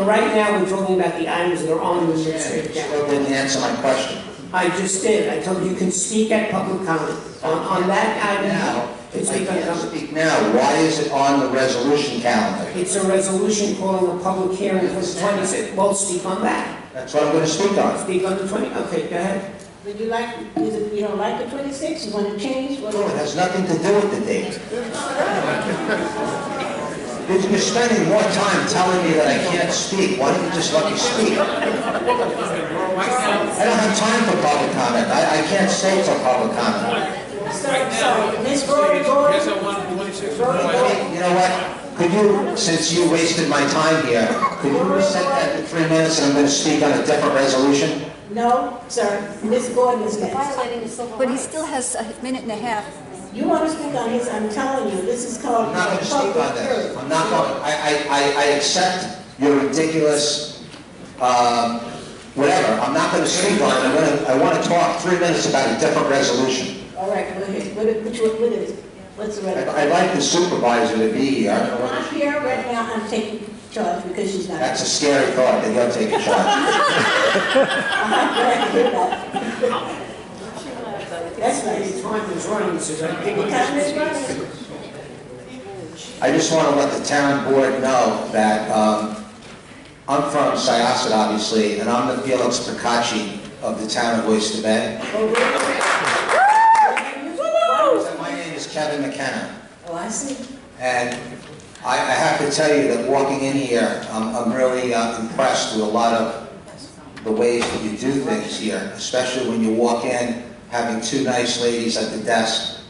right now we're talking about the items that are on the administrative calendar. You didn't answer my question. I just did. I told you can speak at public comment. On that item now, If I can't speak now, why is it on the resolution calendar? it's a resolution calling a public hearing for the 26th. Well, speak on that. That's what I'm going to speak on. Speak on the 20th. Okay, go ahead. Would you like, you don't like the 26th? You want to change? No, it has nothing to do with the date. You're spending more time telling me that I can't speak. Why don't you just let me speak? I don't have time for public comment. I can't stay for public comment. So, Ms. Gordon, You know what? Could you, since you wasted my time here, could you set that to 3 minutes and I'm going to speak on a different resolution? No, sir. Ms. Gordon is next. But he still has a minute and a half. You want to speak on his, I'm telling you, this is called I'm not going to speak public on this. hearing. I'm not going, I accept your ridiculous, whatever. I'm not going to speak on it. I want to talk 3 minutes about a different resolution. All right, go ahead. What is it? What's the resolution? I'd like the supervisor to be here. I don't know what I'm here right now, I'm taking charge because she's not. That's a scary thought that you're taking charge. I'm glad to hear that. That's nice. Time is running, so I think Time is running. I just want to let the town board know that I'm from Syosset, obviously, and I'm the Felix Picacci of the town of Oyster Bay. My name is Kevin McKenna. Oh, I see. And I have to tell you that walking in here, I'm really impressed with a lot of the ways that you do things here, especially when you walk in having two nice ladies at the desk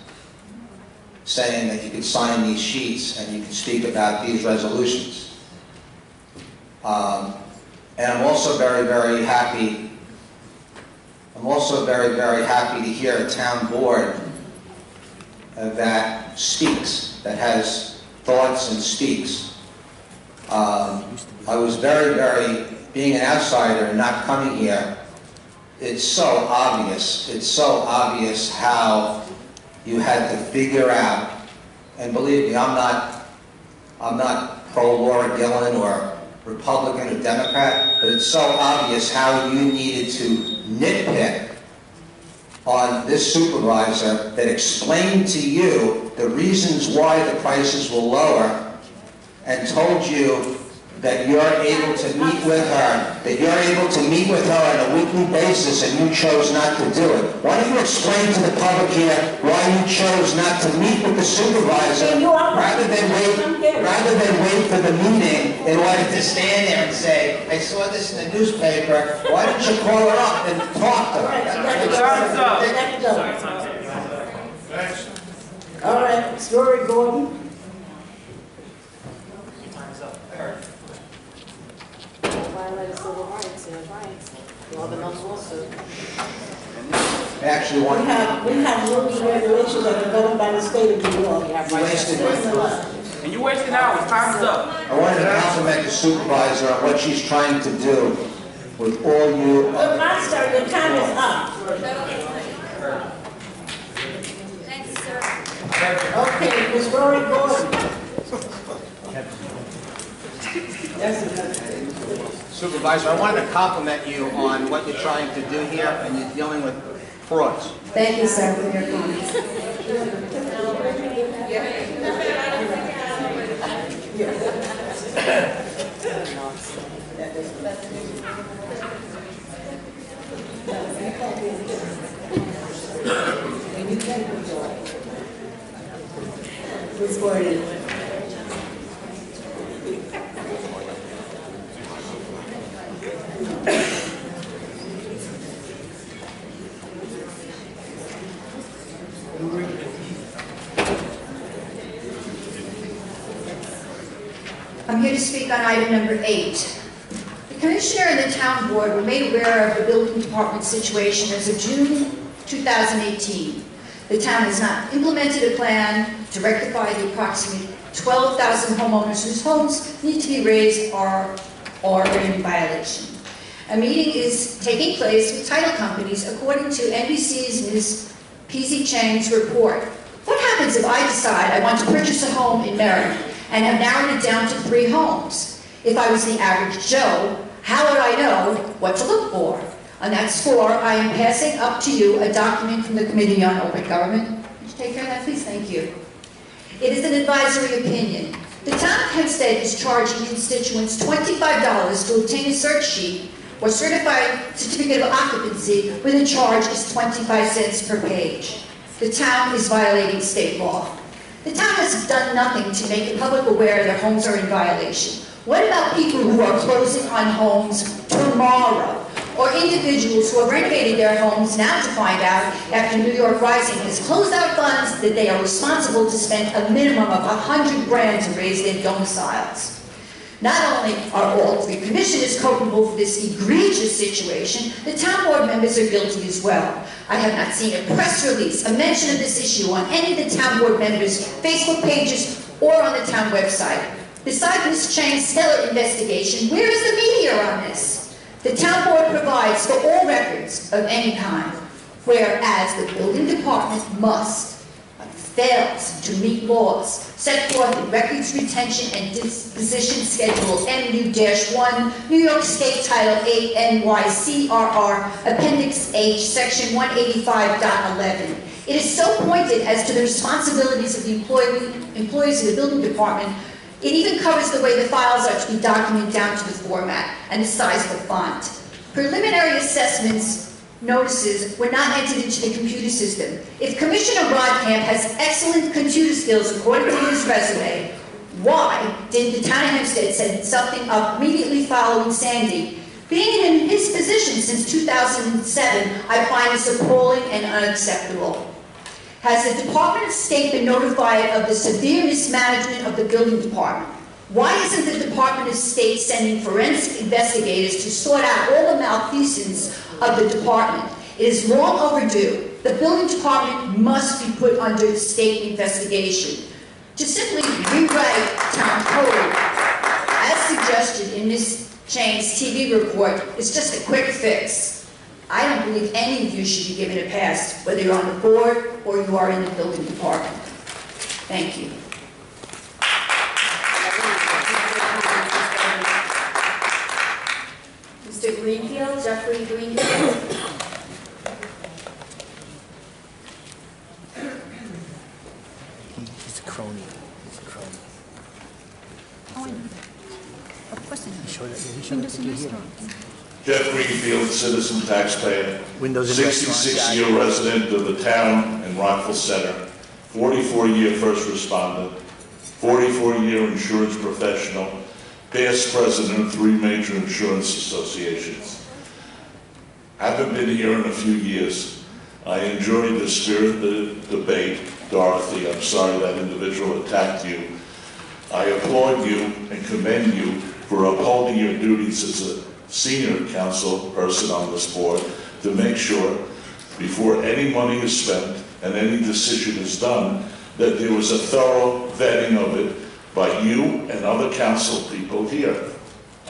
saying that you can sign these sheets and you can speak about these resolutions. And I'm also very, very happy. I'm also very, very happy to hear a town board that speaks, that has thoughts and speaks. I was very, being an outsider and not coming here, it's so obvious how you had to figure out, and believe me, I'm not pro-Laura Gillen or Republican or Democrat, but it's so obvious how you needed to nitpick on this supervisor that explained to you the reasons why the prices were lower and told you that you're able to meet with her, on a weekly basis, and you chose not to do it. Why don't you explain to the public here why you chose not to meet with the supervisor rather than wait for the meeting in order to stand there and say, I saw this in the newspaper, why didn't you call her up and talk to her? All right, Story Gordon. Violated civil rights, law of the non-lawsuit. Actually, We have rules and regulations that are governed by the state of New York. And you're wasting hours. Time is up. I wanted to compliment the supervisor on what she's trying to do with all you. Master, your time is up. Thanks, sir. Okay, Ms. Rory Gordon. That's enough. Supervisor, I wanted to compliment you on what you're trying to do here, and you're dealing with frauds. Thank you, sir, for your comments. Ms. Gordon. I'm here to speak on item number 8. The Commissioner and the Town Board were made aware of the Building Department's situation as of June 2018. The town has not implemented a plan to rectify the approximately 12,000 homeowners whose homes need to be raised or are in violation. A meeting is taking place with title companies according to NBC's Ms. P.Z. Chang's report. What happens if I decide I want to purchase a home in Merritt and have narrowed it down to 3 homes? If I was the average Joe, how would I know what to look for? On that score, I am passing up to you a document from the Committee on Open Government. Would you take care of that, please? Thank you. It is an advisory opinion. The town of Hempstead is charging constituents $25 to obtain a search sheet or certified certificate of occupancy with a charge is 25 cents per page. The town is violating state law. The town has done nothing to make the public aware their homes are in violation. What about people who are closing on homes tomorrow? Or individuals who have renovated their homes now to find out, after New York Rising has closed out funds, that they are responsible to spend a minimum of $100 grand to raise their domiciles. Not only are all 3 commissioners culpable for this egregious situation, the town board members are guilty as well. I have not seen a press release, a mention of this issue on any of the town board members' Facebook pages or on the town website. Besides Ms. Chang's stellar investigation, where is the media on this? The town board provides for all records of any kind, whereas the building department fails to meet laws set forth in Records Retention and Disposition Schedule MU-1, New York State Title 8 NYCRR, Appendix H, Section 185.11. It is so pointed as to the responsibilities of the employees of the building department. It even covers the way the files are to be documented down to the format and the size of the font. Preliminary assessments notices were not entered into the computer system. If Commissioner Rodkamp has excellent computer skills according to his resume, why didn't the town of Hempstead set something up immediately following Sandy? Being in his position since 2007, I find this appalling and unacceptable. Has the Department of State been notified of the severe mismanagement of the building department? Why isn't the Department of State sending forensic investigators to sort out all the malfeasance of the department? It is long overdue. The building department must be put under state investigation. To simply rewrite town code, as suggested in Ms. Chang's TV report, is just a quick fix. I don't believe any of you should be given a pass, whether you're on the board or you are in the building department. Thank you. Mr. Greenfield, Jeffrey Greenfield. He's a crony. He's a crony. Oh, I know that. Of course Jeff Greenfield, citizen taxpayer, Windows in restaurants. 66-year resident of the town in Rockville Center, 44-year first responder, 44-year insurance professional, past president of 3 major insurance associations. Haven't been here in a few years. I enjoyed the spirited debate. Dorothy, I'm sorry that individual attacked you. I applaud you and commend you for upholding your duties as a senior council person on this board to make sure before any money is spent and any decision is done that there was a thorough vetting of it by you and other council people here.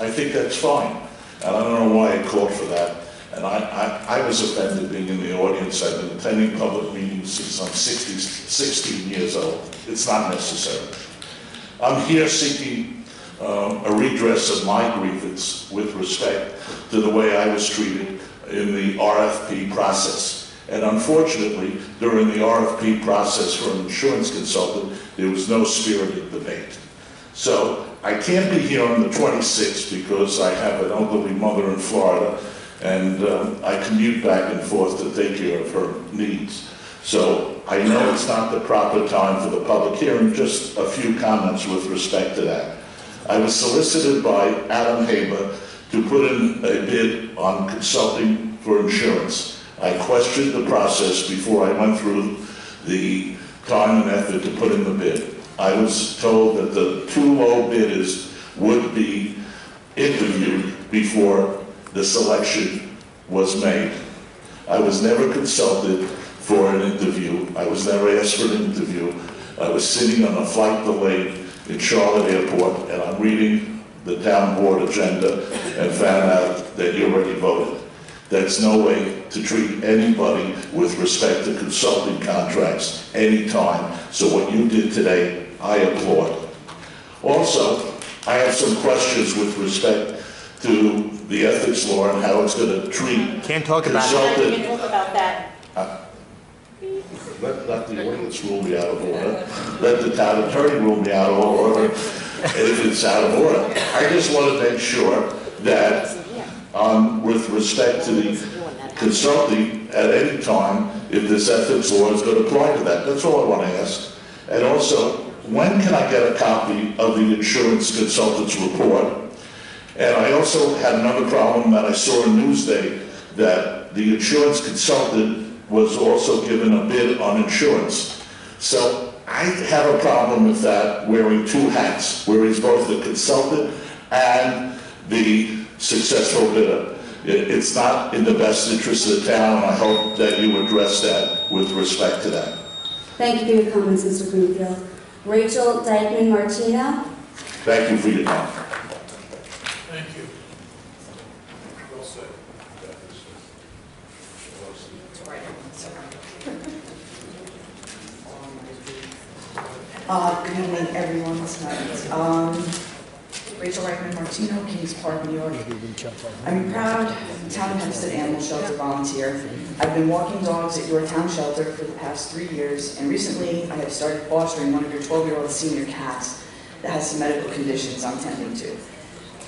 I think that's fine. And I don't know why I called for that. And I was offended being in the audience. I've been attending public meetings since I'm 16 years old. It's not necessary. I'm here seeking a redress of my grievance with respect to the way I was treated in the RFP process. And unfortunately, during the RFP process for an insurance consultant, there was no spirited debate. So I can't be here on the 26th because I have an elderly mother in Florida, and I commute back and forth to take care of her needs. So I know it's not the proper time for the public hearing, just a few comments with respect to that. I was solicited by Adam Haber to put in a bid on consulting for insurance. I questioned the process before I went through the time and effort to put in the bid. I was told that the 2 low bidders would be interviewed before the selection was made. I was never consulted for an interview. I was never asked for an interview. I was sitting on a flight delayed in Charlotte Airport, and I'm reading the town board agenda and found out that you already voted. That's no way to treat anybody with respect to consulting contracts anytime. So what you did today, I applaud. Also, I have some questions with respect to the ethics law and how it's going to treat Can't talk about We it. can talk about that. Let the ordinance rule be out of order. Let the town attorney rule be out of order if it's out of order. I just want to make sure that with respect to the consulting at any time, if this ethics law is going to apply to that. That's all I want to ask. And also, when can I get a copy of the insurance consultant's report? And I also had another problem that I saw in Newsday, that the insurance consultant was also given a bid on insurance. So I have a problem with that, wearing 2 hats, where he's both the consultant and the successful bidder. It's not in the best interest of the town, and I hope that you address that with respect to that. Thank you for your comments, Mr. Greenfield. Rachel Dykeman Martino. Thank you for your time. Thank you. Well said. Good evening, everyone tonight. Rachel Reichman Martino, Kings Park, New York. I'm a proud Town of Hempstead Animal Shelter volunteer. I've been walking dogs at your town shelter for the past 3 years, and recently I have started fostering one of your 12-year-old senior cats that has some medical conditions I'm tending to.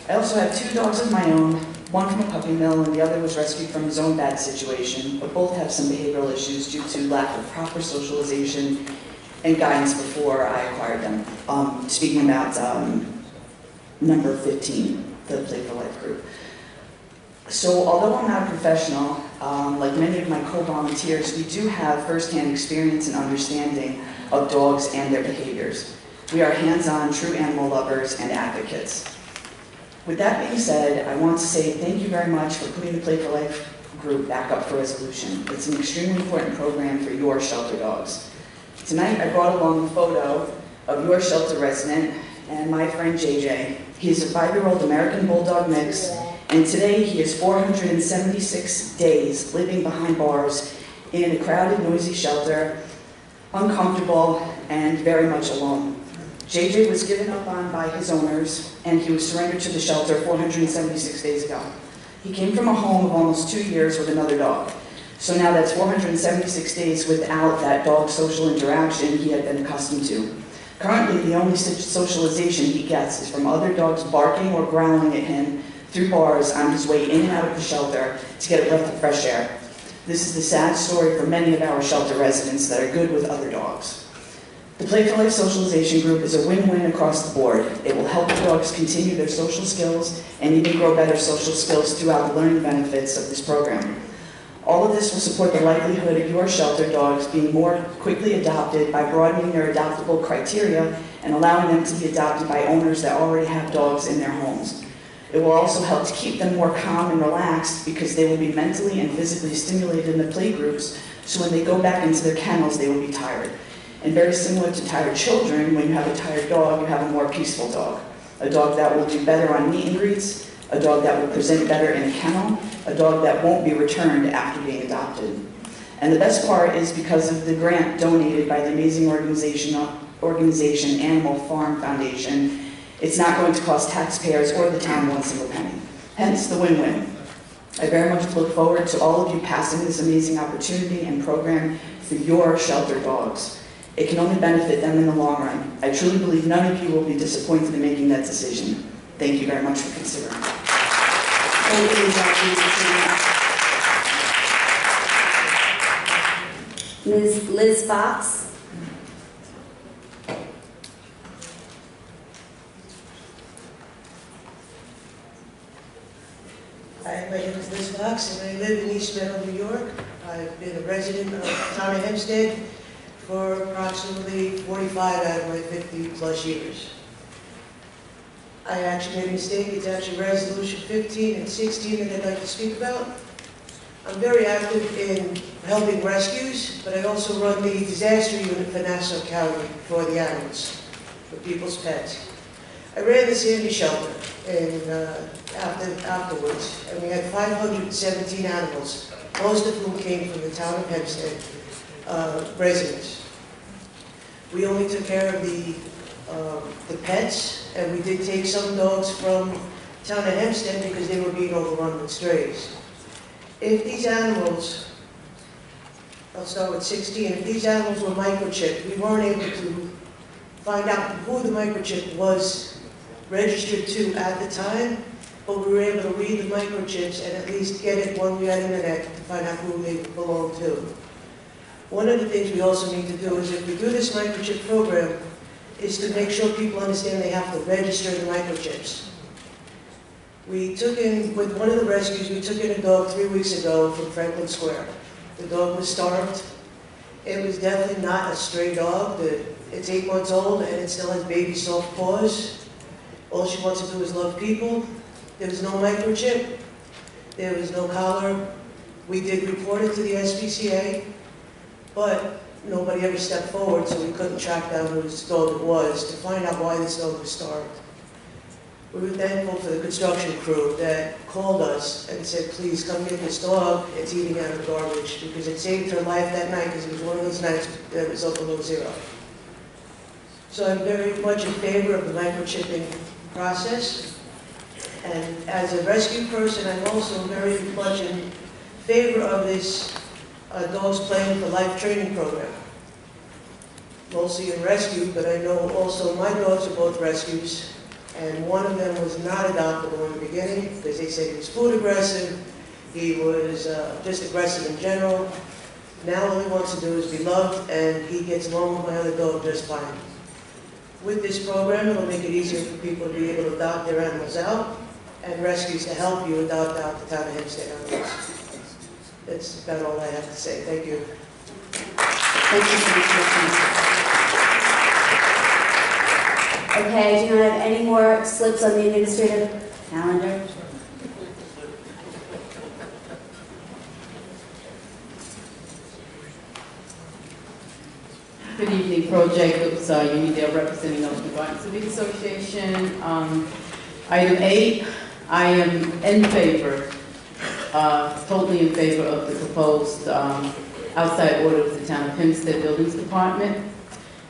I also have 2 dogs of my own, one from a puppy mill and the other was rescued from his own bad situation, but both have some behavioral issues due to lack of proper socialization and guidance before I acquired them. Speaking about number 15, the Play for Life group. So although I'm not a professional, like many of my co-volunteers, we do have firsthand experience and understanding of dogs and their behaviors. We are hands-on, true animal lovers and advocates. With that being said, I want to say thank you very much for putting the Play for Life group back up for resolution. It's an extremely important program for your shelter dogs. Tonight I brought along a photo of your shelter resident and my friend JJ. He's a 5-year-old American Bulldog mix, and today he is 476 days living behind bars in a crowded, noisy shelter, uncomfortable and very much alone. JJ was given up on by his owners, and he was surrendered to the shelter 476 days ago. He came from a home of almost 2 years with another dog. So now that's 476 days without that dog social interaction he had been accustomed to. Currently, the only socialization he gets is from other dogs barking or growling at him through bars on his way in and out of the shelter to get a breath of fresh air. This is the sad story for many of our shelter residents that are good with other dogs. The Play for Life socialization group is a win-win across the board. It will help the dogs continue their social skills and even grow better social skills throughout the learning benefits of this program. All of this will support the likelihood of your shelter dogs being more quickly adopted by broadening their adoptable criteria and allowing them to be adopted by owners that already have dogs in their homes. It will also help to keep them more calm and relaxed because they will be mentally and physically stimulated in the play groups, so when they go back into their kennels, they will be tired. And very similar to tired children, when you have a tired dog, you have a more peaceful dog. A dog that will do better on meet and greets, a dog that will present better in a kennel, a dog that won't be returned after being adopted. And the best part is because of the grant donated by the amazing organization Animal Farm Foundation, it's not going to cost taxpayers or the town one single penny. Hence the win-win. I very much look forward to all of you passing this amazing opportunity and program for your shelter dogs. It can only benefit them in the long run. I truly believe none of you will be disappointed in making that decision. Thank you very much for considering. Thank you, Dr. Ms. Liz Fox. Hi, my name is Liz Fox, and I live in East Meadow, New York. I've been a resident of the town of Hempstead for approximately 45 out of my 50-plus years. I actually made a mistake. It's actually Resolution 15 and 16 that I'd like to speak about. I'm very active in helping rescues, but I also run the disaster unit for Nassau County for the animals, for people's pets. I ran the Sandy shelter afterwards, and we had 517 animals, most of whom came from the town of Hempstead residents. We only took care of the pets, and we did take some dogs from the town of Hempstead because they were being overrun with strays. If these animals, I'll start with 16, if these animals were microchipped, we weren't able to find out who the microchip was registered to at the time, but we were able to read the microchips and at least get it when we had internet to find out who they belonged to. One of the things we also need to do is, if we do this microchip program, is to make sure people understand they have to register the microchips. We took in, with one of the rescues, we took in a dog 3 weeks ago from Franklin Square. The dog was starved. It was definitely not a stray dog. It's 8 months old and it still has baby soft paws. All she wants to do is love people. There was no microchip. There was no collar. We did report it to the SPCA, but nobody ever stepped forward, so we couldn't track down whose dog it was to find out why this dog was starved. We were thankful for the construction crew that called us and said, please come get this dog, it's eating out of garbage, because it saved her life that night, because it was one of those nights that was up below zero. So I'm very much in favor of the microchipping process. And as a rescue person, I'm also very much in favor of this Dogs Playing for Life training program. Mostly in rescue, but I know also my dogs are both rescues, and one of them was not adoptable in the beginning because they said he was food aggressive, he was just aggressive in general. Now all he wants to do is be loved, and he gets along with my other dog just fine. With this program, it'll make it easier for people to be able to adopt their animals out, and rescues to help you adopt out the town of Hempstead animals. That's about all I have to say. Thank you. Thank you for the questions. Okay, I do not have any more slips on the administrative calendar. Good evening, Pro Jacobs, Unidale representing the Garden Civic Association. Item 8, I am in favor, totally in favor of the proposed outside order of the Town of Hempstead Buildings Department.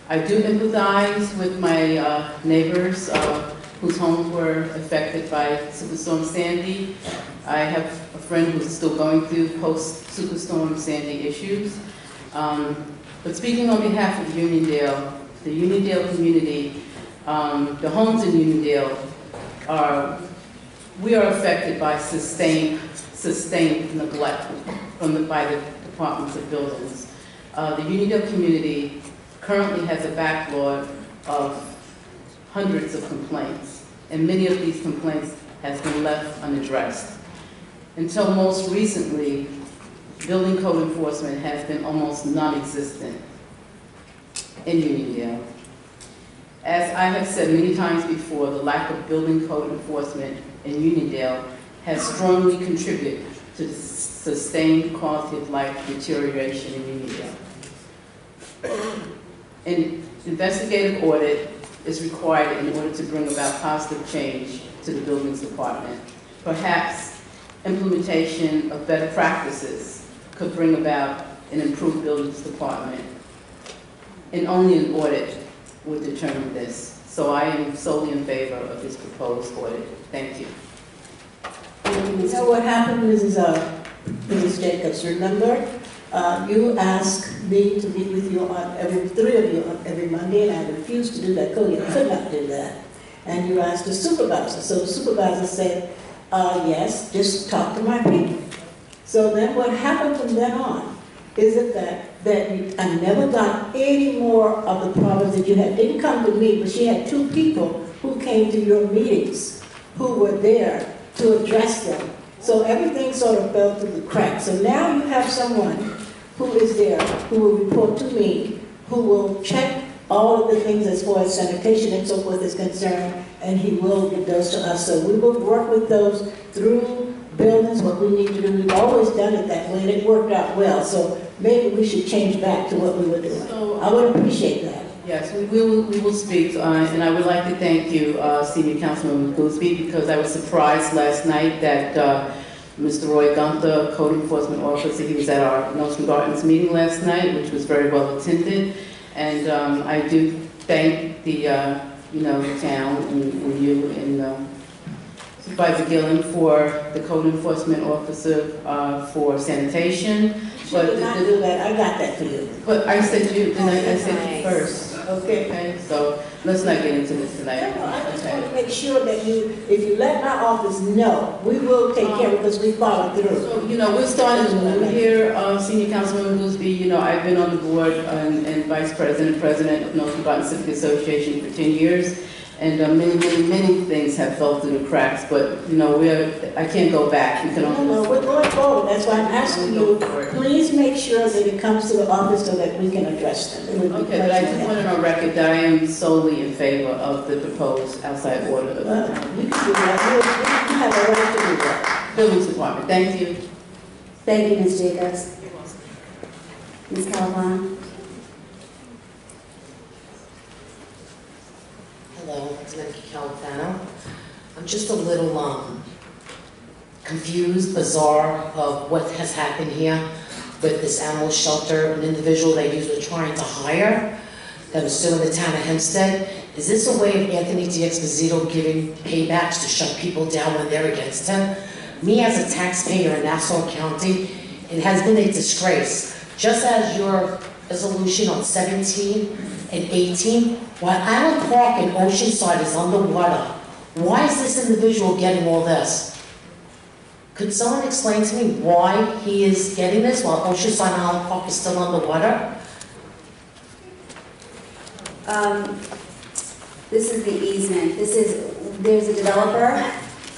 I do empathize with my neighbors whose homes were affected by Superstorm Sandy. I have a friend who's still going through post-Superstorm Sandy issues. But speaking on behalf of Uniondale, The Uniondale community, the homes in Uniondale we are affected by sustained neglect by the departments of buildings. The Uniondale community currently has a backlog of hundreds of complaints, and many of these complaints has been left unaddressed. Until most recently, building code enforcement has been almost non-existent in Uniondale. As I have said many times before, the lack of building code enforcement in Uniondale has strongly contributed to the sustained quality of life deterioration in Uniondale. An investigative audit is required in order to bring about positive change to the buildings department. Perhaps implementation of better practices could bring about an improved buildings department, and only an audit would determine this. So I am solely in favor of this proposed audit. Thank you. You know what happened, Mrs. Jacobs? Remember, you asked me to meet with you on three of you on every Monday, and I refused to do that. Cody could not do that. And you asked the supervisor. So the supervisor said, yes, just talk to my people. So then what happened from then on is that I never got any more of the problems that you had. Didn't come to me, but she had two people who came to your meetings who were there to address them. So everything sort of fell through the cracks. So now you have someone who is there, who will report to me, who will check all of the things as far as sanitation and so forth is concerned, and he will give those to us. So we will work with those through buildings, what we need to do. We've always done it that way, and it worked out well. So maybe we should change back to what we were doing. So, I would appreciate that. Yes, we will speak, and I would like to thank you, Senior Councilman Goolsbee, because I was surprised last night that Mr. Roy Gunther, Code Enforcement Officer, he was at our Nelson Gardens meeting last night, which was very well attended, and I do thank the the town and you and Supervisor Gillen for the Code Enforcement Officer for sanitation. She did not do that. I got that for you. But I said you, and I said you first. Okay. So let's not get into this tonight. No, I just want to make sure that if you let my office know, we will take care of it because we followed through. So, we're starting new here, Senior Councilman Goolsbee. I've been on the board and Vice President of North Carolina Civic Association for 10 years. And many things have fell through the cracks, but I can't go back. We can only No, we're going forward. That's why I'm asking you, please make sure that it comes to the office so that we can address them. Okay, but I just want it on record that I am solely in favor of the proposed outside audit of the town. You can do that. You have a right to do that. Buildings Department, thank you. Thank you, Ms. Jacobs. Ms. Calabano? Hello, it's Nikki Califano. I'm just a little confused, bizarre of what has happened here with this animal shelter, an individual that you were trying to hire that was still in the town of Hempstead. Is this a way of Anthony D'Exposito giving paybacks to shut people down when they're against him? Me as a taxpayer in Nassau County, it has been a disgrace. Just as your resolution on 17 and 18, while Island Park and Oceanside is underwater, why is this individual getting all this? Could someone explain to me why he is getting this while Oceanside and Island Park is still underwater? This is the easement. There's a developer,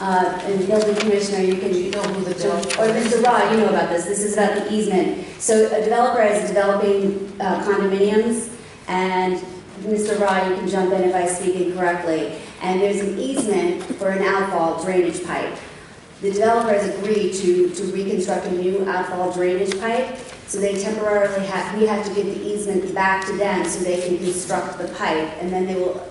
and the building commissioner, you know who the developer, or Mr. Rod, you know about this. This is about the easement. So a developer is developing condominiums, and Mr. Rod, you can jump in if I speak incorrectly. And there's an easement for an outfall drainage pipe. The developer has agreed to reconstruct a new outfall drainage pipe, so they temporarily we have to give the easement back to them so they can construct the pipe, and then they will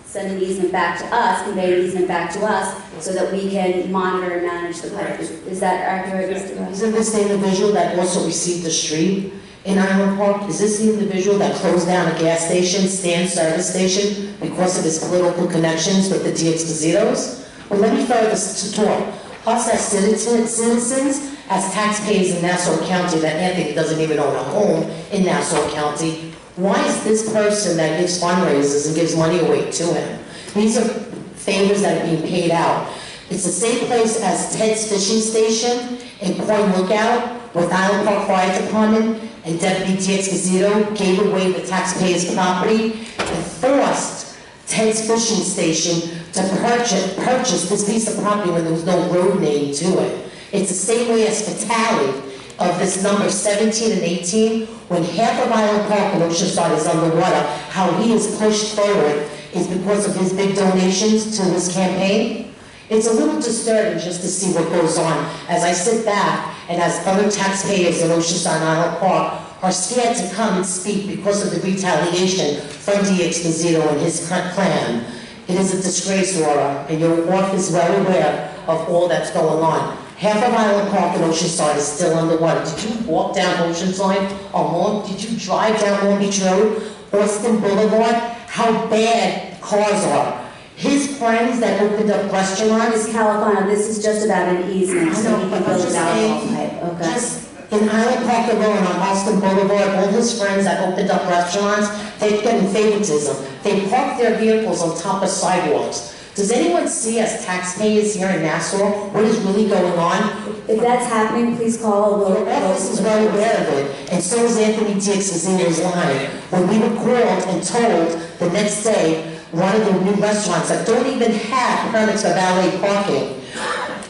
send an easement back to us, convey an easement back to us, so that we can monitor and manage the pipe. Is that accurate, Mr. Rod? Isn't this the individual that also received the street in Island Park? Is this the individual that closed down a gas station, Stand service station, because of his political connections with the D'Expositos? Well, let me further to talk. Us as citizens, as taxpayers in Nassau County, that Anthony doesn't even own a home in Nassau County, why is this person that gives fundraisers and gives money away to him? These are favors that are being paid out. It's the same place as Ted's Fishing Station in Point Lookout with Island Park Fire Department, and Deputy D'Esposito gave away the taxpayers' property and forced Ted's Fishing Station to purchase this piece of property when there was no road name to it. It's the same way as Fatale of this number 17 and 18, when half of Island Park and Oceanside is underwater, how he is pushed forward is because of his big donations to this campaign. It's a little disturbing just to see what goes on as I sit back and as other taxpayers in Oceanside and Island Park are scared to come and speak because of the retaliation from D'Esposito and his clan. It is a disgrace, Laura, and your office is well aware of all that's going on. Half of Island Park and Oceanside is still underwater. Did you walk down Oceanside or did you drive down Long Beach Road, Austin Boulevard? How bad cars are. His friends that opened up restaurants. Ms. Califano, this is just about an easement, so he can build an alcohol pipe. Okay. Just in Island Park alone on Austin Boulevard, all his friends that opened up restaurants, they're getting favoritism. They park their vehicles on top of sidewalks. Does anyone see as taxpayers here in Nassau what is really going on? If that's happening, please call. Your office is well aware of it, and so is Anthony D'Esposito's line. When we were called and told the next day, one of the new restaurants that don't even have permits for valet parking,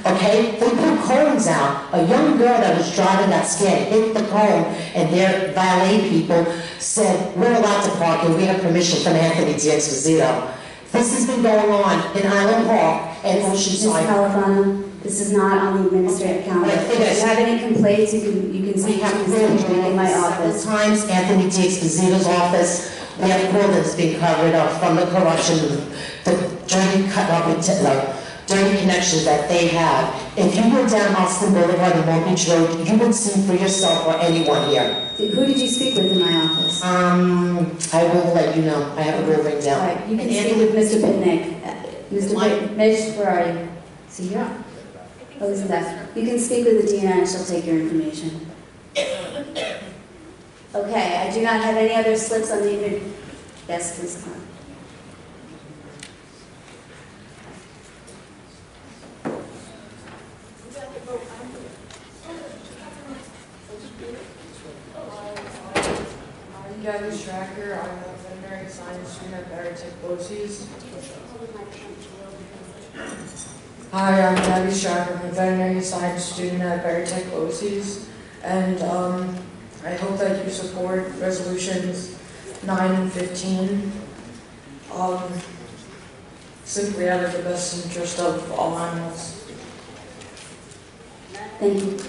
okay, they put cones out. A young girl that was driving got scared, hit the cone, and their valet people said, we're allowed to park and we have permission from Anthony D'Esposito. This has been going on in Island Park and Oceanside. Ms. Califano, this is not on the administrative calendar. If you have any complaints, you can speak in my office. Several times, Anthony D'Esposito's office, we have called that's being covered up from the corruption, the dirty connections that they have. If you go down Austin Boulevard and Long Beach Road, you would see for yourself or anyone here. Who did you speak with in my office? I will let you know. I have it all written down. All right, you can speak with Mr. Pitnick. Mr. Pitnick, where are you? Is he here? Oh, isn't that? You can speak with Adina and she'll take your information. Okay, I do not have any other slips on the... Yes, please come on. I'm Gabby Stracker. I'm a veterinary science student at Baratech BOCES. Hi, I'm Gabby Stracker. I'm a veterinary science student at Baratech BOCES. And I hope that you support resolutions 9 and 15. Simply out of the best interest of all animals. Thank you.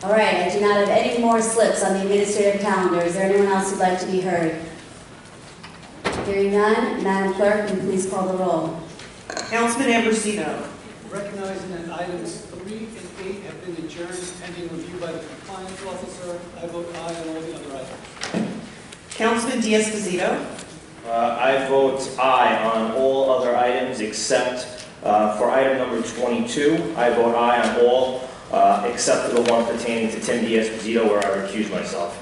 All right, I do not have any more slips on the administrative calendar. Is there anyone else who'd like to be heard? Hearing none, Madam Clerk, can you please call the roll? Councilman Ambrosino. Recognizing that items 3 and 8 have been adjourned pending review by the compliance officer, I vote aye on all the other items. Councilman D'Esposito. I vote aye on all other items except for item number 22. I vote aye on all except for the one pertaining to Tim D'Esposito where I recuse myself.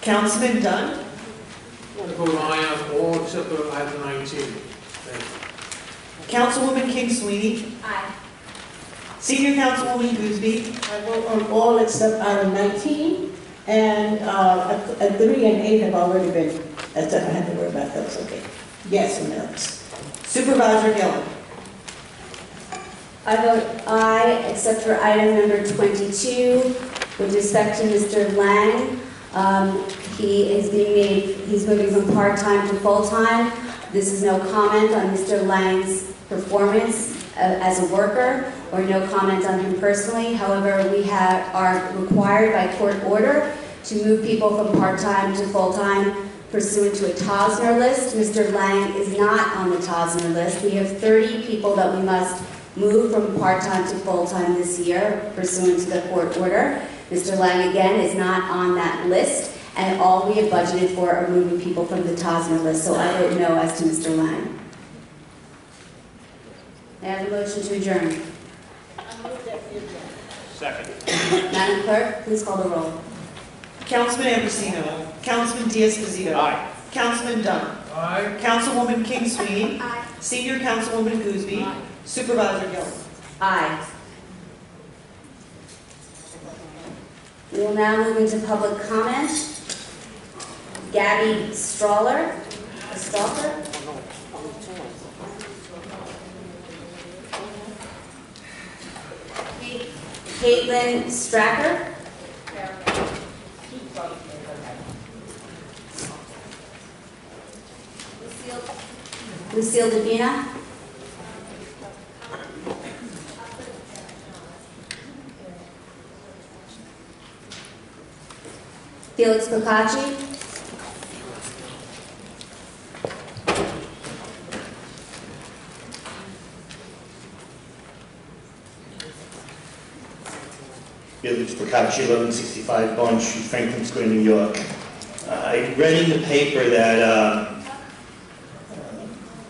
Councilman Dunn. I vote aye on all except for item 19. Thank you. Councilwoman King Sweeney. Aye. Senior Councilwoman Gooseby. I vote on all except item 19, and 3 and 8 have already been, I don't have to worry about those, okay. Yes or no? Supervisor Gillen. I vote aye, except for item number 22, with respect to Mr. Lang. He's moving from part-time to full-time. This is no comment on Mr. Lang's performance as a worker, or no comment on him personally. However, we are required by court order to move people from part-time to full-time pursuant to a Tosner list. Mr. Lang is not on the Tosner list. We have 30 people that we must move from part-time to full-time this year pursuant to the court order. Mr. Lang, again, is not on that list. and all we have budgeted for are moving people from the Tosner list, so I vote no as to Mr. Lang. May I have a motion to adjourn? Second. Madam Clerk, please call the roll. Councilman Ambrosino. Councilman Diaz-Pasito. Aye. Councilman Dunn. Aye. Councilwoman King Sweeney. Aye. Senior Councilwoman Gooseby. Supervisor Gillen. Aye. We will now move into public comment. Gabby Stalker. Caitlin Stracker. Lucille Davina. Felix Bocacci. Felix Bocacci, 1165 Bond Street, Franklin Square, New York. I read in the paper that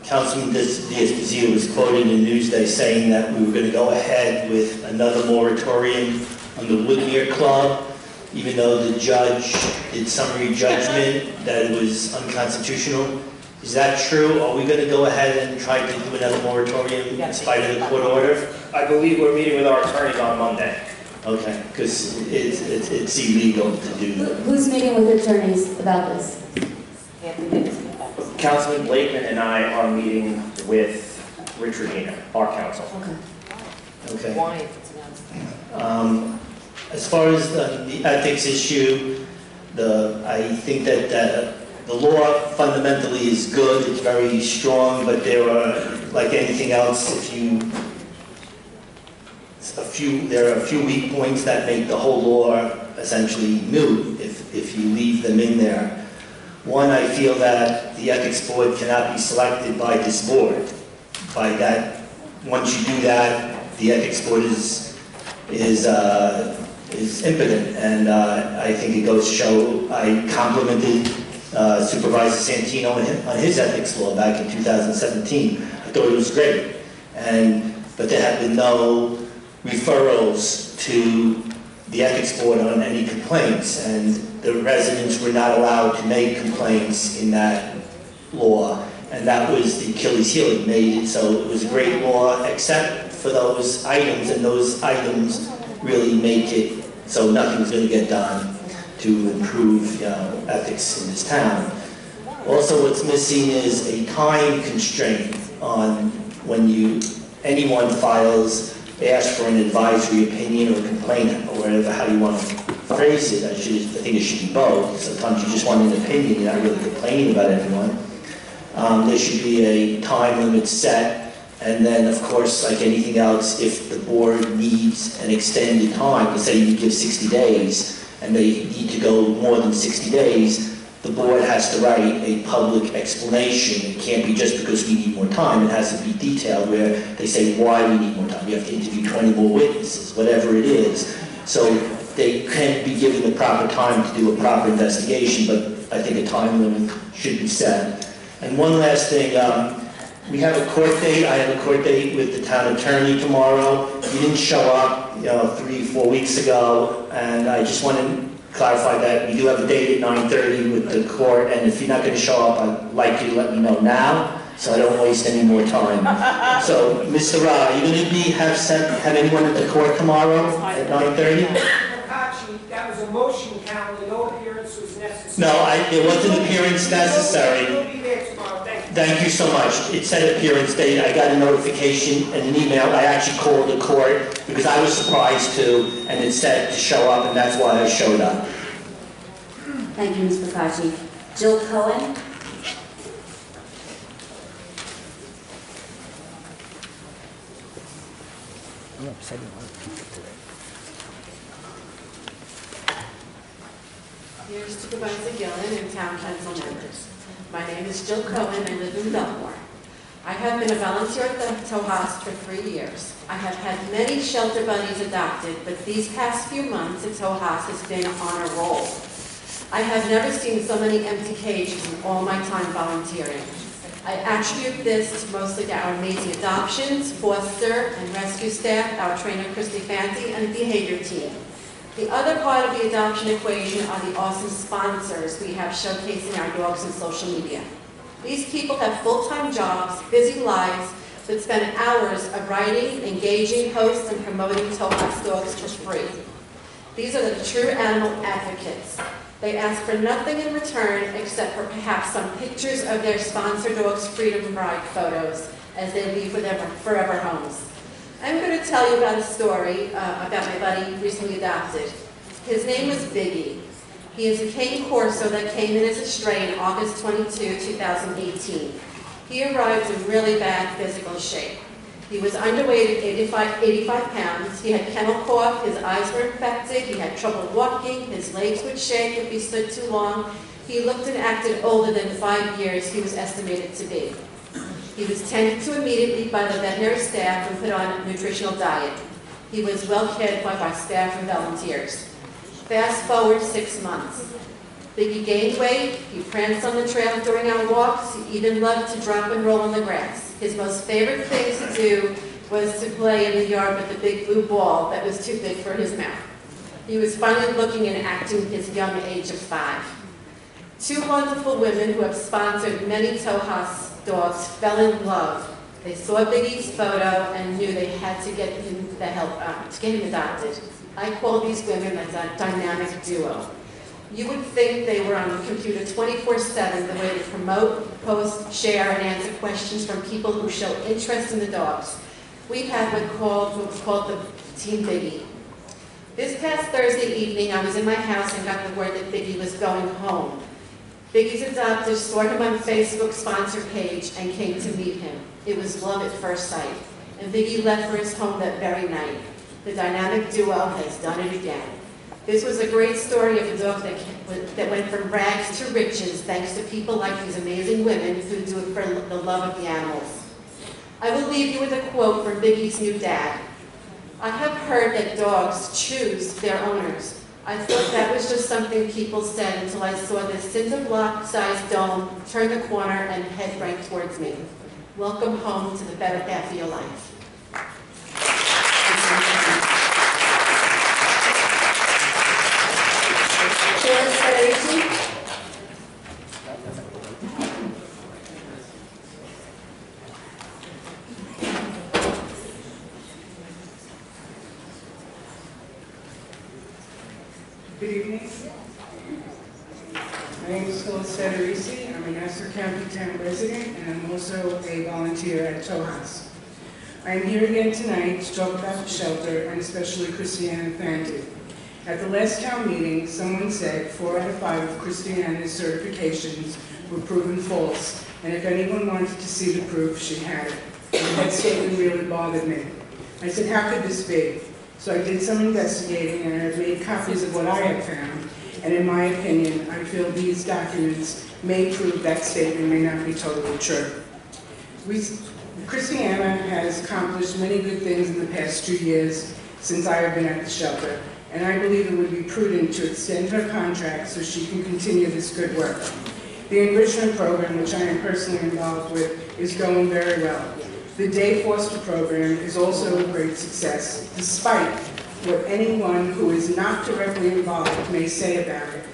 Councilman Diaz-Pasito was quoting in Newsday saying that we were going to go ahead with another moratorium on the Woodmere Club, even though the judge did summary judgment that it was unconstitutional. Is that true? Are we going to go ahead and try to do another moratorium in spite of the court order? I believe we're meeting with our attorneys on Monday. Okay, because it's illegal to do that. Who's meeting with attorneys about this? Councilman Blakeman and I are meeting with Rich Regina, our counsel. Okay. Why? As far as the ethics issue, I think that the law fundamentally is good. It's very strong, but there are, like anything else, there are a few weak points that make the whole law essentially moot if you leave them in there. One, I feel that the ethics board cannot be selected by this board. By that, once you do that, the ethics board is impotent, and I think it goes to show. I complimented Supervisor Santino on his ethics law back in 2017. I thought it was great, but there have been no referrals to the ethics board on any complaints, and the residents were not allowed to make complaints in that law, and that was the Achilles heel. It made it so it was a great law except for those items, and those items really make it so nothing's going to get done to improve ethics in this town. Also, what's missing is a time constraint on when anyone asks for an advisory opinion or complaint, or whatever, how you want to phrase it. I think it should be both. Sometimes you just want an opinion, you're not really complaining about anyone. There should be a time limit set, and then, of course, like anything else, if the board needs an extended time, let's say you give 60 days, and they need to go more than 60 days, the board has to write a public explanation. It can't be just because we need more time. It has to be detailed where they say why we need more time. We have to interview 20 more witnesses, whatever it is. So they can be given the proper time to do a proper investigation, but I think a time limit should be set. And one last thing, we have a court date. I have a court date with the town attorney tomorrow. He didn't show up 3-4 weeks ago, and I just want to clarify that we do have a date at 9:30 with the court, and if you're not going to show up, I'd like you to let me know now so I don't waste any more time. So, Mr. Ra, are you going to have anyone at the court tomorrow at 9:30? That was a motion, Council. No appearance was necessary. No, there wasn't appearance necessary. You'll be there tomorrow. Thank you. Thank you so much. It said appearance date. I got a notification and an email. I actually called the court because I was surprised too, and it said to show up, and that's why I showed up. Thank you, Ms. Bocacci. Jill Cohen. Here's Supervisor Gillen and Town Council members. My name is Jill Cohen. I live in Belmont. I have been a volunteer at the Tow House for 3 years. I have had many shelter buddies adopted, but these past few months, the Tow House has been on a roll. I have never seen so many empty cages in all my time volunteering. I attribute this to mostly our amazing adoptions, foster, and rescue staff, our trainer Christy Fanti, and the behavior team. The other part of the adoption equation are the awesome sponsors we have showcasing our dogs on social media. These people have full-time jobs, busy lives, but spend hours of writing, engaging, hosts, and promoting Topas dogs for free. These are the true animal advocates. They ask for nothing in return except for perhaps some pictures of their sponsor dogs' Freedom Ride photos as they leave for their forever homes. I'm going to tell you about a story about my buddy recently adopted. His name was Biggie. He is a Cane Corso that came in as a stray in August 22, 2018. He arrived in really bad physical shape. He was underweight at 85 pounds. He had kennel cough, his eyes were infected, he had trouble walking, his legs would shake if he stood too long. He looked and acted older than 5 years he was estimated to be. He was tended to immediately by the veterinary staff and put on a nutritional diet. He was well cared for by staff and volunteers. Fast forward 6 months. Biggie gained weight, he pranced on the trail during our walks, he even loved to drop and roll on the grass. His most favorite thing to do was to play in the yard with the big blue ball that was too big for his mouth. He was finally looking and acting his young age of 5. 2 wonderful women who have sponsored many Topas dogs fell in love. They saw Biggie's photo and knew they had to get him the help to get him adopted. I call these women a dynamic duo. You would think they were on the computer 24/7, the way to promote, post, share, and answer questions from people who show interest in the dogs. We've had what's called the Team Biggie. This past Thursday evening, I was in my house and got the word that Biggie was going home. Biggie's adopters saw him on Facebook's sponsor page and came to meet him. It was love at first sight, and Biggie left for his home that very night. The dynamic duo has done it again. This was a great story of a dog that went from rags to riches thanks to people like these amazing women who do it for the love of the animals. I will leave you with a quote from Biggie's new dad. I have heard that dogs choose their owners. I thought that was just something people said until I saw this cinder block-sized dome turn the corner and head right towards me. Welcome home to the better half of your life. Good evening. My name is Phyllis Federici. I'm a Nassau County Town resident and I'm also a volunteer at Topas. I am here again tonight to talk about the shelter and especially Christiana Fanti. At the last town meeting, someone said 4 out of 5 of Christiana's certifications were proven false, and if anyone wanted to see the proof, she had it. And that statement really bothered me. I said, how could this be? So I did some investigating and I've made copies of what I have found, and in my opinion, I feel these documents may prove that statement may not be totally true. Christiana has accomplished many good things in the past 2 years since I have been at the shelter, and I believe it would be prudent to extend her contract so she can continue this good work. The enrichment program, which I am personally involved with, is going very well. The day foster program is also a great success, despite what anyone who is not directly involved may say about it.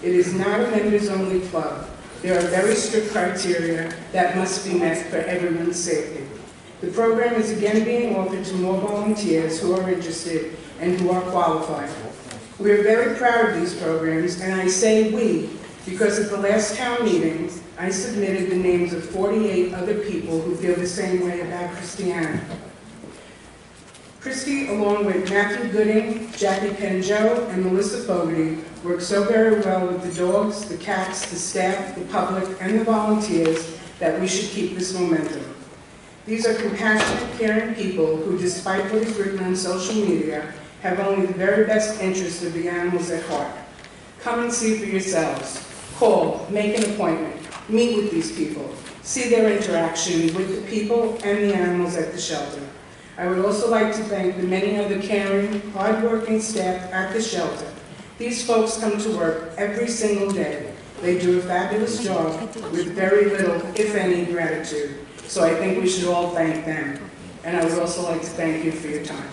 It is not a members-only club. There are very strict criteria that must be met for everyone's safety. The program is again being offered to more volunteers who are interested and who are qualified. We are very proud of these programs, and I say we because at the last town meeting, I submitted the names of 48 other people who feel the same way about Christiana. Christy, along with Matthew Gooding, Jackie Penjo, and Melissa Fogarty, work so very well with the dogs, the cats, the staff, the public, and the volunteers that we should keep this momentum. These are compassionate, caring people who, despite what is written on social media, have only the very best interest of the animals at heart. Come and see for yourselves. Call, make an appointment, meet with these people, see their interaction with the people and the animals at the shelter. I would also like to thank the many other caring, hard-working staff at the shelter. These folks come to work every single day. They do a fabulous job with very little, if any, gratitude. So I think we should all thank them. And I would also like to thank you for your time.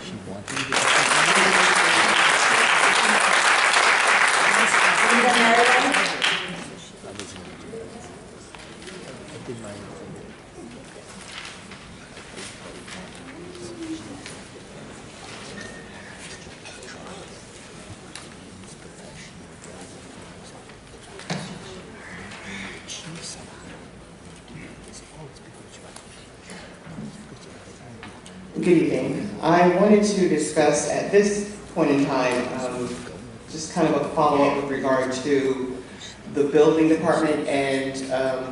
Good evening. I wanted to discuss at this point in time just kind of a follow-up with regard to the building department and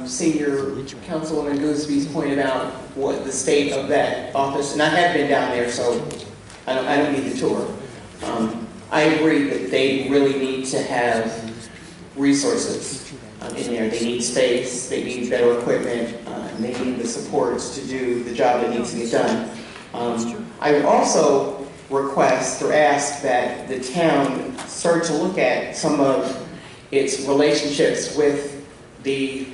Senior Councilwoman Goosby's pointed out what the state of that office, and I have been down there, so I don't need the tour. I agree that they really need to have resources in there. They need space, they need better equipment, and they need the supports to do the job that needs to get done. I would also request or ask that the town start to look at some of its relationships with the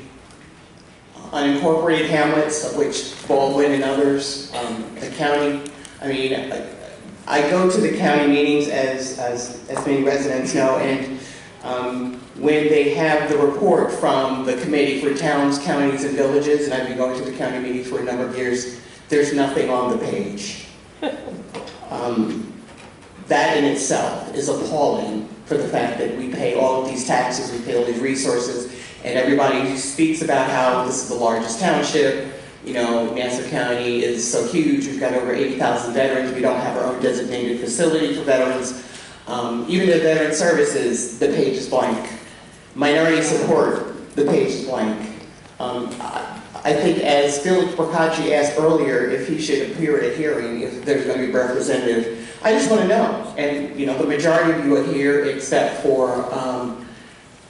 unincorporated hamlets, of which Baldwin and others, the county. I mean, I go to the county meetings, as many residents know, and when they have the report from the Committee for Towns, Counties, and Villages, and I've been going to the county meetings for a number of years, there's nothing on the page. That in itself is appalling for the fact that we pay all of these taxes, we pay all these resources, and everybody speaks about how this is the largest township. You know, Nassau County is so huge, we've got over 80,000 veterans, we don't have our own designated facility for veterans. Even the veteran services, the page is blank. Minority support, the page is blank. I think as Felix Procacci asked earlier if he should appear at a hearing, if there's going to be a representative, I just want to know. And you know, the majority of you are here except for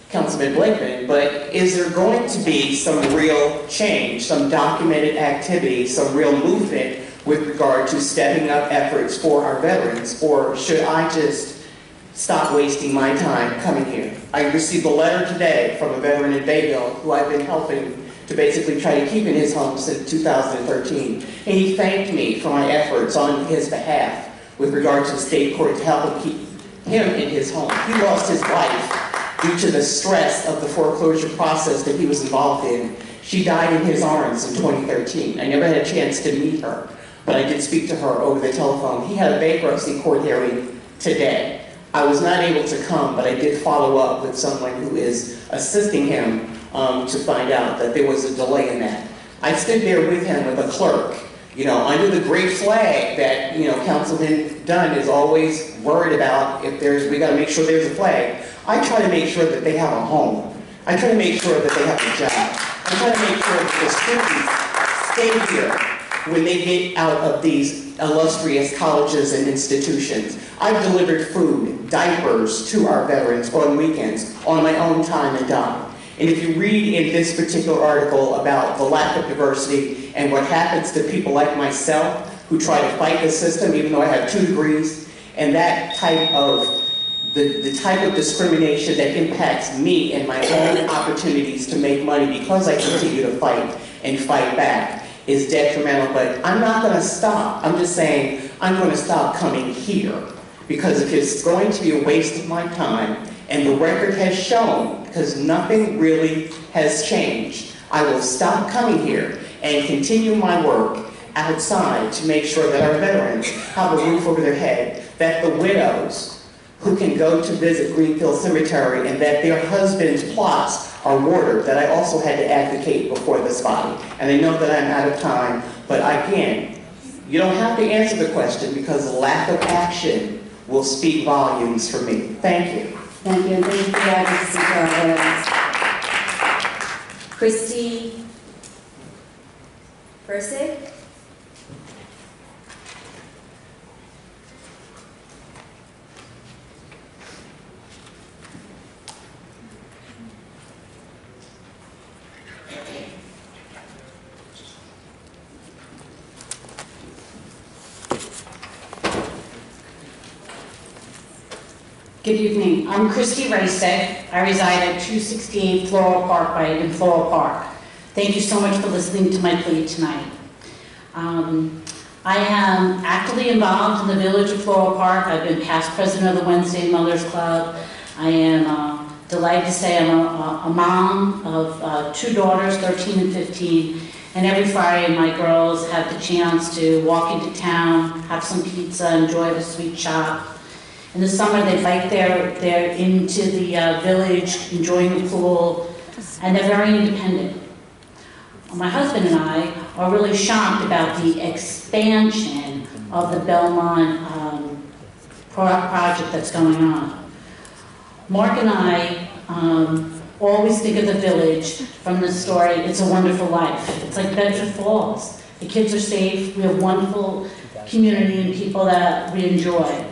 Councilman Blakeman, but is there going to be some real change, some documented activity, some real movement with regard to stepping up efforts for our veterans, or should I just stop wasting my time coming here? I received a letter today from a veteran in Bayville who I've been helping to basically try to keep in his home since 2013. And he thanked me for my efforts on his behalf with regard to the state court to help him keep him in his home. He lost his wife due to the stress of the foreclosure process that he was involved in. She died in his arms in 2013. I never had a chance to meet her, but I did speak to her over the telephone. He had a bankruptcy court hearing today. I was not able to come, but I did follow up with someone who is assisting him to find out that there was a delay in that. I stood there with him with a clerk, you know, under the great flag that, you know, Councilman Dunn is always worried about. If we got to make sure there's a flag. I try to make sure that they have a home. I try to make sure that they have a job. I try to make sure that the students stay here when they get out of these illustrious colleges and institutions. I've delivered food, diapers to our veterans on weekends on my own time and dime. And if you read in this particular article about the lack of diversity and what happens to people like myself who try to fight the system, even though I have 2 degrees, and that type of, the type of discrimination that impacts me and my own opportunities to make money because I continue to fight and fight back is detrimental. But I'm not going to stop. I'm just saying I'm going to stop coming here, because if it's going to be a waste of my time, and the record has shown, because nothing really has changed, I will stop coming here and continue my work outside to make sure that our veterans have a roof over their head, that the widows who can go to visit Greenfield Cemetery and that their husbands' plots are watered, that I also had to advocate before this body. And I know that I'm out of time, but again, you don't have to answer the question, because the lack of action will speak volumes for me. Thank you. Thank you, and thank you for your advocacy for our veterans. Christy Persig? Good evening. I'm Christy Racek. I reside at 268 Floral Park in Floral Park. Thank you so much for listening to my plea tonight. I am actively involved in the Village of Floral Park. I've been past president of the Wednesday Mothers Club. I am delighted to say I'm a mom of 2 daughters, 13 and 15. And every Friday, my girls have the chance to walk into town, have some pizza, enjoy the sweet shop. In the summer, they bike they're into the village, enjoying the pool, and they're very independent. My husband and I are really shocked about the expansion of the Belmont project that's going on. Mark and I always think of the village from the story, It's a Wonderful Life. It's like Bedford Falls. The kids are safe, we have wonderful community and people that we enjoy.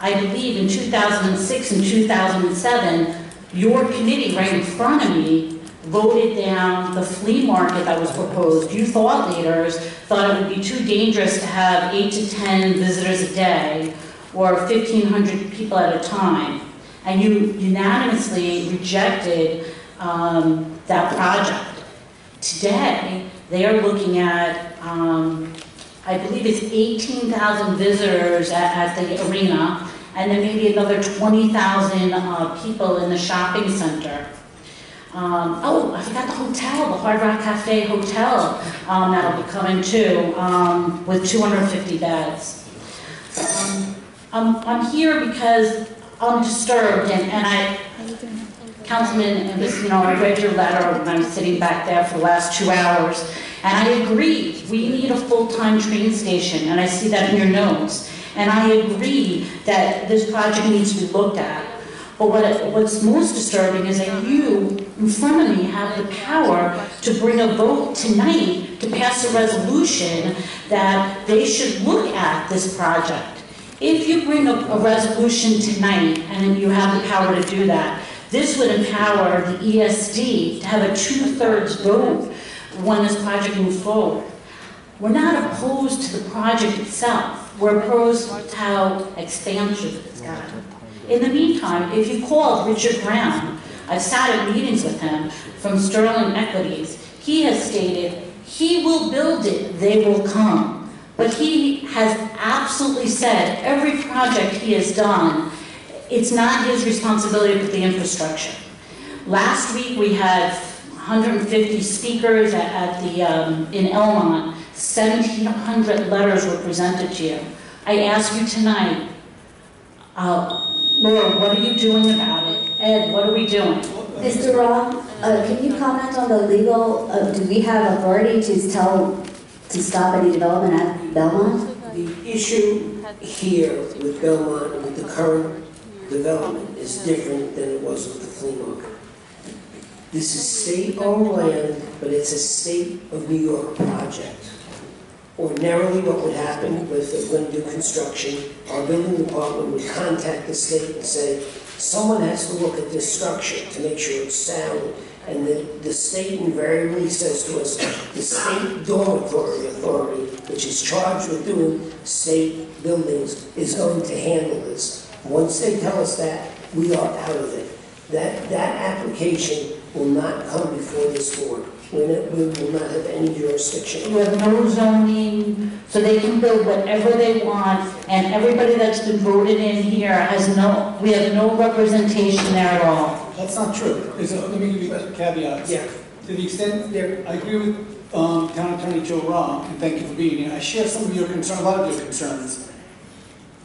I believe in 2006 and 2007, your committee right in front of me voted down the flea market that was proposed. You thought leaders thought it would be too dangerous to have 8 to 10 visitors a day or 1,500 people at a time. And you unanimously rejected that project. Today, they are looking at, I believe it's 18,000 visitors at the arena, and then maybe another 20,000 people in the shopping center. Oh, I forgot the hotel, the Hard Rock Cafe Hotel, that'll be coming too, with 250 beds. I'm here because I'm disturbed, and Councilman, I read your letter when I was sitting back there for the last 2 hours, and I agree, we need a full-time train station, and I see that in your notes. And I agree that this project needs to be looked at. But what's most disturbing is that you, in front of me, have the power to bring a vote tonight to pass a resolution that they should look at this project. If you bring a resolution tonight, and you have the power to do that, this would empower the ESD to have a 2/3 vote when this project moves forward. We're not opposed to the project itself. We're opposed to how expansive it's gotten. In the meantime, if you call Richard Brown, I've sat at meetings with him from Sterling Equities, he has stated he will build it, they will come. But he has absolutely said every project he has done, it's not his responsibility to put the infrastructure. Last week we had 150 speakers in Elmont. 1,700 letters were presented to you. I ask you tonight, Laura, what are you doing about it? Ed, what are we doing? Mr. Robb, can you comment on the legal, do we have authority to stop any development at Belmont? The issue here with Belmont, with the current development, is different than it was with the flea market. This is state-owned land, but it's a state of New York project. Ordinarily, what would happen with if we're going to do construction, our building department would contact the state and say, someone has to look at this structure to make sure it's sound. And the state invariably says to us, the state dormitory authority, which is charged with doing state buildings, is going to handle this. Once they tell us that, we are out of it. That application will not come before this board. We will not have any jurisdiction. We have no zoning, so they can build whatever they want, and everybody that's been voted in here we have no representation there at all. That's not true. Let me give you a caveat. Yeah. To the extent that I agree with Town Attorney Joe Robb, and thank you for being here. I share some of your concerns, a lot of your concerns.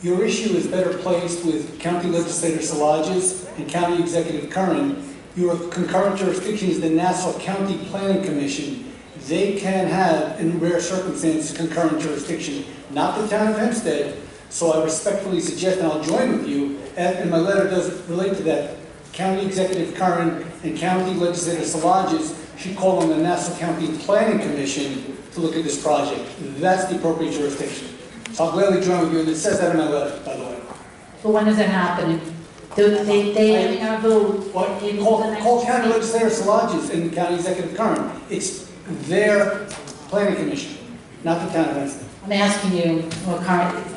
Your issue is better placed with County Legislator Szilagyi and County Executive Curran. Your concurrent jurisdiction is the Nassau County Planning Commission. They can have, in rare circumstances, concurrent jurisdiction, not the town of Hempstead. So I respectfully suggest, and I'll join with you, and my letter does relate to that, County Executive Curran and County Legislator Szilagyi should call on the Nassau County Planning Commission to look at this project. That's the appropriate jurisdiction. So I'll gladly join with you, and it says that in my letter, by the way. So when is it happening? They have a vote. Call County Legislator Szilagyi and County Executive Curran. It's their planning commission. not the town of Hempstead. I'm asking you,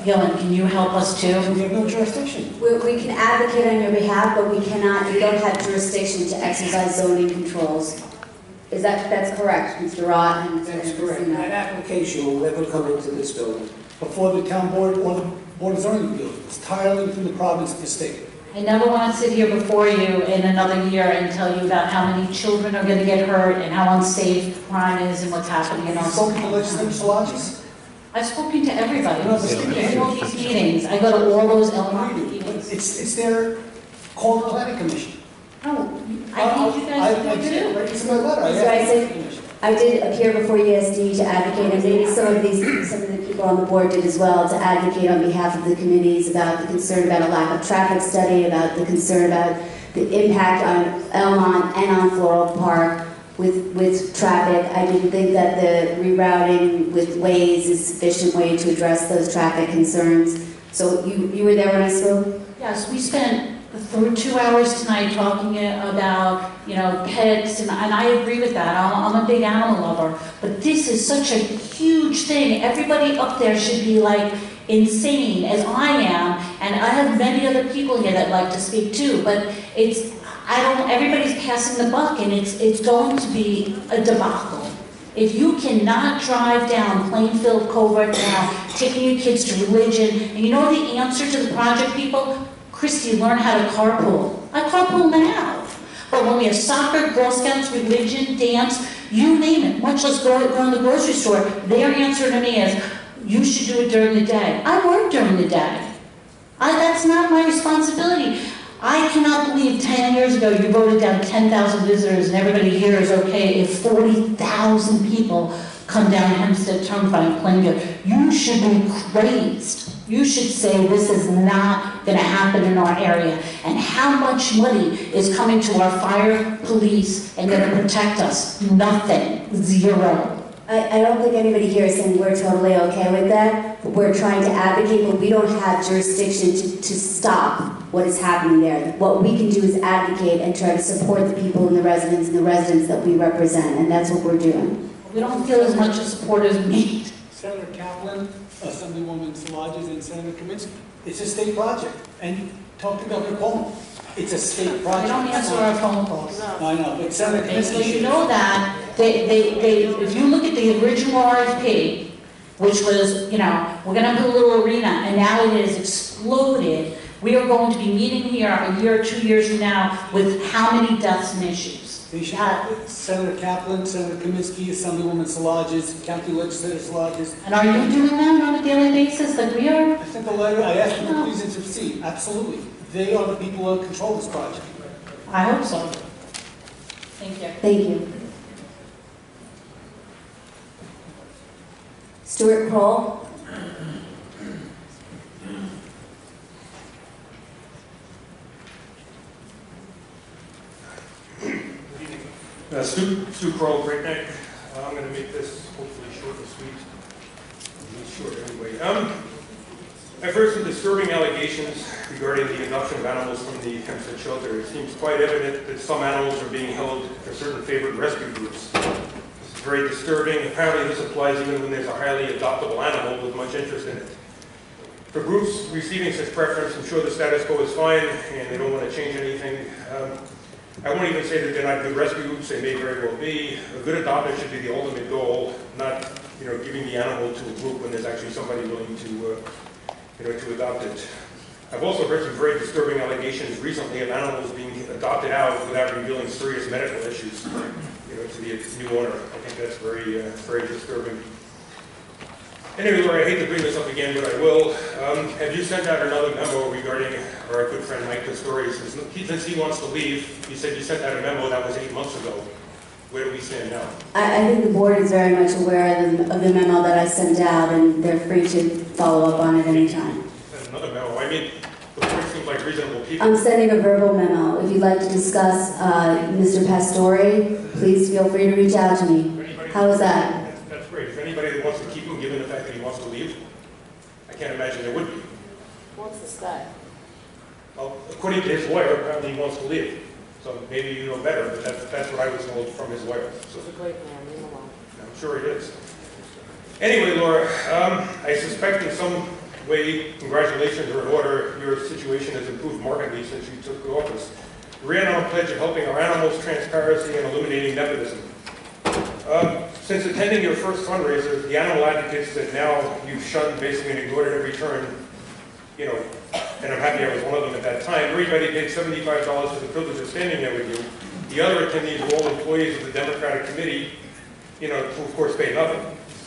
Gillen, can you help us too? We have no jurisdiction. We can advocate on your behalf, but we don't have jurisdiction to exercise zoning controls. That's correct, Mr. Rott and Mr. That's correct. Pacino? That application will never come into this building. Before the town board or the board of zoning appeals. It's entirely within the province of the state. I never want to sit here before you in another year and tell you about how many children are going to get hurt and how unsafe crime is and what's happening in our Spoken to legislative Salages? I've spoken to everybody. No, but In all these meetings. I go to all those elementary meetings. It's their call to planning commission. No, I need you guys to do it too. It's in my letter. I So asked I did appear before ESD to advocate, and maybe some of the people on the board did as well, to advocate on behalf of the committees about the concern about a lack of traffic study, about the concern about the impact on Belmont and on Floral Park with traffic. I didn't think that the rerouting with Waze is a sufficient way to address those traffic concerns. So you were there when I spoke? Yes, we spent 2 hours tonight talking about, pets, and I agree with that. I'm a big animal lover, but this is such a huge thing. Everybody up there should be like insane, as I am, and I have many other people here that like to speak too, but everybody's passing the buck, and it's going to be a debacle. If you cannot drive down Plainfield Covert now, taking your kids to religion, and you know the answer to the project, people? Christy, learn how to carpool. I carpool now. But when we have soccer, Girl Scouts, religion, dance, you name it, much less go in the grocery store, their answer to me is, you should do it during the day. I work during the day. That's not my responsibility. I cannot believe 10 years ago you voted down 10,000 visitors and everybody here is okay if 40,000 people come down Hempstead Turnpike Plainfield. You should be crazed. You should say this is not going to happen in our area. And how much money is coming to our fire, police, and going to protect us? Nothing. Zero. I don't think anybody here is saying we're totally okay with that, but we're trying to advocate, but we don't have jurisdiction to stop what is happening there. What we can do is advocate and try to support the people and the residents that we represent, and that's what we're doing. We don't feel as much support as we need. Senator Kaplan, Assemblywoman Salages, and Senator Kaminsky. It's a state project. And talk to Governor Cuomo. It's a state project. They don't answer our phone calls. No, I know, but Senator Kaminsky So you should. know that, if you look at the original RFP, which was, we're going to put a little arena, and now it has exploded. We are going to be meeting here a year or 2 years from now with how many deaths and issues? They should have Senator Kaplan, Senator Kaminsky, Assemblywoman Salages, County Legislator Salages. And are you doing that on a daily basis like we are? I sent a letter, I asked them to please intercede. Absolutely. They are the people that control this project. I hope so. Thank you. Thank you. Stuart Kroll. Stu Kroll, Great Neck. I'm going to make this hopefully short and sweet. Short anyway. I've heard some disturbing allegations regarding the adoption of animals from the Hempstead shelter. It seems quite evident that some animals are being held for certain favored rescue groups. This is very disturbing. Apparently this applies even when there's a highly adoptable animal with much interest in it. For groups receiving such preference, I'm sure the status quo is fine and they don't want to change anything. I won't even say that they're not good rescue groups, they may very well be. A good adopter should be the ultimate goal, not giving the animal to a group when there's actually somebody willing to adopt it. I've also heard some very disturbing allegations recently of animals being adopted out without revealing serious medical issues to the new owner. I think that's very, very disturbing. Anyway, Laura, I hate to bring this up again, but I will. Have you sent out another memo regarding our good friend Mike Pistorius? Since he wants to leave, you said you sent out a memo that was 8 months ago. Where do we stand now? I think the board is very much aware of the memo that I sent out, and they're free to follow up on it anytime. Another memo. I mean, the board seems like reasonable people. I'm sending a verbal memo. If you'd like to discuss Mr. Pastore, please feel free to reach out to me. How is that? That's great. Is anybody that wants to keep him, given the fact that he wants to leave? I can't imagine there would be. Wants to stay. Well, according to his lawyer, apparently he wants to leave. So maybe you know better, but that's what I was told from his lawyer. So, He's a great man, leave him alone. I'm sure he is. Anyway, Laura, I suspect in some way, congratulations are in order. Your situation has improved markedly since you took office. You ran on a pledge of helping our animals, transparency, and eliminating nepotism. Since attending your first fundraiser, the animal advocates that now you've shunned basically and ignored at every turn, you know, and I'm happy I was one of them at that time, everybody paid $75 for the privilege of standing there with you. The other attendees were all employees of the Democratic Committee, you know, who of course paid nothing.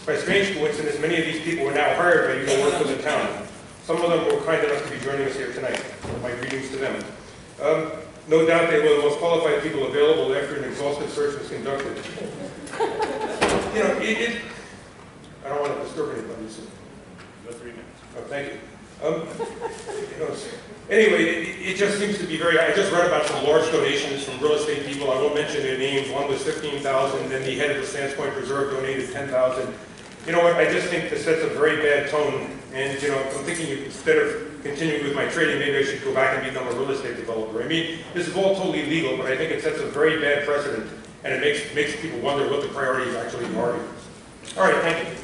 By strange coincidence, many of these people were now hired by you to work for the town. Some of them were kind enough to be joining us here tonight. My greetings to them. No doubt they were the most qualified people available after an exhaustive search was conducted. You know, I don't want to disturb anybody, so. Go 3 minutes. Oh, thank you. You know, anyway, it just seems to be very, I just read about some large donations from real estate people. I won't mention their names. One was $15,000, then the head of the Sands Point Preserve donated $10,000. You know what, I just think this sets a very bad tone. And, you know, I'm thinking instead of continuing with my trading, maybe I should go back and become a real estate developer. I mean, this is all totally legal, but I think it sets a very bad precedent, and it makes people wonder what the priorities actually are. All right, thank you.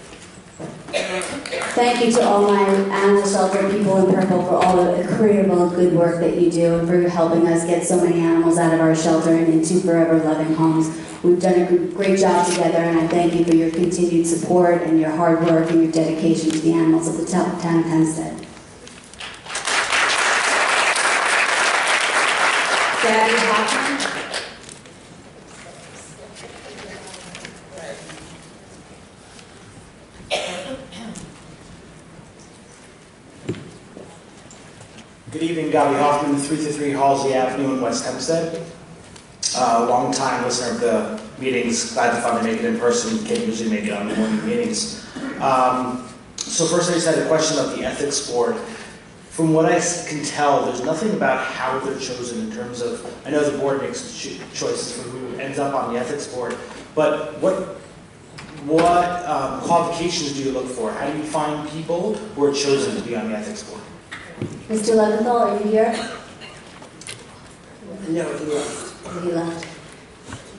Thank you to all my animal shelter people in purple for all the incredible good work that you do and for helping us get so many animals out of our shelter and into forever loving homes. We've done a great job together, and I thank you for your continued support and your hard work and your dedication to the animals of the town of Hempstead. Gabby Hoffman. Good evening, Gabby Hoffman, 333 Halsey Avenue in West Hempstead. Long-time listener of the meetings, glad to finally make it in person, can't usually make it on the morning meetings. So first I just had a question about the ethics board. From what I can tell, there's nothing about how they're chosen in terms of, I know the board makes choices for who ends up on the ethics board, but what qualifications do you look for? How do you find people who are chosen to be on the ethics board? Mr. Leventhal, are you here? No, he left. He left.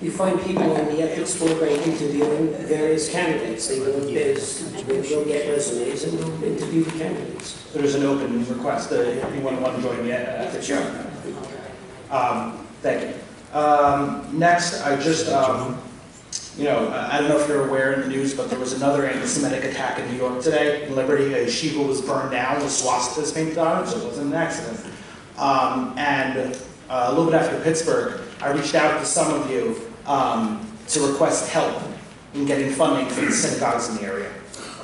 You find people on the ethics board by interviewing various candidates. They go they'll get resumes and they'll interview the candidates. So there's an open request. Anyone want to join the ethics? Sure. Thank you. Next, I just, you know, I don't know if you're aware in the news, but there was another anti-Semitic attack in New York today. In Liberty, a yeshiva was burned down with swastikas painted on it, so it wasn't an accident. And a little bit after Pittsburgh, I reached out to some of you to request help in getting funding for the synagogues in the area.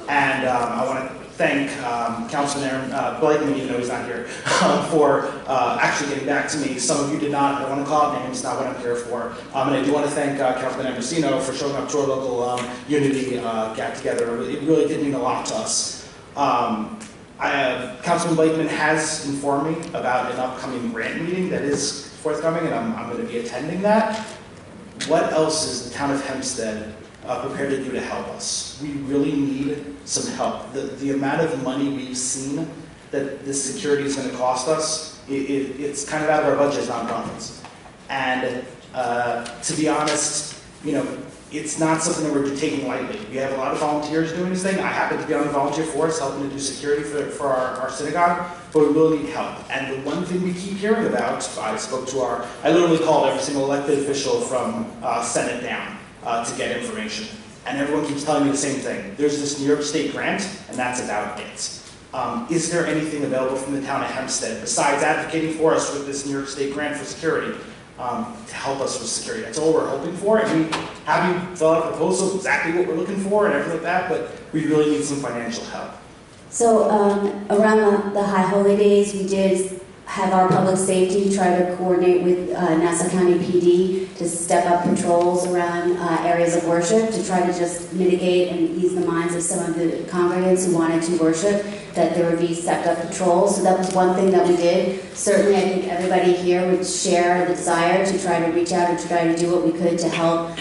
And I want to thank Councilman Aaron Blakeman, even though he's not here, for actually getting back to me. Some of you did not. I don't want to call out names, not what I'm here for. And I do want to thank Councilman Ambrosino for showing up to our local unity get-together. It really did mean a lot to us. Councilman Blakeman has informed me about an upcoming grant meeting that is forthcoming, and I'm going to be attending that. What else is the town of Hempstead prepared to do to help us? We really need some help. The amount of money we've seen that this security is going to cost us, it's kind of out of our budget as nonprofits. And to be honest, you know, it's not something that we're taking lightly. We have a lot of volunteers doing this thing. I happen to be on the volunteer force helping to do security for our synagogue, but we really need help. And the one thing we keep hearing about, I literally called every single elected official from Senate down to get information. And everyone keeps telling me the same thing. There's this New York State grant, and that's about it. Is there anything available from the town of Hempstead besides advocating for us with this New York State grant for security to help us with security? That's all we're hoping for. And we have you fill out a proposal, exactly what we're looking for and everything like that, but we really need some financial help. So around the High Holy Days, we did have our public safety try to coordinate with Nassau County PD to step up patrols around areas of worship to try to just mitigate and ease the minds of some of the congregants who wanted to worship, that there would be stepped up patrols. So that was one thing that we did. Certainly I think everybody here would share the desire to try to reach out and try to do what we could to help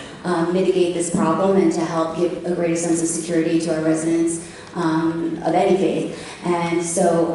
mitigate this problem and to help give a greater sense of security to our residents of any faith. And so,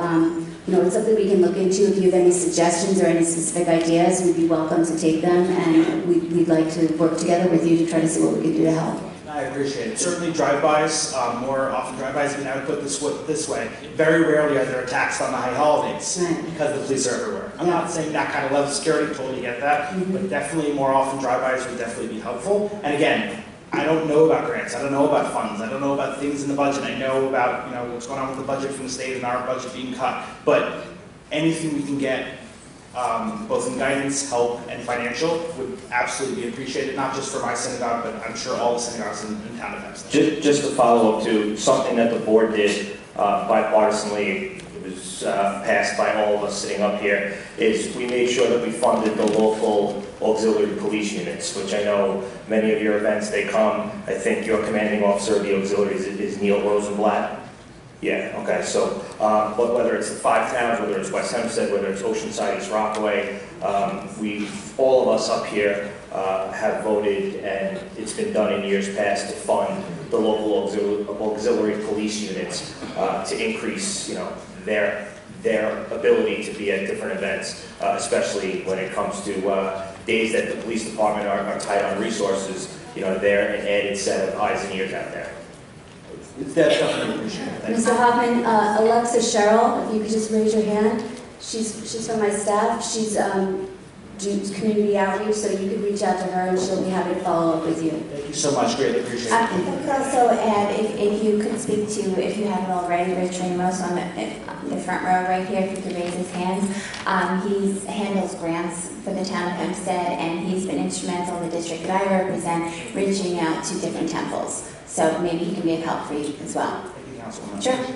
you know, it's something we can look into. If you have any suggestions or any specific ideas, we'd be welcome to take them, and we'd like to work together with you to try to see what we can do to help. I appreciate it. Certainly drive-bys, more often drive-bys, I mean, I would put this way. Very rarely are there attacks on the high holidays because the police are everywhere. I'm not saying that kind of level of security, totally get that, but definitely more often drive-bys would definitely be helpful. And again, I don't know about grants, I don't know about funds, I don't know about things in the budget. I know about, what's going on with the budget from the state and our budget being cut. But anything we can get, both in guidance, help, and financial, would absolutely be appreciated, not just for my synagogue, but I'm sure all the synagogues in town of Hempstead. Just to follow up to something that the board did bipartisanly, it was passed by all of us sitting up here, is we made sure that we funded the local auxiliary police units, which I know many of your events, they come. I think your commanding officer of the auxiliaries is Neil Rosenblatt. Yeah, okay, so but whether it's the 5 towns, whether it's West Hempstead, whether it's Oceanside, East Rockaway, all of us up here have voted, and it's been done in years past, to fund the local auxiliary police units to increase, their ability to be at different events, especially when it comes to days that the police department are tight on resources. They're an added set of eyes and ears out there. That's definitely appreciated. Mr. Hoffman, Alexa Sherrill, if you could just raise your hand. She's from my staff. She's doing community outreach, so you could reach out to her and she'll be happy to follow up with you. Thank you so much, greatly appreciate it. I could also add, if you could speak to, if you haven't already, Rich Ramos on the front row right here, if you could raise his hand. He handles grants for the town of Hempstead, and he's been instrumental in the district that I represent, reaching out to different temples. So maybe he can be of help for you as well. Thank you, Councilwoman. Sure.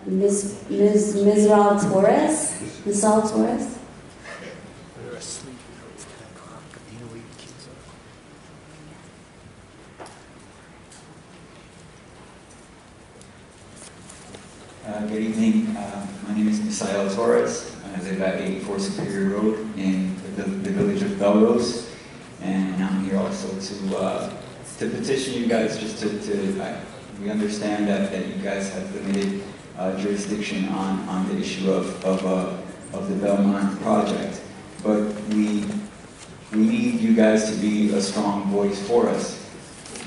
Ms. Raul Torres? Ms. Raul Torres? Good evening. My name is Misael Torres. I live at 84 Superior Road in the village of Belrose, and I'm here also to petition you guys just we understand that you guys have limited jurisdiction on the issue of the Belmont project, but we need you guys to be a strong voice for us.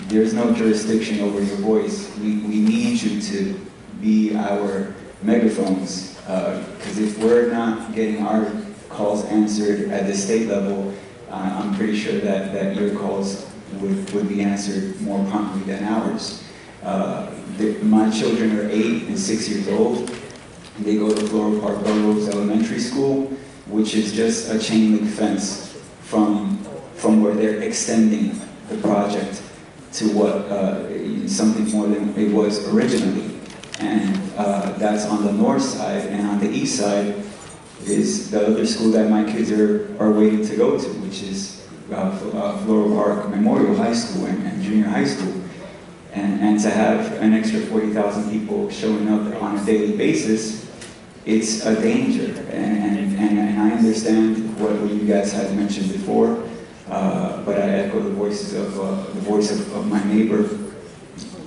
There's no jurisdiction over your voice. We need you to be our megaphones, because if we're not getting our calls answered at the state level, I'm pretty sure that your calls would be answered more promptly than ours. My children are 8 and 6 years old. They go to Belmont Park Belrose Elementary School, which is just a chain link fence from where they're extending the project to what something more than it was originally. And that's on the north side, and on the east side is the other school that my kids are waiting to go to, which is Floral Park Memorial High School and Junior High School. And to have an extra 40,000 people showing up on a daily basis, it's a danger. And I understand what you guys had mentioned before, but I echo the voice of my neighbor.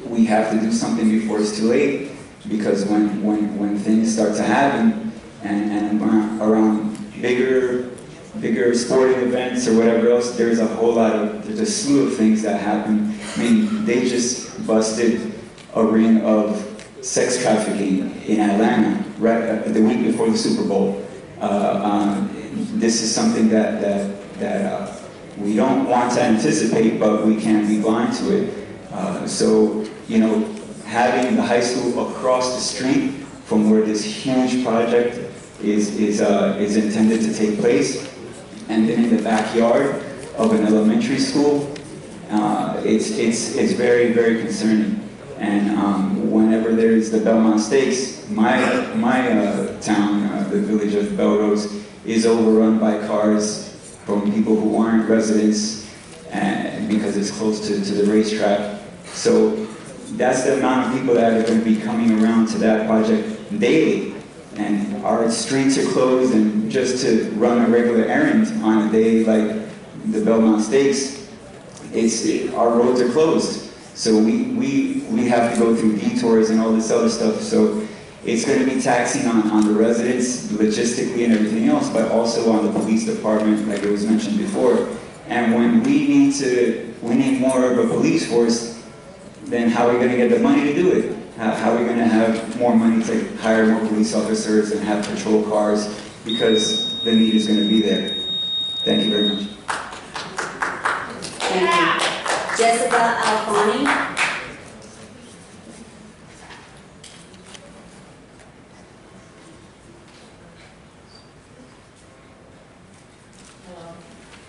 We have to do something before it's too late, because when things start to happen and around bigger sporting events or whatever else, there's a slew of things that happen. I mean, they just busted a ring of sex trafficking in Atlanta right the week before the Super Bowl. This is something that we don't want to anticipate, but we can't be blind to it. So, having the high school across the street from where this huge project is intended to take place, and then in the backyard of an elementary school, it's very, very concerning. And whenever there's the Belmont Stakes, my town, the village of Belrose, is overrun by cars from people who aren't residents, because it's close to the racetrack. So that's the amount of people that are going to be coming around to that project daily. And our streets are closed, and just to run a regular errand on a day like the Belmont Stakes, our roads are closed. So we have to go through detours and all this other stuff. So it's going to be taxing on the residents logistically and everything else, but also on the police department, like it was mentioned before. And when we need more of a police force, then how are we going to get the money to do it? How are we going to have more money to hire more police officers and have patrol cars? Because the need is going to be there. Thank you very much. Thank you. Jessica Alfani.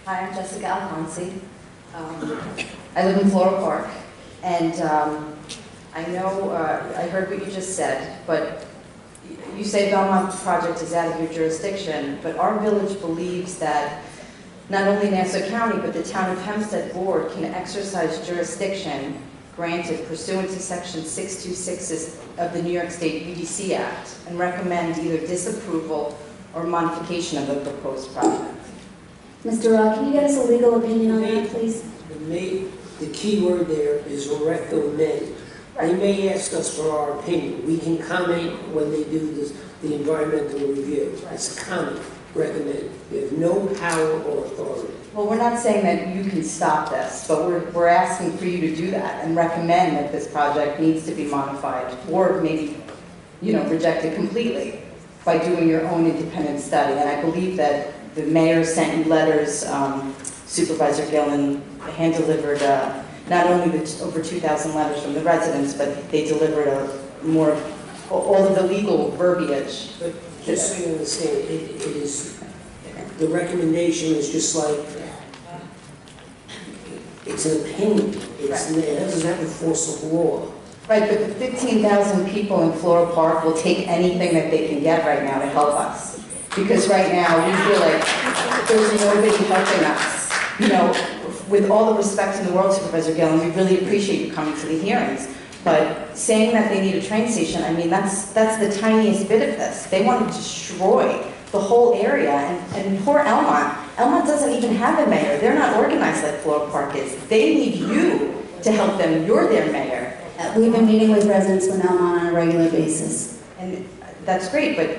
Hi, I'm Jessica Alfonsi. I live in Floral Park, and I know, I heard what you just said, but you say Belmont project is out of your jurisdiction, but our village believes that not only Nassau County, but the Town of Hempstead Board can exercise jurisdiction granted pursuant to Section 626 of the New York State UDC Act and recommend either disapproval or modification of the proposed project. Mr. Rock, can you get us a legal opinion on that, please? The key word there is recommend. They may ask us for our opinion. We can comment when they do this, the environmental review. It's a comment, recommend. We have no power or authority. Well, we're not saying that you can stop this, but we're asking for you to do that and recommend that this project needs to be modified or maybe, rejected completely by doing your own independent study. And I believe that the mayor sent you letters, Supervisor Gillen hand-delivered not only the over 2,000 letters from the residents, but they delivered all of the legal verbiage. But just so you understand, it is, the recommendation is just like, it's an opinion. It doesn't have the force of law. Right, but the 15,000 people in Floral Park will take anything that they can get right now to help us. Because right now, we feel like there's nobody helping us. With all the respect in the world, Supervisor Gillen, we really appreciate you coming to the hearings. But saying that they need a train station, I mean, that's the tiniest bit of this. They want to destroy the whole area. And poor Elmont. Elmont doesn't even have a mayor. They're not organized like Floral Park is. They need you to help them. You're their mayor. We've been meeting with residents from Elmont on a regular basis. And that's great, but,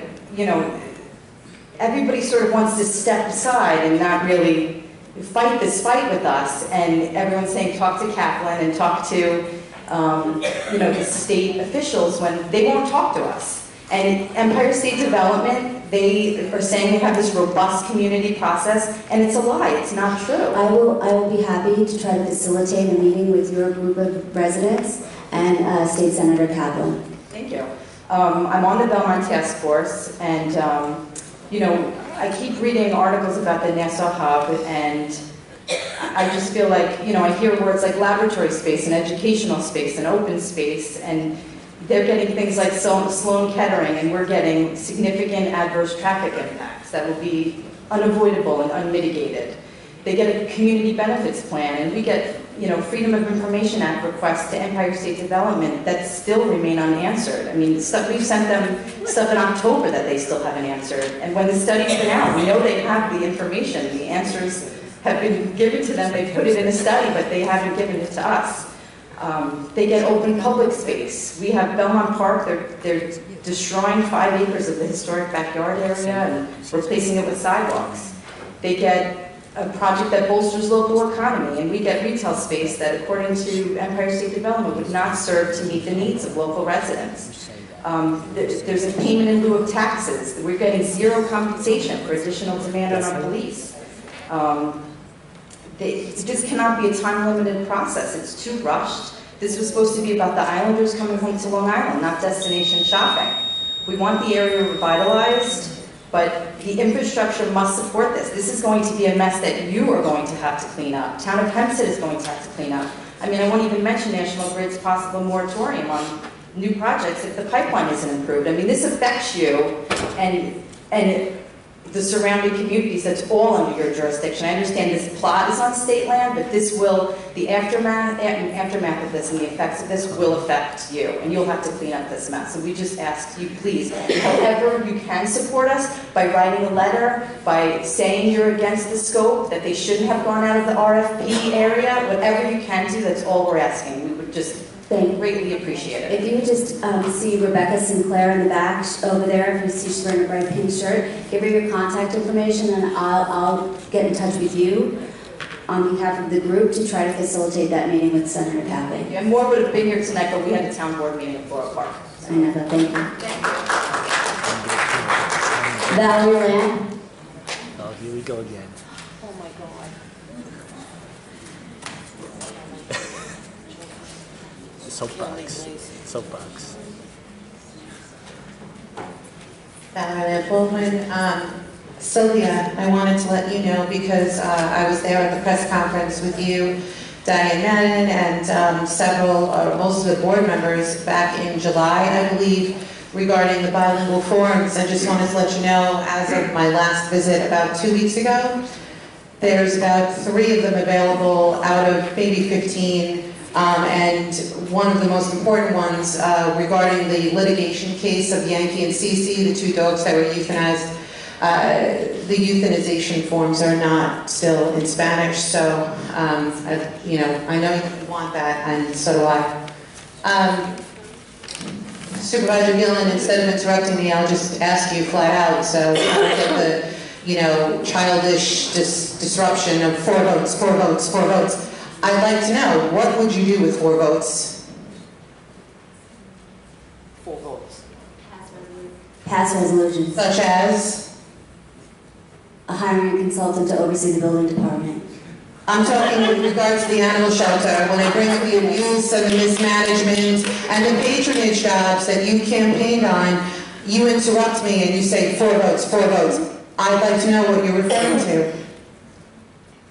everybody sort of wants to step aside and not really fight this fight with us. And everyone's saying, talk to Kaplan and talk to, the state officials when they won't talk to us. And Empire State Development, they are saying they have this robust community process, and it's a lie. It's not true. I will be happy to try to facilitate a meeting with your group of residents and State Senator Kaplan. Thank you. I'm on the Belmont Task Force, and I keep reading articles about the Nassau Hub, and I just feel like, I hear words like laboratory space and educational space and open space, and they're getting things like Sloan Kettering, and we're getting significant adverse traffic impacts that will be unavoidable and unmitigated. They get a community benefits plan, and we get, Freedom of Information Act requests to Empire State Development that still remain unanswered. I mean, we've sent them stuff in October that they still haven't answered. And when the study's been out, we know they have the information. The answers have been given to them. They put it in a study, but they haven't given it to us. They get open public space. We have Belmont Park. They're destroying 5 acres of the historic backyard area and replacing it with sidewalks. They get a project that bolsters local economy, and we get retail space that, according to Empire State Development, would not serve to meet the needs of local residents. There's a payment in lieu of taxes. We're getting zero compensation for additional demand on our police. This cannot be a time-limited process. It's too rushed. This was supposed to be about the Islanders coming home to Long Island, not destination shopping. We want the area revitalized, but the infrastructure must support this. This is going to be a mess that you are going to have to clean up. Town of Hempstead is going to have to clean up. I mean, I won't even mention National Grid's possible moratorium on new projects if the pipeline isn't improved. I mean, this affects you and the surrounding communities. That's all under your jurisdiction. I understand this plot is on state land, but this will, the aftermath of this and the effects of this will affect you, and you'll have to clean up this mess. So we just ask you, please, however you can support us, by writing a letter, by saying you're against the scope, that they shouldn't have gone out of the RFP area, whatever you can do, that's all we're asking. We would just Greatly appreciate it. If you would just see Rebecca Sinclair in the back over there, if you see she's wearing a bright pink shirt, give her your contact information and I'll get in touch with you on behalf of the group to try to facilitate that meeting with Senator Capping. Yeah, more would have been here tonight, but we had a town board meeting at Belmont Park. I know, but thank you. Valerie Lamb. Oh, here we go again. Oh my God. Soapbox. Valerie Baldwin. Sylvia, I wanted to let you know because I was there at the press conference with you, Diane Madden, and several, or most of the board members back in July, I believe, regarding the bilingual forums. I just wanted to let you know, as of my last visit about 2 weeks ago, there's about 3 of them available out of maybe 15. And one of the most important ones regarding the litigation case of Yankee and Cece, the 2 dogs that were euthanized. The euthanization forms are not still in Spanish, so I know you want that, and so do I. Supervisor Gillen, instead of interrupting me, I'll just ask you flat out, so I don't get the childish disruption of 4 votes, 4 votes, 4 votes. I'd like to know, what would you do with 4 votes? 4 votes. Pass resolutions. Such as? Hiring a consultant to oversee the building department. I'm talking with regards to the animal shelter, when I bring up the abuse and the mismanagement and the patronage jobs that you campaigned on, you interrupt me and you say 4 votes, 4 votes. I'd like to know what you're referring to.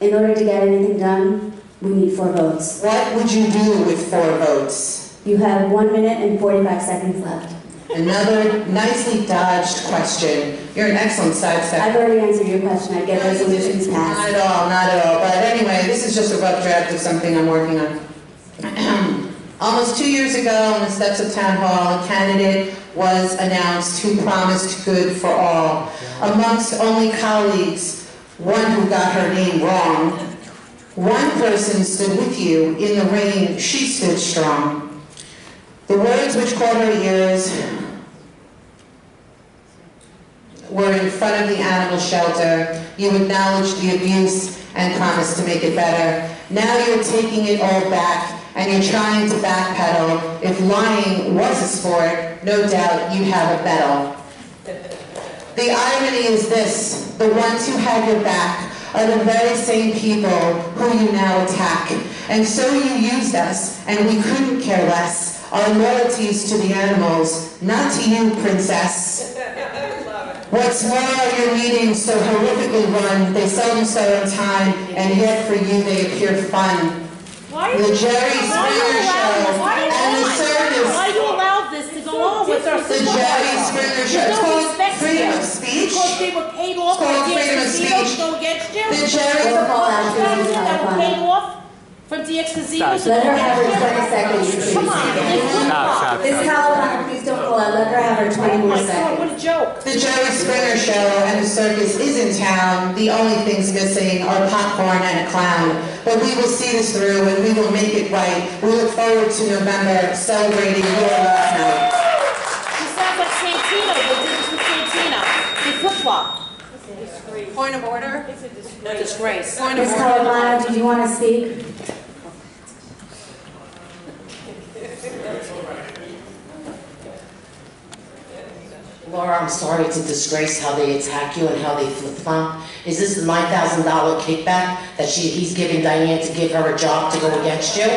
In order to get anything done, we need 4 votes. What would you do with 4 votes? You have 1 minute and 45 seconds left. Another nicely dodged question. You're an excellent sidestep. I've already answered your question. I get resolutions passed. Not at all, not at all. But anyway, this is just a rough draft of something I'm working on. Almost 2 years ago, on the steps of Town Hall, a candidate was announced who promised good for all. Amongst only colleagues, one who got her name wrong. One person stood with you in the rain, she stood strong. The words which caught her ears were in front of the animal shelter. You acknowledged the abuse and promised to make it better. Now you're taking it all back and you're trying to backpedal. If lying was a sport, no doubt you'd have a medal. The irony is this: the ones who had your back are the very same people who you now attack. And so you used us, and we couldn't care less. Our loyalties to the animals, not to you, princess. What's more, your meetings so horrifically run, they seldom start on time, and yet for you they appear fun. The Jerry Springer Show and the circus. Why you allowed this to go on with our The Jerry Springer Show. It's called freedom of speech. Because they were paid off It's called by freedom of speech. to go against you. The Jerry that were paid off from DXCZ. Let her have her 20 seconds. Come on. Ms. Callahan, please don't pull out. Let her have her 20 more seconds. What a joke. The Jerry Springer Show and the circus is in town. The only things missing are popcorn and a clown. But we will see this through and we will make it right. We look forward to November celebrating your last night. She sounds like Santino. They did this with Santino. They flip-flop. Point of order? It's a disgrace. Point of Ms. order. Callahan, did you want to speak? Laura, I'm sorry to disgrace how they attack you and how they flip-flop. Is this the $9,000 kickback that he's giving Diane to give her a job to go against you?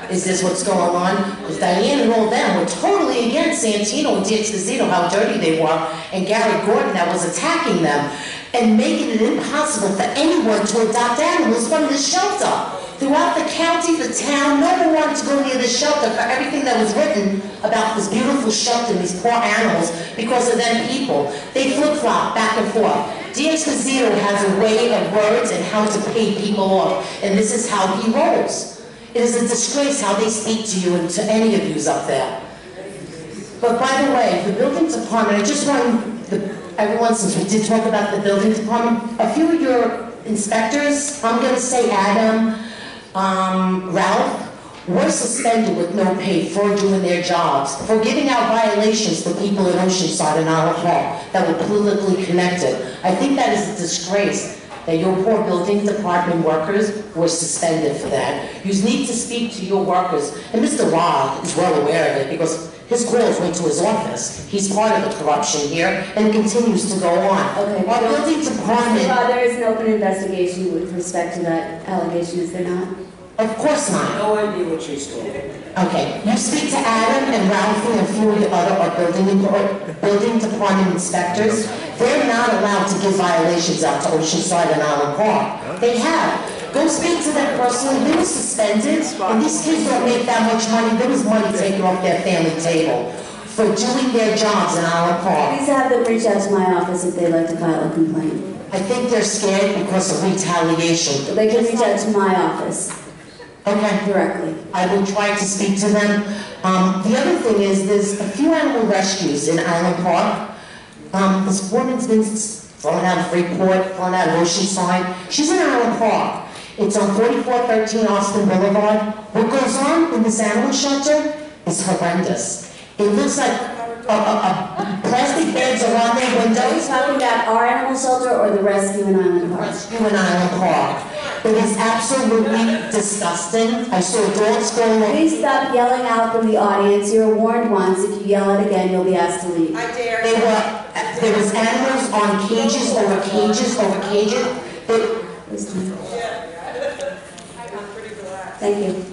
Is this what's going on? Because Diane and all them were totally against Santino and DXCZ, how dirty they were, and Gary Gordon that was attacking them and making it impossible for anyone to adopt animals from the shelter. Throughout the county, the town, no one wanted to go near the shelter for everything that was written about this beautiful shelter and these poor animals because of them people. They flip-flop back and forth. DXCZ has a way of words and how to pay people off, and this is how he rolls. It is a disgrace how they speak to you and to any of you up there. But by the way, the building department, I just want everyone, since we did talk about the building department, a few of your inspectors, I'm going to say Adam, Ralph, were suspended with no pay for doing their jobs, for giving out violations to people in Oceanside and Island Park that were politically connected. I think that is a disgrace that your poor building department workers were suspended for that. You need to speak to your workers, and Mr. Ra is well aware of it because his calls went to his office. He's part of the corruption here and continues to go on. Okay. Our building department... There is an open investigation with respect to that allegation, is there not? Of course not. No idea what she's talking about. Okay, you speak to Adam and Ralphie and a few of the other building department inspectors. They're not allowed to give violations out to Oceanside and Island Park. They have. Go speak to them personally. They were suspended, and these kids don't make that much money. There was money taken off their family table for doing their jobs in Island Park. Please have them reach out to my office if they'd like to file a complaint. I think they're scared because of retaliation. They can reach out to my office. Okay. Directly. I will try to speak to them. The other thing is, there's a few animal rescues in Island Park. This woman's been thrown out of Freeport, thrown out of Oceanside. She's in Island Park. It's on 4413 Austin Boulevard. What goes on in this animal shelter is horrendous. It looks like plastic bags are on their windows. Are you talking about our animal shelter or the rescue in Island Park? Rescue in Island Park. It is absolutely disgusting. I saw dogs going on. Please stop yelling out from the audience. You're warned once. If you yell it again, you'll be asked to leave. I dare. There was animals on cages over cages over cages. Thank you.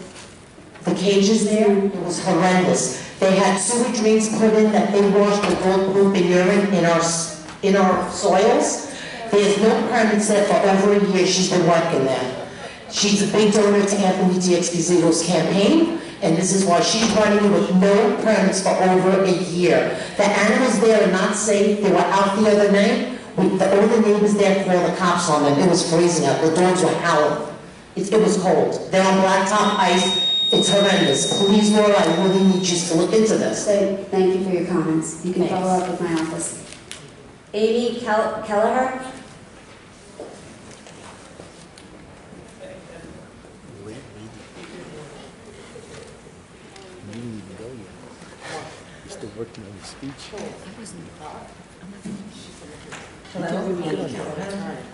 The cages there, it was horrendous. They had sewage drains put in that they washed the dog poop and urine in our soils. There's no permits there for over a year. She's been working there. She's a big donor to Anthony DiExposito's campaign, and this is why she's running with no permits for over a year. The animals there are not safe. They were out the other night. All the neighbors there called the cops on them. It was freezing out. The dogs were howling. It was cold. They're on blacktop ice. It's horrendous. Please, Laura, I really need you to look into this. Thank you for your comments. You can follow up with my office. Amy Kelleher? Still working on the speech. Hello,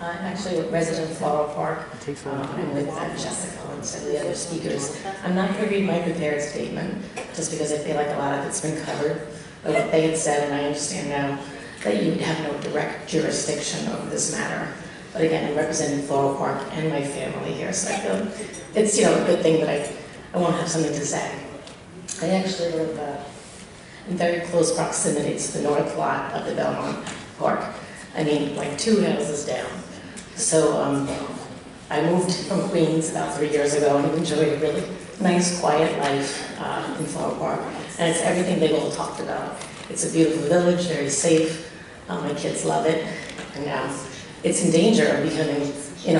I'm actually a resident of Floral Park. I'm with Jessica and some of the other speakers. I'm not going to read my prepared statement, just because I feel like a lot of it's been covered by what they had said, and I understand now that you have no direct jurisdiction over this matter. But again, I'm representing Floral Park and my family here, so I feel it's a good thing that I want to have something to say. I actually live in very close proximity to the north lot of the Belmont Park. I mean, like 2 houses down. So I moved from Queens about 3 years ago and I've enjoyed a really nice, quiet life in Flower Park. And it's everything they've all talked about. It's a beautiful village, very safe. My kids love it. And now it's in danger of becoming, a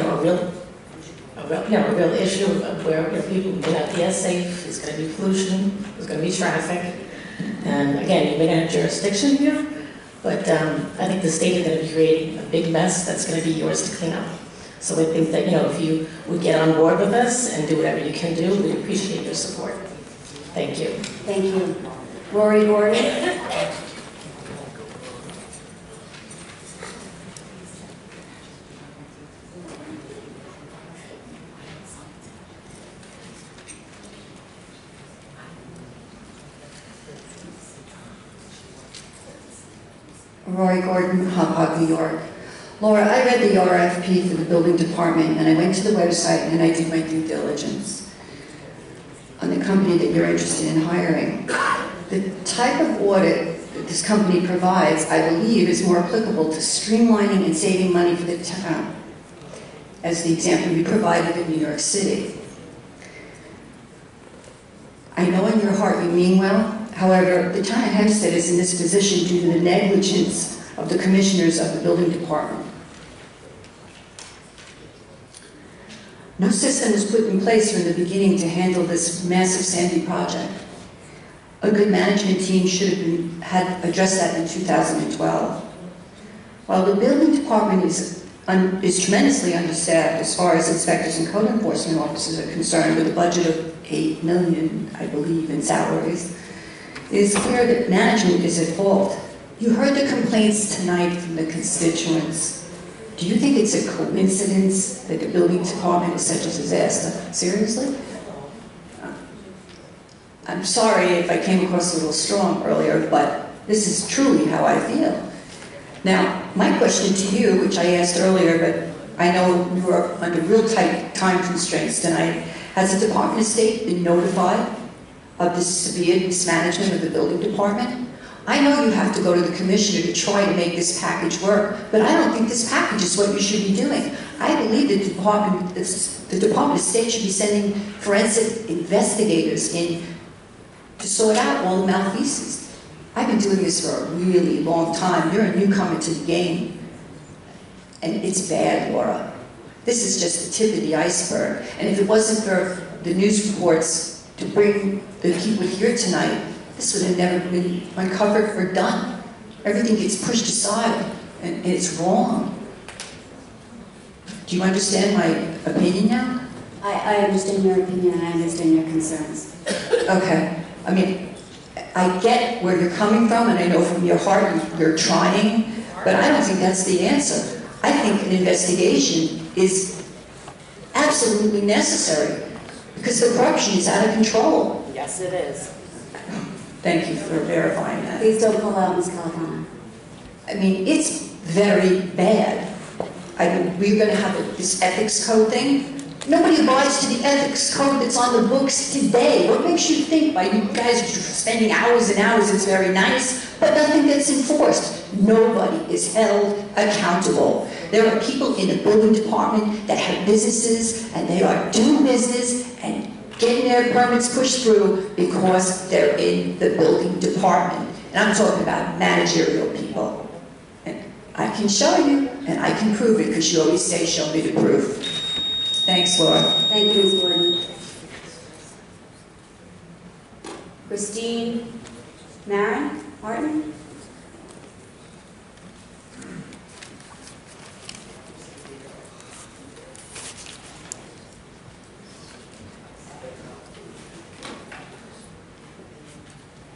real issue of where people may not be as safe. There's going to be pollution. There's going to be traffic. And again, you may not have jurisdiction here. But I think the state is going to be creating a big mess that's going to be yours to clean up. So I think that, if you would get on board with us and do whatever you can do, we appreciate your support. Thank you. Thank you. Rory Gordon? Rory Gordon, Hog, New York. Laura, I read the RFP for the building department and I went to the website and I did my due diligence on the company that you're interested in hiring. The type of audit that this company provides, I believe, is more applicable to streamlining and saving money for the town, as the example you provided in New York City. I know in your heart you mean well. However, the town of Hempstead is in this position due to the negligence of the commissioners of the building department. No system was put in place from the beginning to handle this massive Sandy project. A good management team should have had addressed that in 2012. While the building department is is tremendously understaffed as far as inspectors and code enforcement officers are concerned, with a budget of $8 million, I believe, in salaries. It is clear that management is at fault. You heard the complaints tonight from the constituents. Do you think it's a coincidence that the building department is such a disaster? Seriously? I'm sorry if I came across a little strong earlier, but this is truly how I feel. Now, my question to you, which I asked earlier, but I know we were under real tight time constraints tonight, has the Department of State been notified of the severe mismanagement of the building department? I know you have to go to the commissioner to try to make this package work, but I don't think this package is what you should be doing. I believe the Department of State should be sending forensic investigators in to sort out all the malfeasance. I've been doing this for a really long time. You're a newcomer to the game. And it's bad, Laura. This is just the tip of the iceberg. And if it wasn't for the news reports to bring the people here tonight, this would have never been uncovered or done. Everything gets pushed aside, and it's wrong. Do you understand my opinion now? I understand your opinion and I understand your concerns. Okay. I mean, I get where you're coming from, and I know from your heart you're trying, but I don't think that's the answer. I think an investigation is absolutely necessary because the corruption is out of control. Yes, it is. Thank you for verifying that. Please don't pull out Ms. Califano. I mean, it's very bad. I mean, we're going to have this ethics code thing. Nobody abides to the ethics code that's on the books today. What makes you think by you guys spending hours and hours it's very nice, but nothing gets enforced? Nobody is held accountable. There are people in the building department that have businesses and they are doing business and getting their permits pushed through because they're in the building department. And I'm talking about managerial people. And I can show you and I can prove it because you always say show me the proof. Thanks, Laura. Thank you, Ms. Gordon. Christine Marin Martin?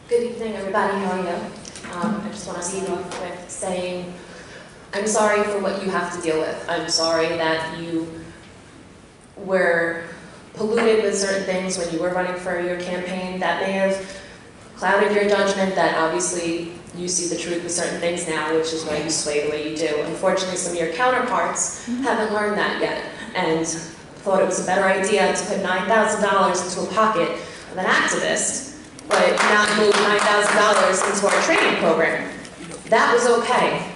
Good evening, everybody. How are you? I just want to start off with saying I'm sorry for what you have to deal with. I'm sorry that you were polluted with certain things when you were running for your campaign that may have clouded your judgment, that obviously you see the truth with certain things now, which is why you sway the way you do. Unfortunately, some of your counterparts haven't learned that yet and thought it was a better idea to put $9,000 into a pocket of an activist, but not move $9,000 into our training program. That was okay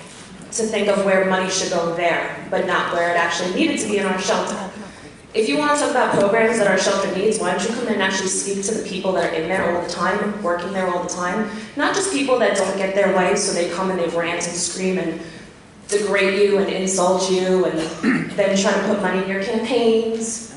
to think of where money should go there, but not where it actually needed to be in our shelter. If you want to talk about programs that our shelter needs, why don't you come in and actually speak to the people that are in there all the time, working there all the time? Not just people that don't get their way, so they come and they rant and scream and degrade you and insult you and then try to put money in your campaigns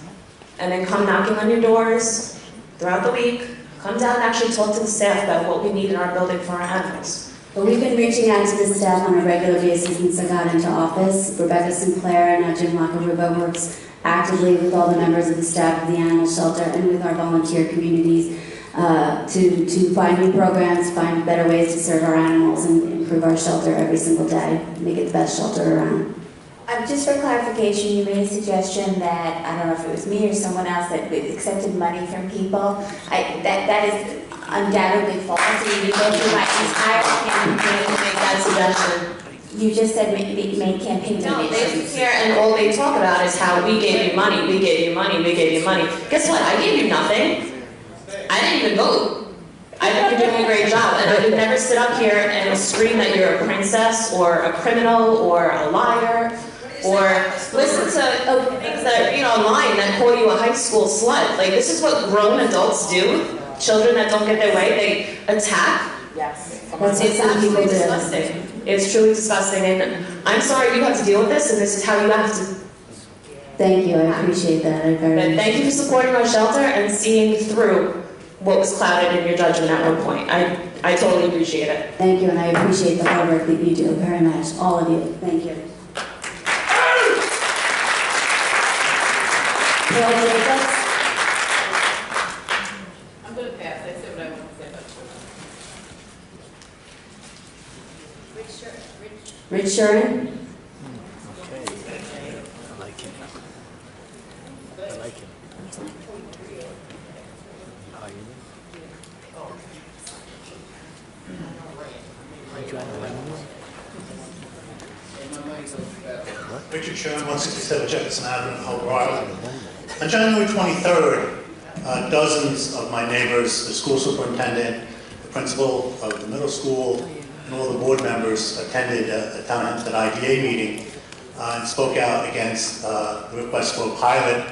and then come knocking on your doors throughout the week. Come down and actually talk to the staff about what we need in our building for our animals. But we've been reaching out to the staff on a regular basis since I got into office. Rebecca Sinclair and Jim Lacaruba works actively with all the members of the staff of the animal shelter and with our volunteer communities to find new programs, find better ways to serve our animals and improve our shelter every single day, make it the best shelter around. Just for clarification, you made a suggestion that, I don't know if it was me or someone else, that we accepted money from people. That is undoubtedly false. You go through my entire campaign to make that suggestion. You just said made campaign donations. No, they sit here and all they talk about is how we gave you money, we gave you money, we gave you money. Guess what? I gave you nothing. I didn't even vote. I think you're doing a great job, and I would never sit up here and scream that you're a princess or a criminal or a liar or listen to things that, online that call you a high school slut. Like, this is what grown adults do. Children that don't get their way, they attack. Yes. It's absolutely disgusting. It's truly disgusting, and I'm sorry you have to deal with this, and this is how you have to. Thank you, I appreciate that. But thank you for supporting our shelter and seeing through what was clouded in your judgment at one point. I totally appreciate it. Thank you, and I appreciate the hard work that you do very much, all of you. Thank you. Pearl Jacobs, I'm going to pass. I said what I want to say about Rich Shuren, Okay. I like it. I like it. How you doing? You trying to run this? Richard Sherman, 167 Jefferson Avenue, Hope Island. On January 23rd, dozens of my neighbors, the school superintendent, the principal of the middle school, and all the board members attended a Town of Hempstead IDA meeting and spoke out against the request for a pilot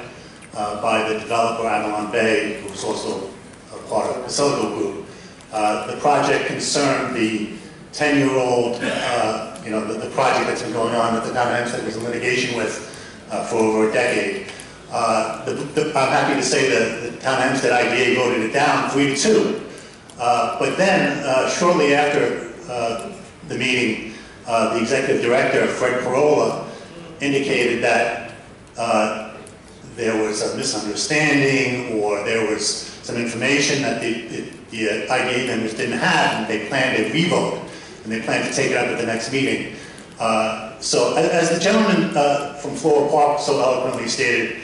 by the developer Avalon Bay, who was also a part of the Silico Group. The project concerned the 10-year-old, the project that's been going on that the Town of Hempstead was in litigation with for over a decade. I'm happy to say that the Town of Hempstead IDA voted it down 3-2. But then, shortly after the meeting, the executive director, Fred Parola, indicated that there was a misunderstanding or there was some information that the IDA members didn't have, and they planned a revote, and they planned to take it up at the next meeting. So as the gentleman from Floral Park so eloquently stated,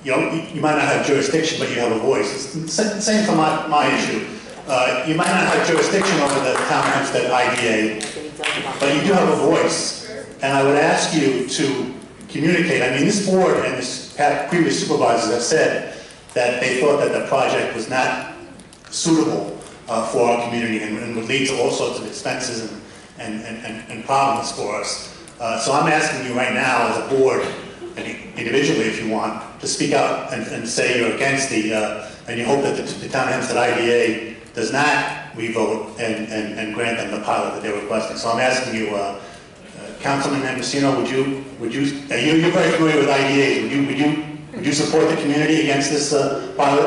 you might not have jurisdiction, but you have a voice. It's the same for my issue. You might not have jurisdiction over the Town of Hempstead IDA, but you do have a voice. And I would ask you to communicate. I mean, this board and this previous supervisors have said that they thought that the project was not suitable for our community and would lead to all sorts of expenses and problems for us. So I'm asking you right now as a board, and individually if you want, to speak out and say you're against and you hope that the Town of Hempstead IDA does not revote and grant them the pilot that they're requesting. So I'm asking you, Councilman Ambasino, you're very familiar with IDAs, would you support the community against this pilot?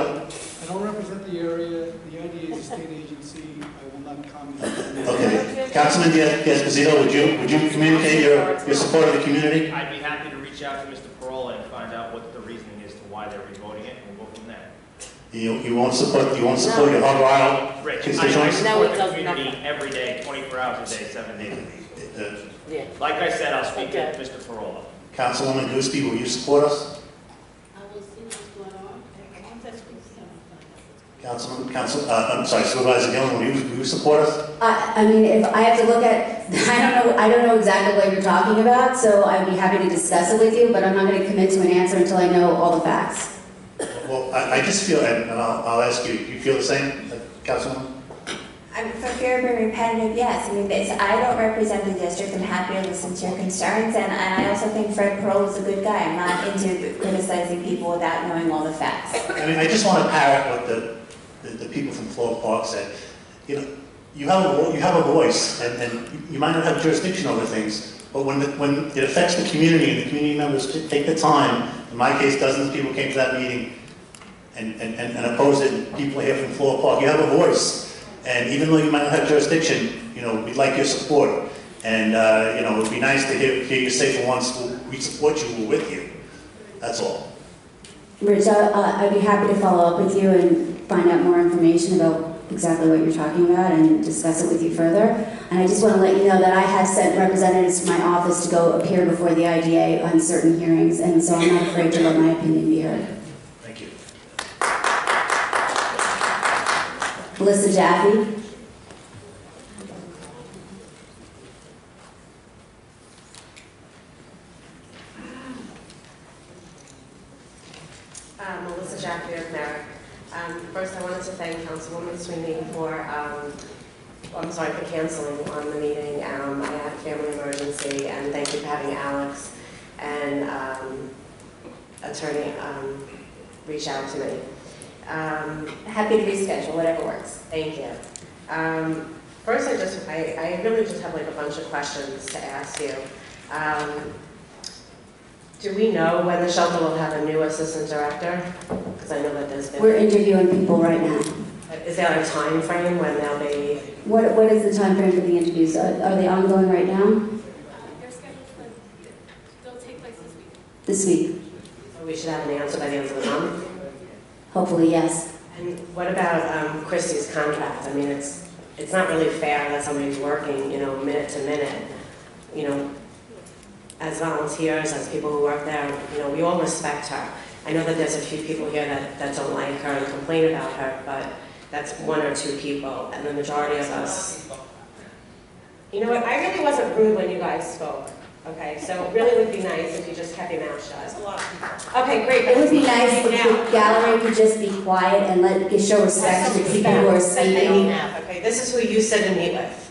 I don't represent the area. The IDA is a state agency. I will not comment. Okay. Councilman Esposito, would you communicate your support of the community? I'd be happy to reach out to Mr. Parola and find out what the reasoning is to why they're revoting it, and we'll go from there. You won't support your Harbor Isle constituents? I support the community every day, 24 hours a day, 7 days a week. Like I said, I'll speak to Mr. Parola. Councilwoman Goosby, will you support us? I will see what's going on. Supervisor Gillen, will you support us? I mean, if I have to look at, I don't know exactly what you're talking about, so I'd be happy to discuss it with you, but I'm not going to commit to an answer until I know all the facts. Well, I just feel, and I'll ask you, do you feel the same, Councilwoman? For fear of being repetitive, yes. I mean, I don't represent the district. I'm happy to listen to your concerns, and I also think Fred Pearl is a good guy. I'm not into criticizing people without knowing all the facts. I mean, I just want to parrot what the people from Floral Park said. You have a voice, and you might not have jurisdiction over things, but when it affects the community and the community members take the time, in my case, dozens of people came to that meeting and opposed it, and people here from Floral Park, you have a voice. And even though you might not have jurisdiction, we'd like your support. And, it would be nice to hear you say for once, we support you, we're with you. That's all. Rich, I'd be happy to follow up with you and find out more information about exactly what you're talking about and discuss it with you further. And I just want to let you know that I have sent representatives to my office to go appear before the IDA on certain hearings, and so I'm not afraid to let my opinion be heard. Thank you. Melissa Jaffe. Melissa Jaffe of Merrick. First, I wanted to thank Councilwoman Sweeney for, for canceling on the meeting. I had a family emergency, and thank you for having Alex and attorney reach out to me. Happy to reschedule, whatever works. Thank you. First, I really just have like a bunch of questions to ask you. Do we know when the shelter will have a new assistant director? Because I know that there's been... We're interviewing people right now. Is there a time frame when they'll be... What is the time frame for the interviews? Are they ongoing right now? They're scheduled for, they'll take place this week. This week. we should have an answer by the end of the month? Hopefully, yes. And what about Christie's contract? I mean, it's not really fair that somebody's working, you know, minute to minute. You know, as volunteers, as people who work there, you know, we all respect her. I know that there's a few people here that don't like her and complain about her, but that's one or two people, and the majority of us. You know what, I really wasn't rude when you guys spoke, okay? So it really would be nice if you just kept your mouth shut. That's a lot of people. Okay, great. It would be nice if the gallery could just be quiet and show respect to the people who are speaking. Okay, this is who you sit and meet with.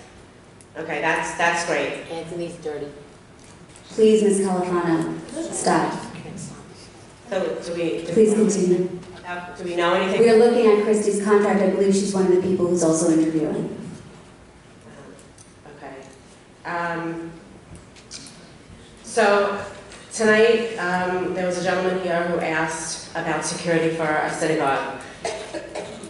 Okay, that's great. Anthony's dirty. Please, Ms. Califano, stop. So Please continue. Do we know anything? We are looking at Christie's contract. I believe she's one of the people who's also interviewing. Okay. So tonight, there was a gentleman here who asked about security for a synagogue.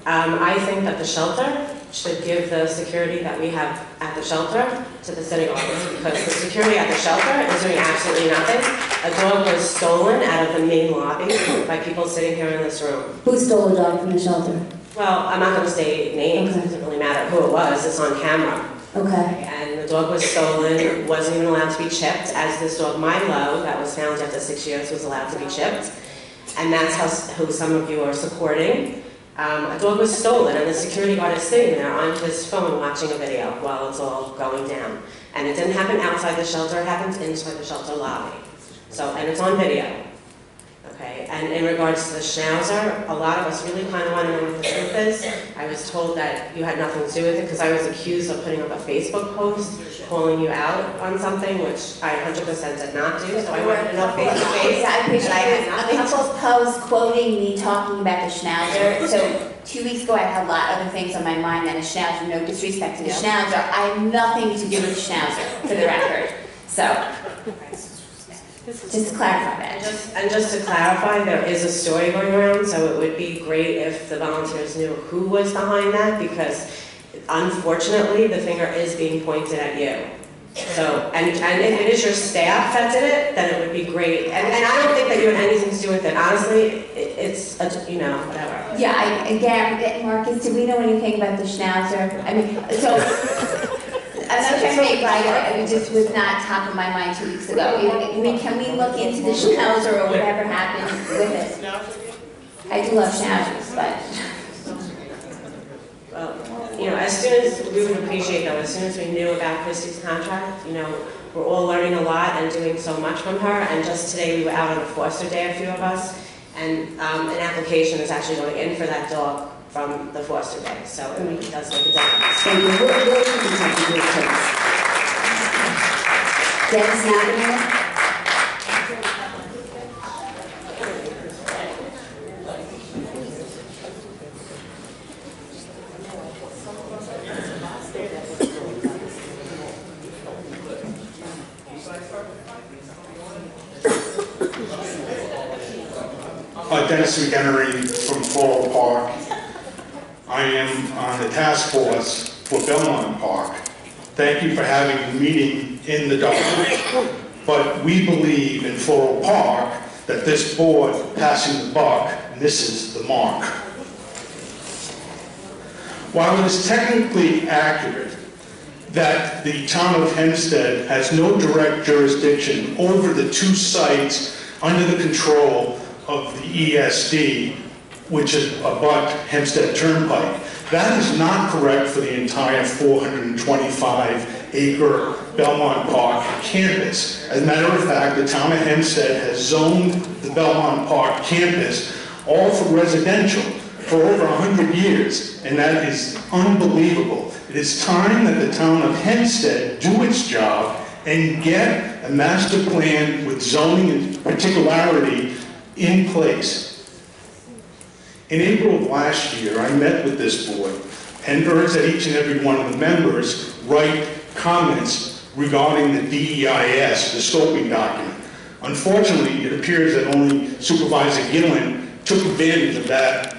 I think that the shelter should give the security that we have at the shelter to the synagogue, because the security at the shelter is doing absolutely nothing. A dog was stolen out of the main lobby by people sitting here in this room. Who stole a dog from the shelter? Well, I'm not going to say names. Okay. It doesn't really matter who it was. It's on camera. Okay. And the dog was stolen, wasn't even allowed to be chipped, as this dog Milo, that was found after 6 years, was allowed to be chipped. And that's who some of you are supporting. A dog was stolen, and the security guard is sitting there on his phone watching a video while it's all going down. And it didn't happen outside the shelter, it happened inside the shelter lobby. So, and it's on video. Okay, and in regards to the schnauzer, a lot of us really kind of want to know what the truth is. I was told that you had nothing to do with it because I was accused of putting up a Facebook post calling you out on something, which I 100% did not do, so I wanted to know face to face. Yeah, I appreciate that I had it. nothing A to couple of posts quoting me talking about the schnauzer. So 2 weeks ago I had a lot of other things on my mind than a schnauzer, no disrespect to the schnauzer. I have nothing to do with the schnauzer, for the record. So, just to clarify that. And just to clarify, there is a story going around, so it would be great if the volunteers knew who was behind that, because unfortunately, the finger is being pointed at you. So, and if it is your staff that did it, then it would be great. And I don't think that you had anything to do with it. Honestly, it's, you know, whatever. Yeah, again, Marcus, do we know anything about the schnauzer? I mean, so, I'm not trying to make light of it, it just was not top of my mind 2 weeks ago. Can we look into the schnauzer or whatever happened with it? I do love schnauzers, but... Well, you know, as soon as, we would appreciate though, as soon as we knew about Christie's contract, you know, we're all learning a lot and doing so much from her, and just today we were out on a foster day, a few of us, and an application is actually going in for that dog from the foster day, so it does make a difference. Thank you. We'll keep in touch with you, please. Dennis McNamara? Dennis McHenry from Floral Park. I am on the task force for Belmont Park. Thank you for having a meeting in the dark. But we believe in Floral Park that this board passing the buck misses the mark. While it is technically accurate that the town of Hempstead has no direct jurisdiction over the two sites under the control of the ESD, which is abut Hempstead Turnpike. That is not correct for the entire 425-acre Belmont Park campus. As a matter of fact, the town of Hempstead has zoned the Belmont Park campus all for residential for over 100 years, and that is unbelievable. It is time that the town of Hempstead do its job and get a master plan with zoning and particularity in place. In April of last year, I met with this board and urged that each and every one of the members write comments regarding the DEIS, the scoping document. Unfortunately, it appears that only Supervisor Gillen took advantage of that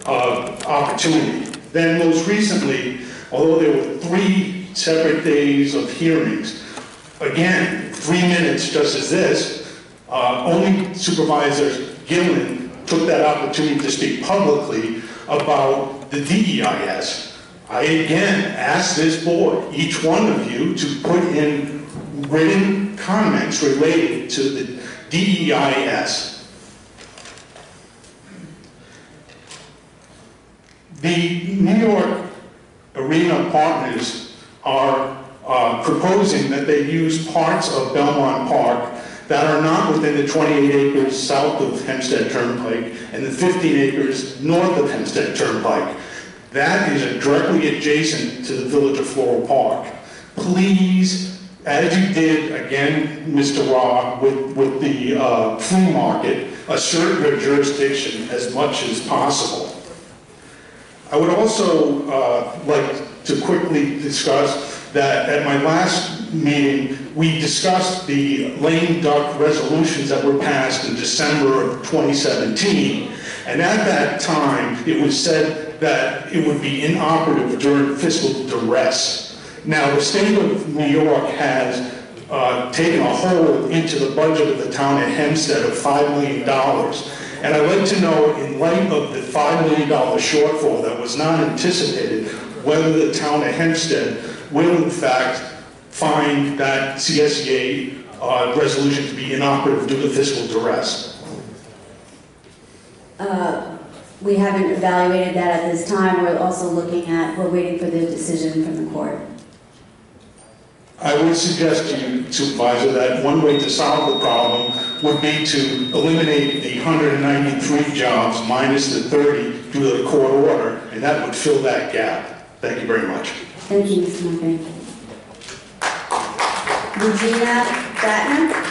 opportunity. Then most recently, although there were 3 separate days of hearings, again, 3 minutes just as this, only Supervisor Gillen took that opportunity to speak publicly about the DEIS. I again ask this board, each one of you, to put in written comments related to the DEIS. The New York Arena partners are proposing that they use parts of Belmont Park that are not within the 28 acres south of Hempstead Turnpike and the 15 acres north of Hempstead Turnpike. That is directly adjacent to the Village of Floral Park. Please, as you did again, Mr. Ra, with the flea market, assert your jurisdiction as much as possible. I would also like to quickly discuss that at my last meeting, we discussed the lame duck resolutions that were passed in December of 2017. And at that time, it was said that it would be inoperative during fiscal duress. Now, the state of New York has taken a hold into the budget of the town of Hempstead of $5 million. And I'd like to know, in light of the $5 million shortfall that was not anticipated, whether the town of Hempstead will in fact find that CSEA resolution to be inoperative due to fiscal duress. We haven't evaluated that at this time. We're also we're waiting for the decision from the court. I would suggest to you, Supervisor, that one way to solve the problem would be to eliminate the 193 jobs minus the 30 due to the court order, and that would fill that gap. Thank you very much. Thank you, Mr. Murphy. Regina Batman?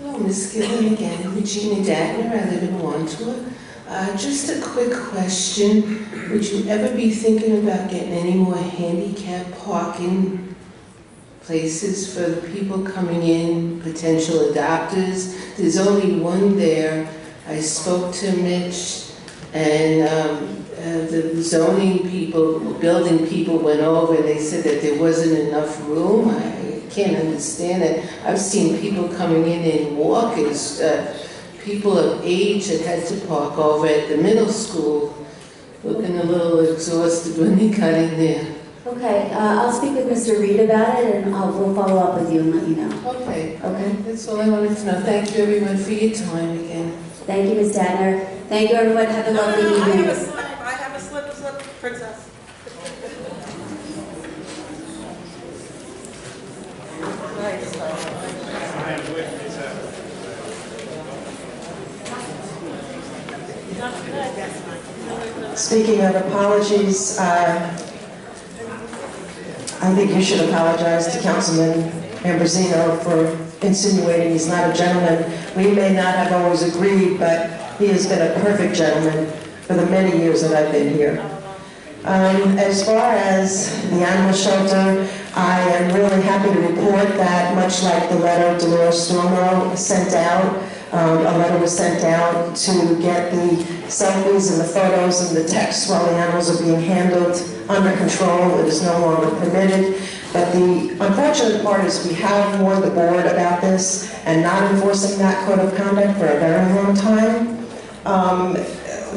Hello, Ms. Gillen again, Regina Dagner, I live in Wandsworth. Just a quick question, would you ever be thinking about getting any more handicap parking places for the people coming in, potential adopters? There's only one there. I spoke to Mitch, and the zoning people, building people went over, and they said that there wasn't enough room. I can't understand it. I've seen people coming in walkers, people of age that had to park over at the middle school, looking a little exhausted when they got in there. Okay, I'll speak with Mr. Reed about it, and we'll follow up with you and let you know. Okay. Okay. That's all I wanted to know. Thank you, everyone, for your time again. Thank you, Ms. Dadner. Thank you, everyone. Have a lovely evening. I have a slip, princess. Speaking of apologies, I think you should apologize to Councilman Ambrosino for insinuating he's not a gentleman. We may not have always agreed, but he has been a perfect gentleman for the many years that I've been here. As far as the animal shelter, I am really happy to report that, much like the letter Dolores Stormo sent out, a letter was sent out to get the selfies and the photos and the text while the animals are being handled under control. It is no longer permitted. But the unfortunate part is we have warned the board about this and not enforcing that code of conduct for a very long time.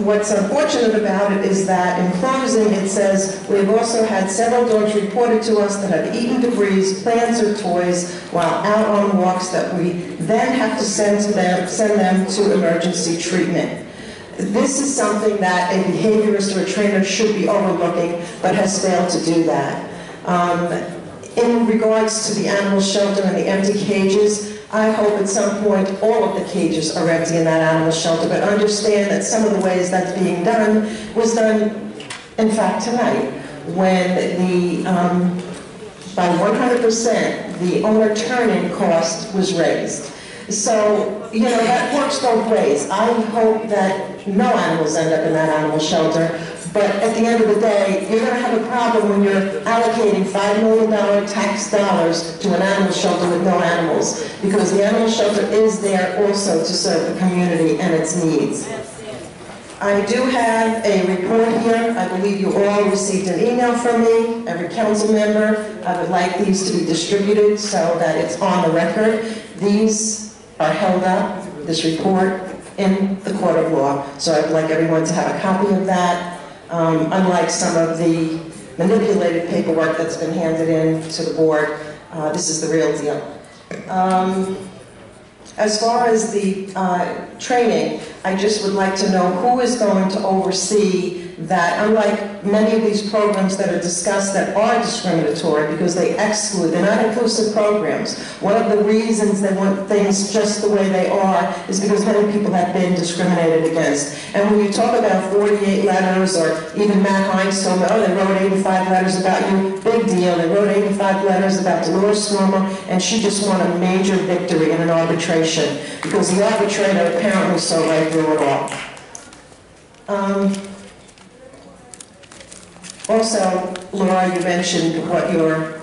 What's unfortunate about it is that in closing it says, we've also had several dogs reported to us that have eaten debris, plants or toys while out on walks that we then have to send them to emergency treatment. This is something that a behaviorist or a trainer should be overlooking, but has failed to do that. In regards to the animal shelter and the empty cages, I hope at some point all of the cages are empty in that animal shelter, but understand that some of the ways that's being done was done, in fact, tonight, when the, by 100%, the owner turn-in cost was raised. So, you know, that works both ways. I hope that no animals end up in that animal shelter, But at the end of the day, you're going to have a problem when you're allocating $5 million tax dollars to an animal shelter with no animals, because the animal shelter is there also to serve the community and its needs. I do have a report here. I believe you all received an email from me, every council member. I would like these to be distributed so that it's on the record. These are held up, this report, in the court of law. So I'd like everyone to have a copy of that. Unlike some of the manipulated paperwork that's been handed in to the board, this is the real deal. As far as the training, I just would like to know who is going to oversee that, unlike many of these programs that are discussed that are discriminatory because they exclude, they're not inclusive programs. One of the reasons they want things just the way they are is because many people have been discriminated against. And when you talk about 48 letters, or even Matt Hines told me, oh, they wrote 85 letters about you, big deal. They wrote 85 letters about Dolores Stormer, and she just won a major victory in an arbitration because the arbitrator apparently saw right through it all. Also, Laura, you mentioned what your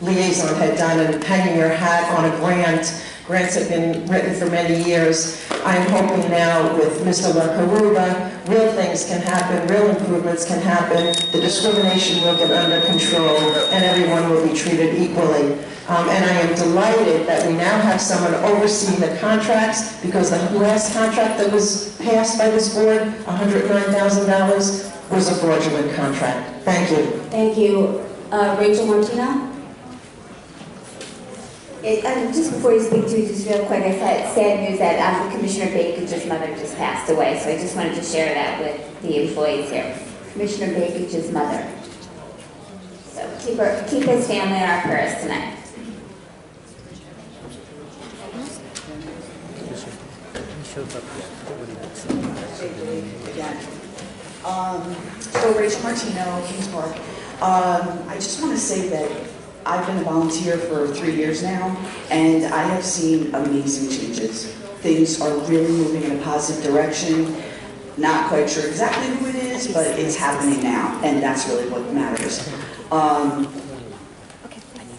liaison had done and hanging your hat on a grant. Grants have been written for many years. I'm hoping now with Mr. LaCaruba, real things can happen, real improvements can happen, the discrimination will get under control, and everyone will be treated equally. And I am delighted that we now have someone overseeing the contracts, because the last contract that was passed by this board, $109,000, was a fraudulent contract. Thank you. Thank you. Rachel Martino? Just before you speak to me, just real quick, I said sad news that Commissioner Bake's mother just passed away, so I just wanted to share that with the employees here. Commissioner Bake's mother. So keep his family in our prayers tonight. So Rachel Martino, Kings Park. I just want to say that I've been a volunteer for 3 years now, and I have seen amazing changes. Things are really moving in a positive direction. Not quite sure exactly who it is, but it's happening now, and that's really what matters.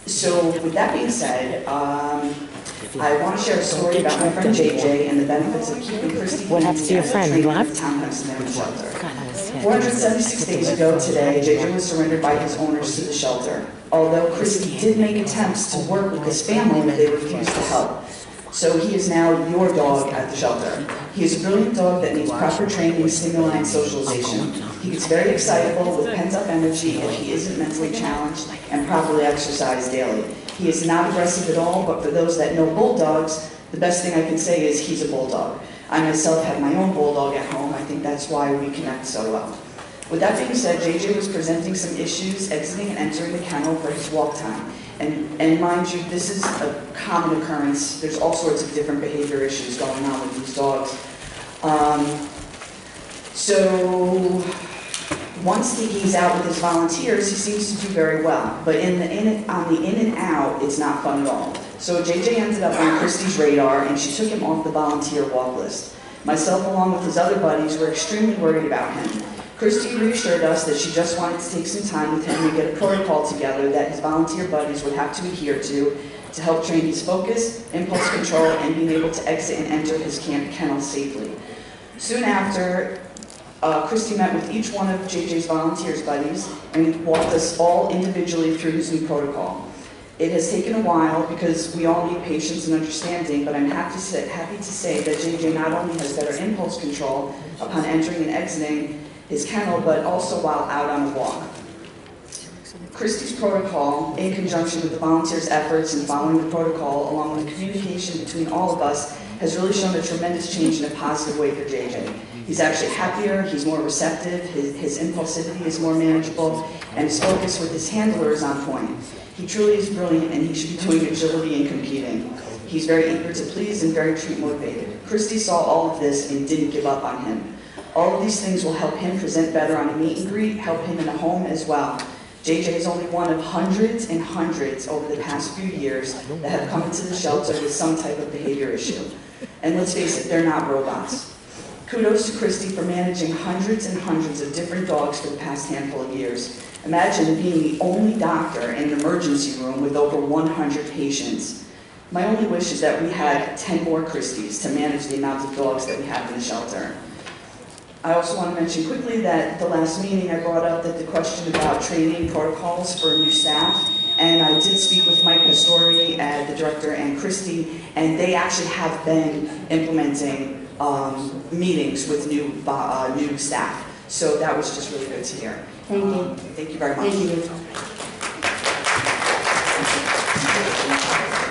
So with that being said, I want to share a story about my friend JJ and the benefits of keeping Christy What happened to your friend? He left? Townhouse in shelter. 476 days ago today, JJ was surrendered by his owners to the shelter. Although Christy did make attempts to work with his family, they refused to help. So he is now your dog at the shelter. He is a brilliant dog that needs proper training, stimuli, and socialization. He gets very excitable with pent-up energy if he isn't mentally challenged and properly exercised daily. He is not aggressive at all, but for those that know bulldogs, the best thing I can say is he's a bulldog. I myself have my own bulldog at home. I think that's why we connect so well. With that being said, JJ was presenting some issues exiting and entering the kennel for his walk time. And mind you, this is a common occurrence. There's all sorts of different behavior issues going on with these dogs. So once he's out with his volunteers, he seems to do very well. But on the in and out, it's not fun at all. So JJ ended up on Christy's radar, and she took him off the volunteer walk list. Myself, along with his other buddies, were extremely worried about him. Christy reassured us that she just wanted to take some time with him and get a protocol together that his volunteer buddies would have to adhere to help train his focus, impulse control, and being able to exit and enter his kennel safely. Soon after, Christy met with each one of JJ's volunteers buddies and walked us all individually through his new protocol. It has taken a while because we all need patience and understanding, but I'm happy to say that JJ not only has better impulse control upon entering and exiting his kennel, but also while out on a walk. Christy's protocol, in conjunction with the volunteers' efforts in following the protocol, along with the communication between all of us, has really shown a tremendous change in a positive way for JJ. He's actually happier, he's more receptive, his impulsivity is more manageable, and his focus with his handler is on point. He truly is brilliant, and he should be doing agility and competing. He's very eager to please and very treat motivated. Christy saw all of this and didn't give up on him. All of these things will help him present better on a meet and greet, help him in a home as well. JJ is only one of hundreds and hundreds over the past few years that have come into the shelter with some type of behavior issue. And let's face it, they're not robots. Kudos to Christy for managing hundreds and hundreds of different dogs for the past handful of years. Imagine being the only doctor in an emergency room with over 100 patients. My only wish is that we had 10 more Christies to manage the amount of dogs that we have in the shelter. I also want to mention quickly that at the last meeting I brought up that the question about training protocols for new staff, and I did speak with Mike Pastori, the director, and Christy, and they actually have been implementing meetings with new staff. So that was just really good to hear. Thank you. Thank you very much. Thank you.